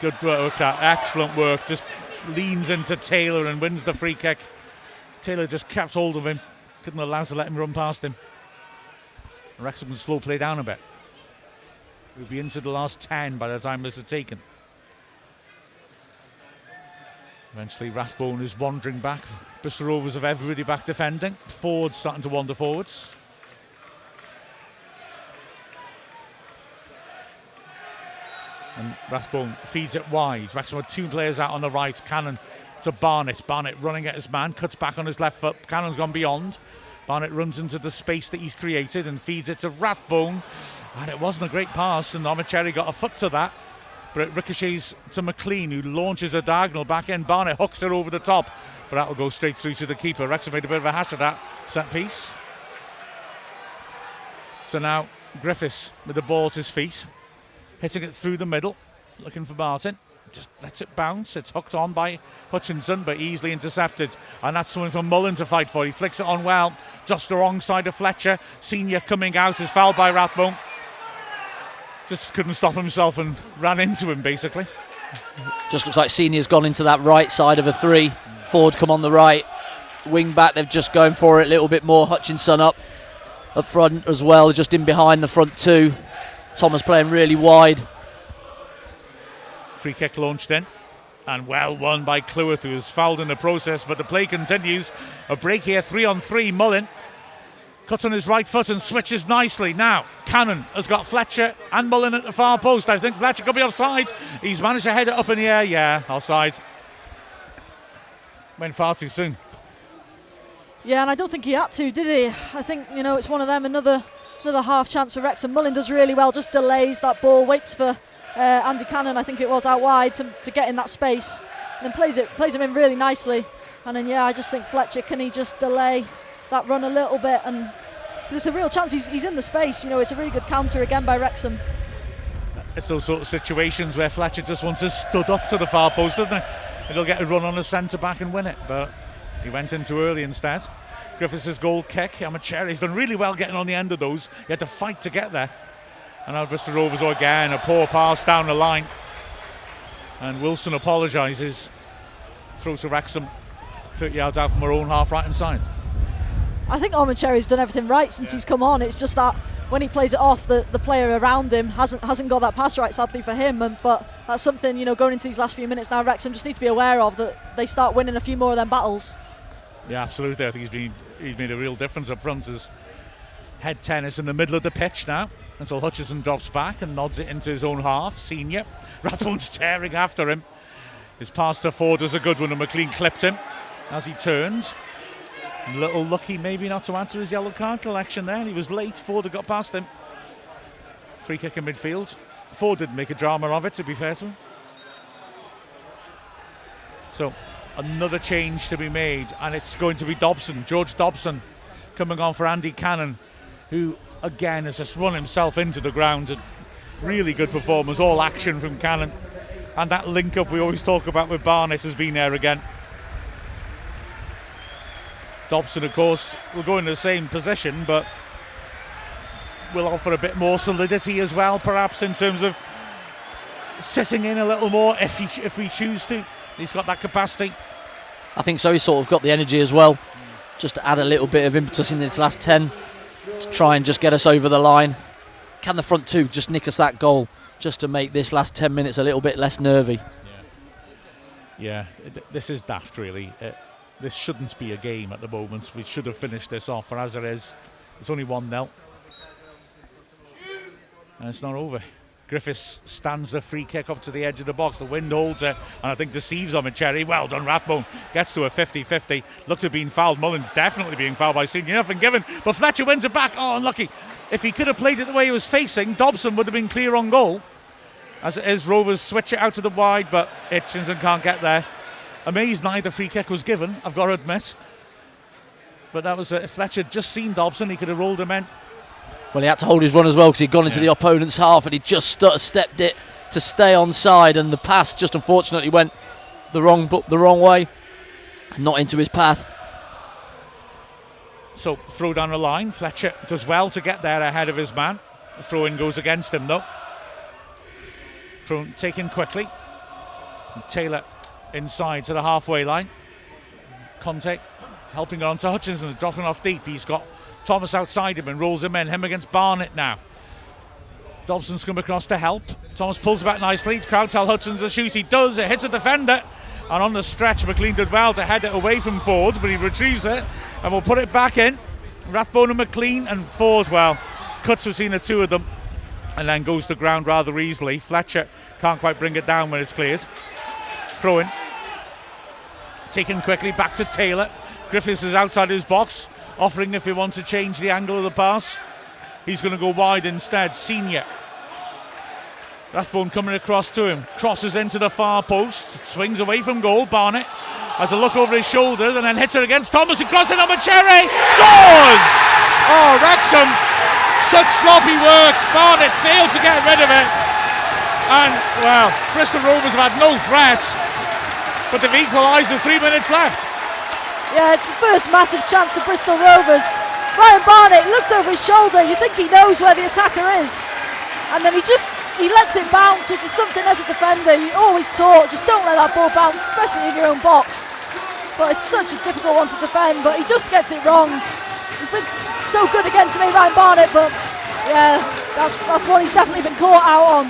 good work, excellent work, just leans into Taylor and wins the free kick. Taylor just kept hold of him, couldn't allow to let him run past him. Wrexham can slow play down a bit. We'll be into the last 10 by the time this is taken. Eventually Rathbone is wandering back. Bristol Rovers have everybody back defending. Ford starting to wander forwards. And Rathbone feeds it wide. Wrexham have 2 players out on the right. Cannon to Barnett. Barnett running at his man. Cuts back on his left foot. Cannon's gone beyond. Barnett runs into the space that he's created and feeds it to Rathbone. And it wasn't a great pass, and Cherry got a foot to that. But it ricochets to McLean, who launches a diagonal back in. Barnett hooks it over the top, but that'll go straight through to the keeper. Wrexham made a bit of a hash of that set piece. So now Griffiths with the ball at his feet, hitting it through the middle, looking for Martin. Just lets it bounce. It's hooked on by Hutchinson, but easily intercepted. And that's something for Mullin to fight for. He flicks it on well, just the wrong side of Fletcher. Senior coming out is fouled by Rathbone. Just couldn't stop himself and ran into him, basically. Just looks like Senior's gone into that right side of a 3. Ford come on the right. Wing back, they're just going for it a little bit more. Hutchinson up front as well, just in behind the front 2. Thomas playing really wide. Free kick launched in. And well won by Cleworth, who was fouled in the process, but the play continues. A break here, 3-on-3. Mullin cuts on his right foot and switches nicely. Now, Cannon has got Fletcher and Mullin at the far post. I think Fletcher could be offside. He's managed to head it up in the air. Yeah, offside. Went far too soon. Yeah, and I don't think he had to, did he? I think, it's one of them, another half chance for Wrexham. Mullin does really well, just delays that ball, waits for Andy Cannon, I think it was, out wide to get in that space, and then plays him in really nicely. And then, I just think Fletcher, can he just delay that run a little bit? And 'cause it's a real chance, he's in the space, it's a really good counter again by Wrexham. It's those sort of situations where Fletcher just wants to stood up to the far post, doesn't he? And he'll get a run on the centre back and win it, but he went in too early instead. Griffiths' goal kick. Cherry's done really well getting on the end of those. He had to fight to get there. And now Bristol Rovers again, a poor pass down the line. And Wilson apologises. Throws to Wrexham, 30 yards out from our own half right-hand side. I think Cherry's done everything right since he's come on. It's just that when he plays it off, the player around him hasn't got that pass right, sadly for him. But that's something, going into these last few minutes now, Wrexham just need to be aware of, that they start winning a few more of them battles. Yeah, absolutely. I think he's made a real difference up front. As head tennis in the middle of the pitch now. until Hutchison drops back and nods it into his own half. Senior. Rathbone's tearing after him. His pass to Ford is a good one, and McLean clipped him as he turns. A little lucky maybe not to answer his yellow card collection there. He was late. Ford had got past him. Free kick in midfield. Ford didn't make a drama of it, to be fair to him. So another change to be made, and it's going to be Dobson, George Dobson, coming on for Andy Cannon, who again has just run himself into the ground. And really good performance, all action from Cannon. And that link up we always talk about with Barnett has been there again. Dobson, of course, will go in the same position, but will offer a bit more solidity as well, perhaps, in terms of sitting in a little more if we choose to. He's got that capacity. I think so. He's sort of got the energy as well, just to add a little bit of impetus in this last 10 to try and just get us over the line. Can the front two just nick us that goal, just to make this last 10 minutes a little bit less nervy? Yeah, this is daft, really. This shouldn't be a game at the moment. We should have finished this off, but as it is, it's only 1-0. And it's not over. Griffiths stands the free kick up to the edge of the box. The wind holds it, and I think deceives on Cherry. Well done, Rathbone. Gets to a 50-50. Looks to have been fouled. Mullins definitely being fouled by Senior. Nothing given, but Fletcher wins it back. Oh, unlucky. If he could have played it the way he was facing, Dobson would have been clear on goal. As it is, Rovers switch it out to the wide, but Hitchinson can't get there. Amazed neither free kick was given, I've got to admit. But that was, if Fletcher had just seen Dobson, he could have rolled him in. Well, he had to hold his run as well because he'd gone into the opponent's half, and he just stepped it to stay onside, and the pass just unfortunately went the wrong way, not into his path. So throw down the line. Fletcher does well to get there ahead of his man. The throw in goes against him though. Throw taken quickly. And Taylor inside to the halfway line. Conte helping on to Hutchinson, dropping off deep. He's got Thomas outside him and rolls him in. Him against Barnett now. Dobson's come across to help. Thomas pulls back nicely. Crowd tell Hutchinson to shoot. He does. It hits a defender. And on the stretch, McLean did well to head it away from Ford, but he retrieves it and will put it back in. Rathbone and McLean, and Ford, well, cuts between the two of them and then goes to ground rather easily. Fletcher can't quite bring it down when it's cleared. Throw in. Taken quickly back to Taylor. Griffiths is outside his box, offering if he wants to change the angle of the pass. He's going to go wide instead. Senior. Rathbone coming across to him, crosses into the far post, swings away from goal. Barnett has a look over his shoulders and then hits it against Thomas, and crosses on Cherry, scores! Oh, Wrexham, such sloppy work. Barnett failed to get rid of it, and well, Bristol Rovers have had no threat, but they've equalised with 3 minutes left. Yeah, it's the first massive chance for Bristol Rovers. Ryan Barnett looks over his shoulder, you think he knows where the attacker is, and then he lets it bounce, which is something as a defender you always taught, just don't let that ball bounce, especially in your own box. But it's such a difficult one to defend, but he just gets it wrong. He's been so good again today, Ryan Barnett, but yeah, that's one he's definitely been caught out on.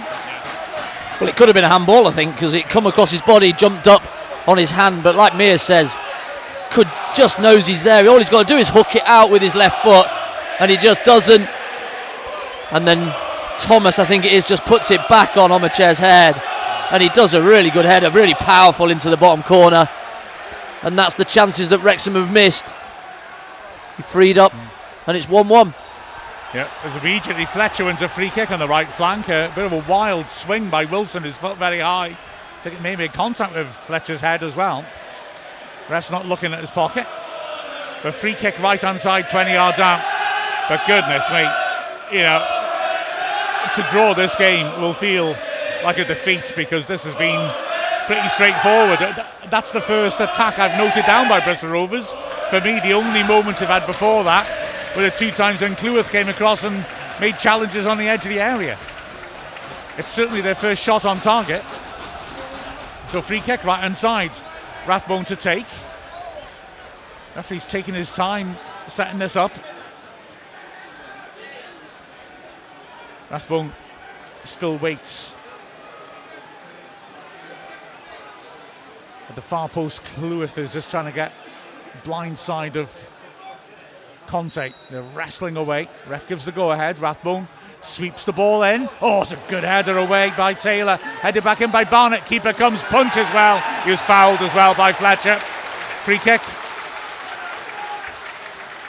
Well, it could have been a handball, I think, because it come across his body, jumped up on his hand, but like Mia says, just knows he's there. All he's got to do is hook it out with his left foot, and he just doesn't. And then Thomas, I think it is, just puts it back on Omacher's head, and he does a really good header, really powerful into the bottom corner, and that's the chances that Wrexham have missed. He freed up, and it's 1-1. Yeah, as immediately Fletcher wins a free kick on the right flank. A bit of a wild swing by Wilson, his foot very high. I think it may be in contact with Fletcher's head as well. Ref's not looking at his pocket. The free kick right hand side, 20 yards out. But goodness me, you know, to draw this game will feel like a defeat, because this has been pretty straightforward. That's the first attack I've noted down by Bristol Rovers. For me, the only moments they've had before that were the two times when Cleworth came across and made challenges on the edge of the area. It's certainly their first shot on target. So free kick right hand side, Rathbone to take. Referee's taking his time setting this up. Rathbone still waits. At the far post, Cleworth is just trying to get blind side of Conte. They're wrestling away. Ref gives the go ahead. Rathbone Sweeps the ball in. Oh, it's a good header away by Taylor. Headed back in by Barnett. Keeper comes, punches well. He was fouled as well by Fletcher. Free kick.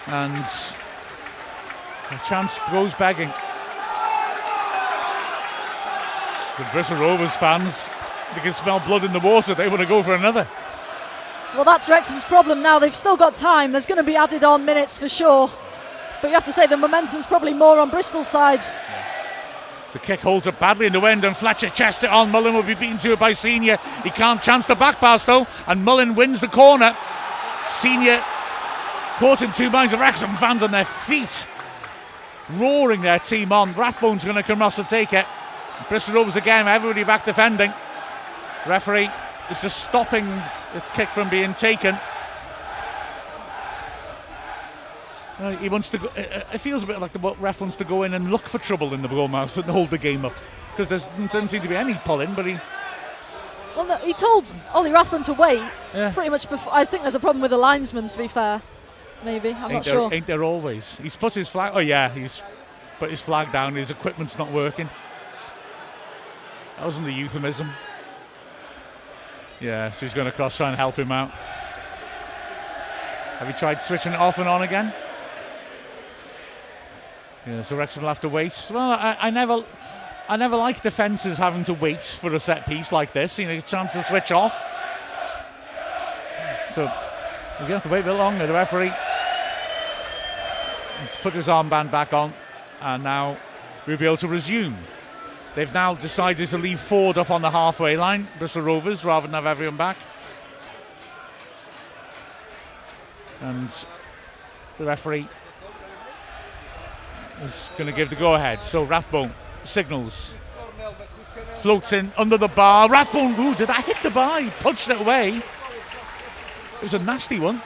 And a chance goes begging. The Bristol Rovers fans, they can smell blood in the water. They want to go for another. Well, that's Wrexham's problem now. They've still got time. There's going to be added on minutes for sure. But you have to say the momentum's probably more on Bristol's side. The kick holds up badly in the wind and Fletcher chests it on. Mullen will be beaten to it by Senior. He can't chance the back pass though, and Mullen wins the corner. Senior caught in two minds. The Wrexham fans on their feet, roaring their team on. Rathbone's going to come across to take it. Bristol Rovers again, everybody back defending. Referee is just stopping the kick from being taken. He wants to go. It feels a bit like the ref wants to go in and look for trouble in the goalmouth and hold the game up, because there doesn't seem to be any pulling. But well, no, he told Ollie Rathbone to wait pretty much before. I think there's a problem with the linesman, to be fair. Maybe, I'm not sure. Ain't there always? He's put his flag. Oh yeah, he's put his flag down. His equipment's not working. That wasn't the euphemism. Yeah, so he's going to cross, try and help him out. Have you tried switching it off and on again? Yeah, so Wrexham will have to wait. Well, I never like defences having to wait for a set piece like this. You know, a chance to switch off. So we're going to have to wait a bit longer. The referee has put his armband back on, and now we'll be able to resume. They've now decided to leave Ford up on the halfway line, Bristol Rovers, rather than have everyone back. And the referee is going to give the go-ahead. So Rathbone signals, floats in under the bar. Rathbone, ooh, did that hit the bar? He punched it away. It was a nasty one.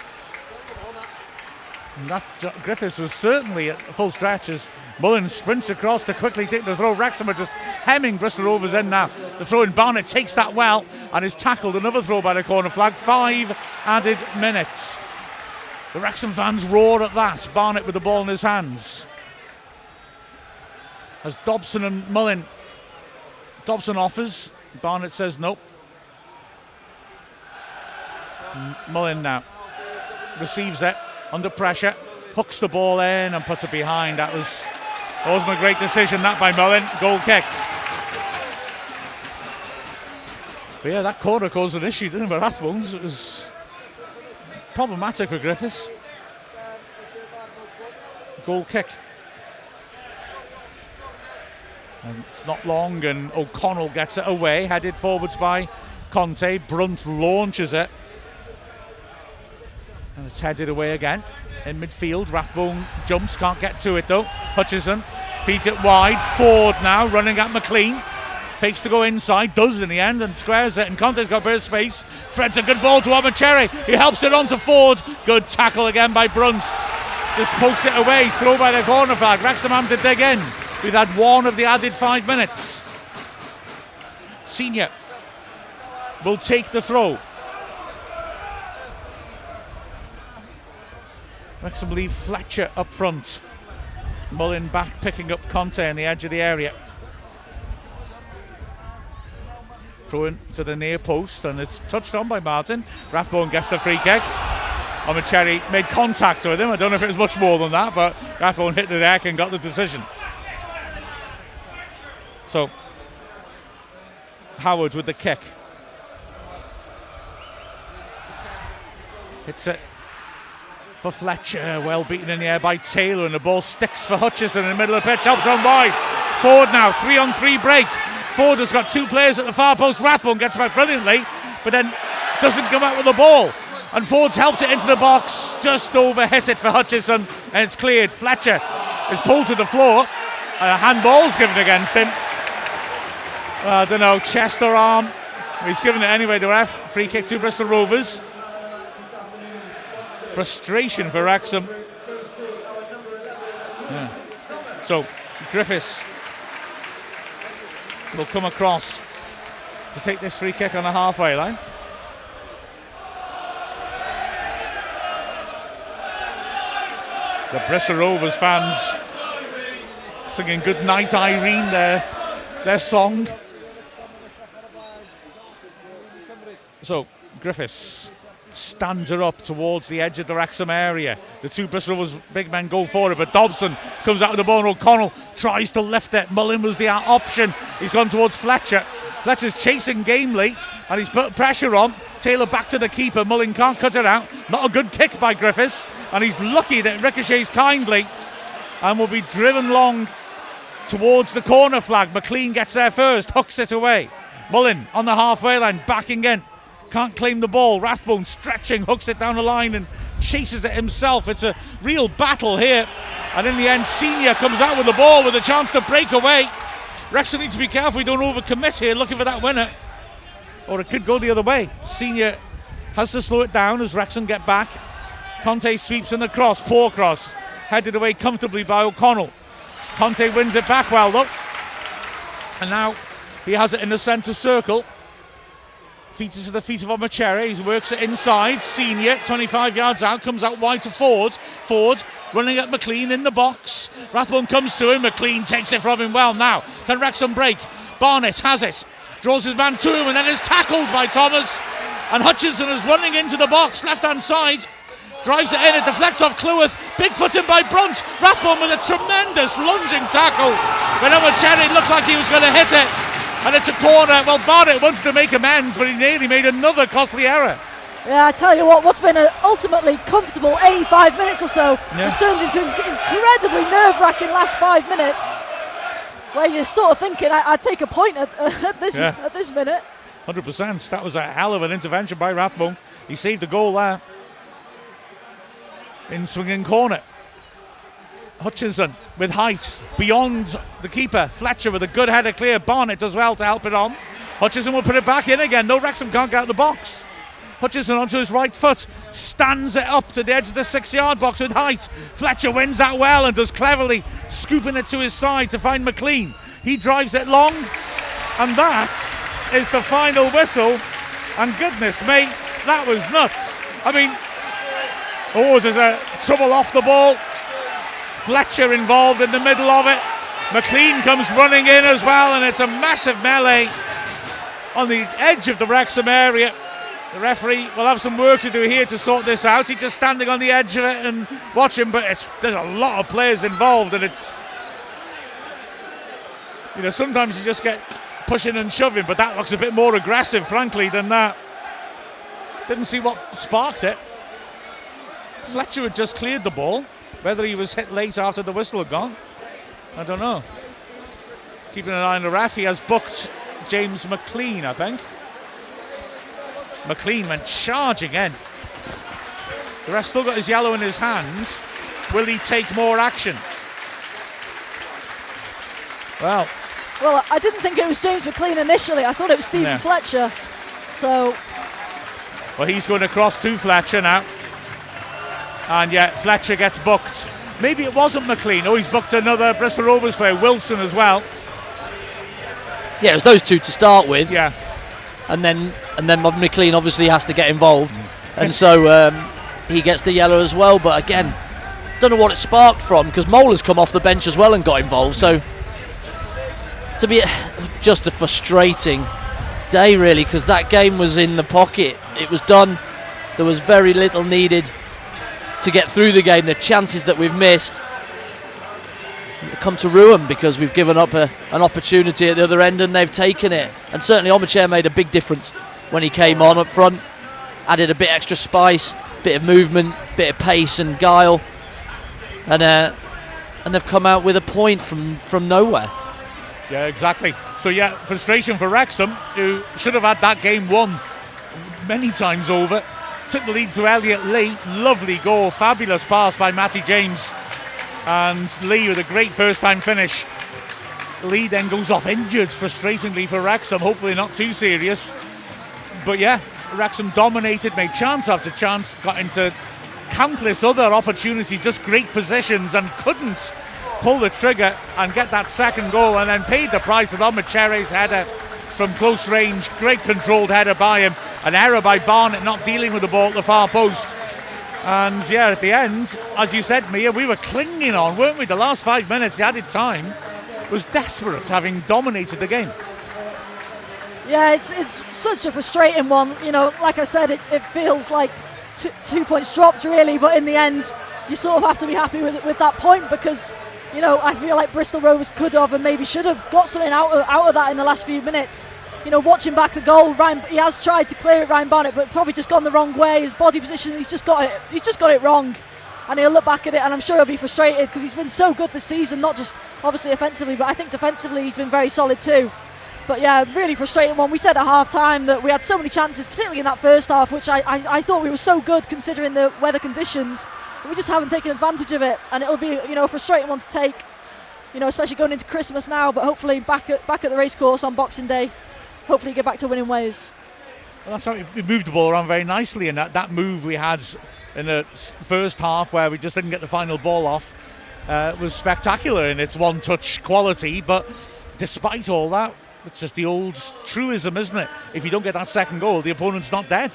And that Griffiths was certainly at full stretch as Mullen sprints across to quickly take the throw. Wrexham are just hemming Bristol Rovers in now. The throw in, Barnett takes that well and is tackled. Another throw by the corner flag. 5 added minutes. The Wrexham fans roar at that. Barnett with the ball in his hands. As Dobson and Mullen. Dobson offers. Barnett says nope. Mullen now receives it under pressure. Hooks the ball in and puts it behind. That wasn't a great decision, that by Mullen. Goal kick. But yeah, that corner caused an issue, didn't it, for Rathbones? It was problematic for Griffiths. Goal kick. And it's not long, and O'Connell gets it away, headed forwards by Conte. Brunt launches it. And it's headed away again. In midfield, Rathbone jumps, can't get to it though. Hutchison feeds it wide. Ford now running at McLean. Fakes to go inside, does in the end, and squares it. And Conte's got a bit of space. Threads a good ball to Amacherry. He helps it on to Ford. Good tackle again by Brunt. Just pokes it away. Throw by the corner flag. Wrexham having to dig in. We've had one of the added 5 minutes. Senior will take the throw. Wrexham leave Fletcher up front. Mullen back, picking up Conte on the edge of the area. Throw in to the near post, and it's touched on by Martin. Rathbone gets the free kick. Amacherry made contact with him. I don't know if it was much more than that, but Rathbone hit the deck and got the decision. So Howard with the kick. Hits it for Fletcher, well beaten in the air by Taylor, and the ball sticks for Hutchison in the middle of the pitch, helps on wide. Ford now, 3-on-3 break. Ford has got 2 players at the far post. Rathbone gets back brilliantly, but then doesn't come out with the ball. And Ford's helped it into the box, just over hit it for Hutchison, and it's cleared. Fletcher is pulled to the floor, and a handball's given against him. I don't know, chest or arm. He's given it anyway, the ref. Free kick to Bristol Rovers. Frustration for Wrexham. Yeah. So Griffiths will come across to take this free kick on the halfway line. The Bristol Rovers fans singing Good Night Irene, their song. So Griffiths stands her up towards the edge of the Wrexham area. The two Bristol Rovers big men go for it, but Dobson comes out with the ball and O'Connell tries to lift it. Mullin was the option. He's gone towards Fletcher. Fletcher's chasing gamely and he's put pressure on. Taylor back to the keeper. Mullin can't cut it out. Not a good kick by Griffiths, and he's lucky that it ricochets kindly and will be driven long towards the corner flag. McLean gets there first, hooks it away. Mullin on the halfway line, backing in. Can't claim the ball. Rathbone stretching, hooks it down the line and chases it himself. It's a real battle here. And in the end, Senior comes out with the ball with a chance to break away. Wrexham need to be careful we don't overcommit here, looking for that winner. Or it could go the other way. Senior has to slow it down as Wrexham get back. Conte sweeps in the cross, poor cross. Headed away comfortably by O'Connell. Conte wins it back well though. And now he has it in the centre circle. Feeds it to the feet of Omachere. He works it inside. Senior, 25 yards out, comes out wide to Ford. Ford running at McLean in the box. Rathbone comes to him. McLean takes it from him well now. Can Wrexham break? Barnett has it. Draws his man to him and then is tackled by Thomas. And Hutchinson is running into the box, left-hand side. Drives it in, it deflects off Cleworth. Big foot in by Brunt. Rathbone with a tremendous lunging tackle. When Omachere looked like he was going to hit it. And it's a corner. Well, Barnett wants to make amends, but he nearly made another costly error. Yeah, I tell you what's been an ultimately comfortable 85 minutes or so has turned into an incredibly nerve-wracking last 5 minutes, where you're sort of thinking, I'd take a point at this minute. 100%. That was a hell of an intervention by Rathbone. He saved a goal there. In swinging corner. Hutchinson with height beyond the keeper. Fletcher with a good header clear. Barnett does well to help it on. Hutchinson will put it back in again. No, Wrexham can't get out of the box. Hutchinson onto his right foot, stands it up to the edge of the 6-yard box with height. Fletcher wins that well and does cleverly, scooping it to his side to find McLean. He drives it long, and that is the final whistle. And goodness me, that was nuts. I mean, there's a trouble off the ball. Fletcher involved in the middle of it. McLean comes running in as well, and it's a massive melee on the edge of the Wrexham area. The referee will have some work to do here to sort this out. He's just standing on the edge of it and watching, but there's a lot of players involved, and sometimes you just get pushing and shoving, but that looks a bit more aggressive, frankly, than that. Didn't see what sparked it. Fletcher had just cleared the ball. Whether he was hit late after the whistle had gone, I don't know. Keeping an eye on the ref, he has booked James McLean, I think. McLean went charging in. The ref still got his yellow in his hand. Will he take more action? Well, I didn't think it was James McLean initially. I thought it was Stephen Fletcher. So. Well, he's going across to Fletcher now. And Fletcher gets booked. Maybe it wasn't McLean. He's booked another Bristol Rovers player, Wilson, as well. Yeah, it was those two to start with. Yeah. And then McLean obviously has to get involved. And so he gets the yellow as well. But again, don't know what it sparked from, because Molar's come off the bench as well and got involved. So to be just a frustrating day, really, because that game was in the pocket. It was done. There was very little needed to get through the game. The chances that we've missed come to ruin because we've given up an opportunity at the other end and they've taken it. And certainly Omachere made a big difference when he came on up front, added a bit extra spice, bit of movement, bit of pace and guile, and they've come out with a point from nowhere. Yeah, exactly. So frustration for Wrexham, who should have had that game won many times over. Took the lead through Elliot Lee. Lovely goal, fabulous pass by Matty James, and Lee with a great first-time finish. Lee then goes off injured, frustratingly for Wrexham. Hopefully not too serious, but Wrexham dominated, made chance after chance, got into countless other opportunities, just great positions, and couldn't pull the trigger and get that second goal, and then paid the price with Omachere's header from close range. Great controlled header by him. An error by Barnett not dealing with the ball at the far post. And yeah, at the end, as you said, Mia, we were clinging on, weren't we? The last 5 minutes, the added time, was desperate, having dominated the game. Yeah, it's such a frustrating one. You know, like I said, it feels like 2 points dropped really, but in the end, you sort of have to be happy with that point, because, you know, I feel like Bristol Rovers could have and maybe should have got something out of that in the last few minutes. You know, watching back the goal, he has tried to clear it, Ryan Barnett, but probably just gone the wrong way. His body position, he's just got it wrong, and he'll look back at it, and I'm sure he'll be frustrated, because he's been so good this season, not just obviously offensively, but I think defensively he's been very solid too. But yeah, really frustrating one. We said at half time that we had so many chances, particularly in that first half, which I thought we were so good considering the weather conditions. We just haven't taken advantage of it, and it'll be, you know, a frustrating one to take, you know, especially going into Christmas now. But hopefully back at the racecourse on Boxing Day, hopefully get back to winning ways. Well, that's how we moved the ball around very nicely, and that move we had in the first half where we just didn't get the final ball off was spectacular in its one-touch quality. But despite all that, it's just the old truism, isn't it? If you don't get that second goal, the opponent's not dead.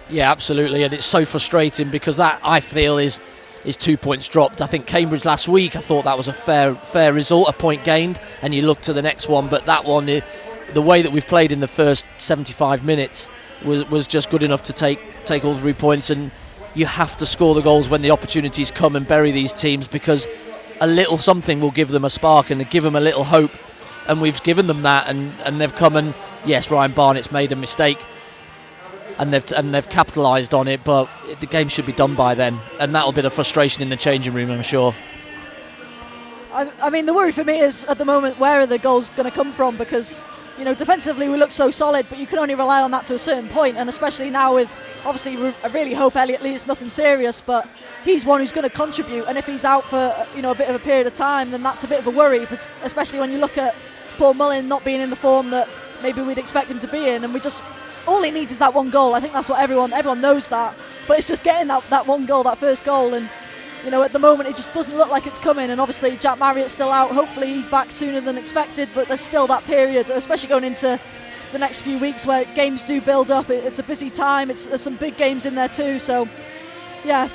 Yeah, absolutely, and it's so frustrating, because that, I feel, is 2 points dropped. I think Cambridge last week, I thought that was a fair result, a point gained, and you look to the next one, but that one, the way that we've played in the first 75 minutes was just good enough to take all 3 points. And you have to score the goals when the opportunities come and bury these teams, because a little something will give them a spark and give them a little hope. And we've given them that, and they've come, and yes, Ryan Barnett's made a mistake, and they've capitalised on it, but the game should be done by then, and that'll be the frustration in the changing room, I'm sure. I mean, the worry for me is at the moment, where are the goals going to come from? Because, you know, defensively we look so solid, but you can only rely on that to a certain point, and especially now with, obviously, I really hope Elliot Lee is nothing serious, but he's one who's going to contribute, and if he's out for, you know, a bit of a period of time, then that's a bit of a worry, especially when you look at Paul Mullin not being in the form that maybe we'd expect him to be in, and all he needs is that one goal. I think that's what everyone knows that, but it's just getting that one goal, that first goal, and, you know, at the moment it just doesn't look like it's coming. And obviously Jack Marriott's still out, hopefully he's back sooner than expected, but there's still that period, especially going into the next few weeks where games do build up. It's a busy time, there's some big games in there too, so yeah, a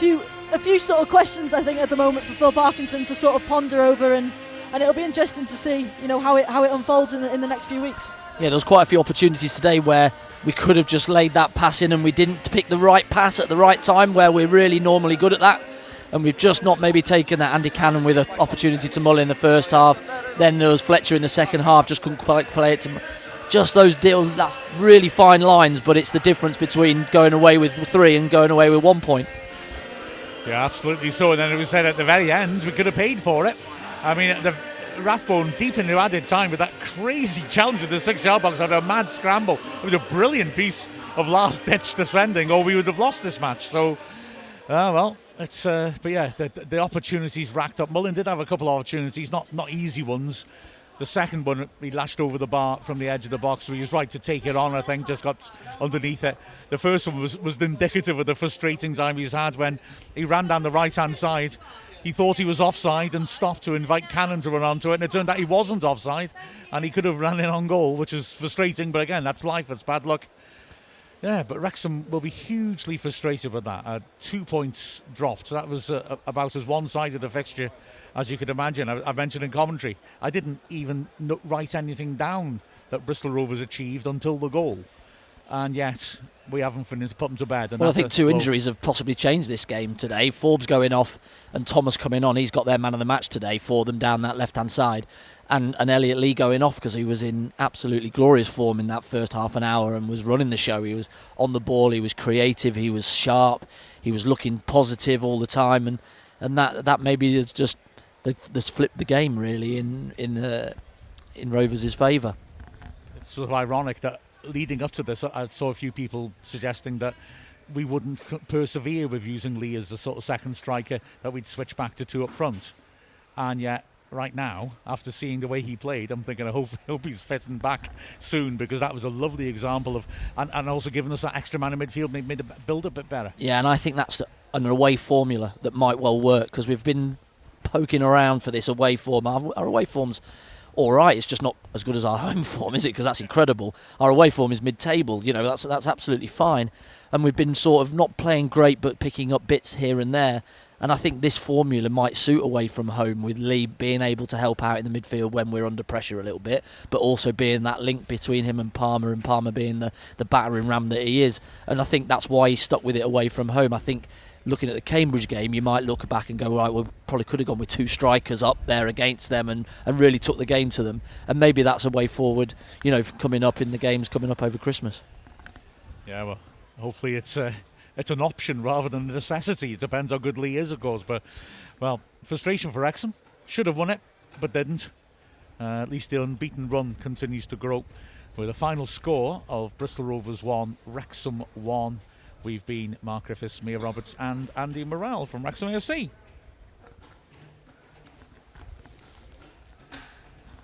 few sort of questions I think at the moment for Phil Parkinson to sort of ponder over, and it'll be interesting to see, you know, how it unfolds in the next few weeks. Yeah, there was quite a few opportunities today where we could have just laid that pass in, and we didn't pick the right pass at the right time, where we're really normally good at that, and we've just not maybe taken that. Andy Cannon with an opportunity to mull in the first half, then there was Fletcher in the second half, just couldn't quite play it to just those deals. That's really fine lines, but it's the difference between going away with 3 and going away with 1 point. Yeah, absolutely so. And then it was said at the very end we could have paid for it. I mean, the Rathbone deep into added time with that crazy challenge at the 6-yard box had a mad scramble. It was a brilliant piece of last-ditch defending, or we would have lost this match. So, well, it's but yeah, the opportunities racked up. Mullin did have a couple of opportunities, not easy ones. The second one, he lashed over the bar from the edge of the box, so he was right to take it on, I think, just got underneath it. The first one was indicative of the frustrating time he's had when he ran down the right-hand side. He thought he was offside and stopped to invite Cannon to run onto it, and it turned out he wasn't offside, and he could have run in on goal, which is frustrating, but again, that's life, it's bad luck. Yeah, but Wrexham will be hugely frustrated with that. 2 points dropped. That was about as one-sided a fixture as you could imagine. I mentioned in commentary, I didn't even write anything down that Bristol Rovers achieved until the goal. And yet, we haven't finished, put them to bed. And well, I think 2 injuries have possibly changed this game today. Forbes going off and Thomas coming on. He's got their man of the match today for them down that left-hand side. And Elliot Lee going off because he was in absolutely glorious form in that first half an hour and was running the show. He was on the ball, he was creative, he was sharp, he was looking positive all the time. And that maybe is just that's flipped the game, really, in Rovers' favour. It's sort of ironic that leading up to this, I saw a few people suggesting that we wouldn't persevere with using Lee as the sort of second striker, that we'd switch back to 2 up front. And yet, right now, after seeing the way he played, I'm thinking I hope he's fitting back soon, because that was a lovely example of, and also giving us that extra man in midfield, made the build a bit better. Yeah, and I think that's an away formula that might well work, because we've been poking around for this away form. Our away form's all right. It's just not as good as our home form, is it? Because that's incredible. Our away form is mid-table. You know, that's absolutely fine. And we've been sort of not playing great, but picking up bits here and there. And I think this formula might suit away from home, with Lee being able to help out in the midfield when we're under pressure a little bit, but also being that link between him and Palmer being the battering ram that he is. And I think that's why he's stuck with it away from home. I think looking at the Cambridge game, you might look back and go, right, we probably could have gone with 2 strikers up there against them and really took the game to them. And maybe that's a way forward, you know, coming up in the games coming up over Christmas. Yeah, well, hopefully it's an option rather than a necessity. It depends how good Lee is, of course. But, well, frustration for Wrexham. Should have won it, but didn't. At least the unbeaten run continues to grow. With a final score of Bristol Rovers 1, Wrexham 1. We've been Mark Griffiths, Mia Roberts and Andy Morrell from Wrexham AFC.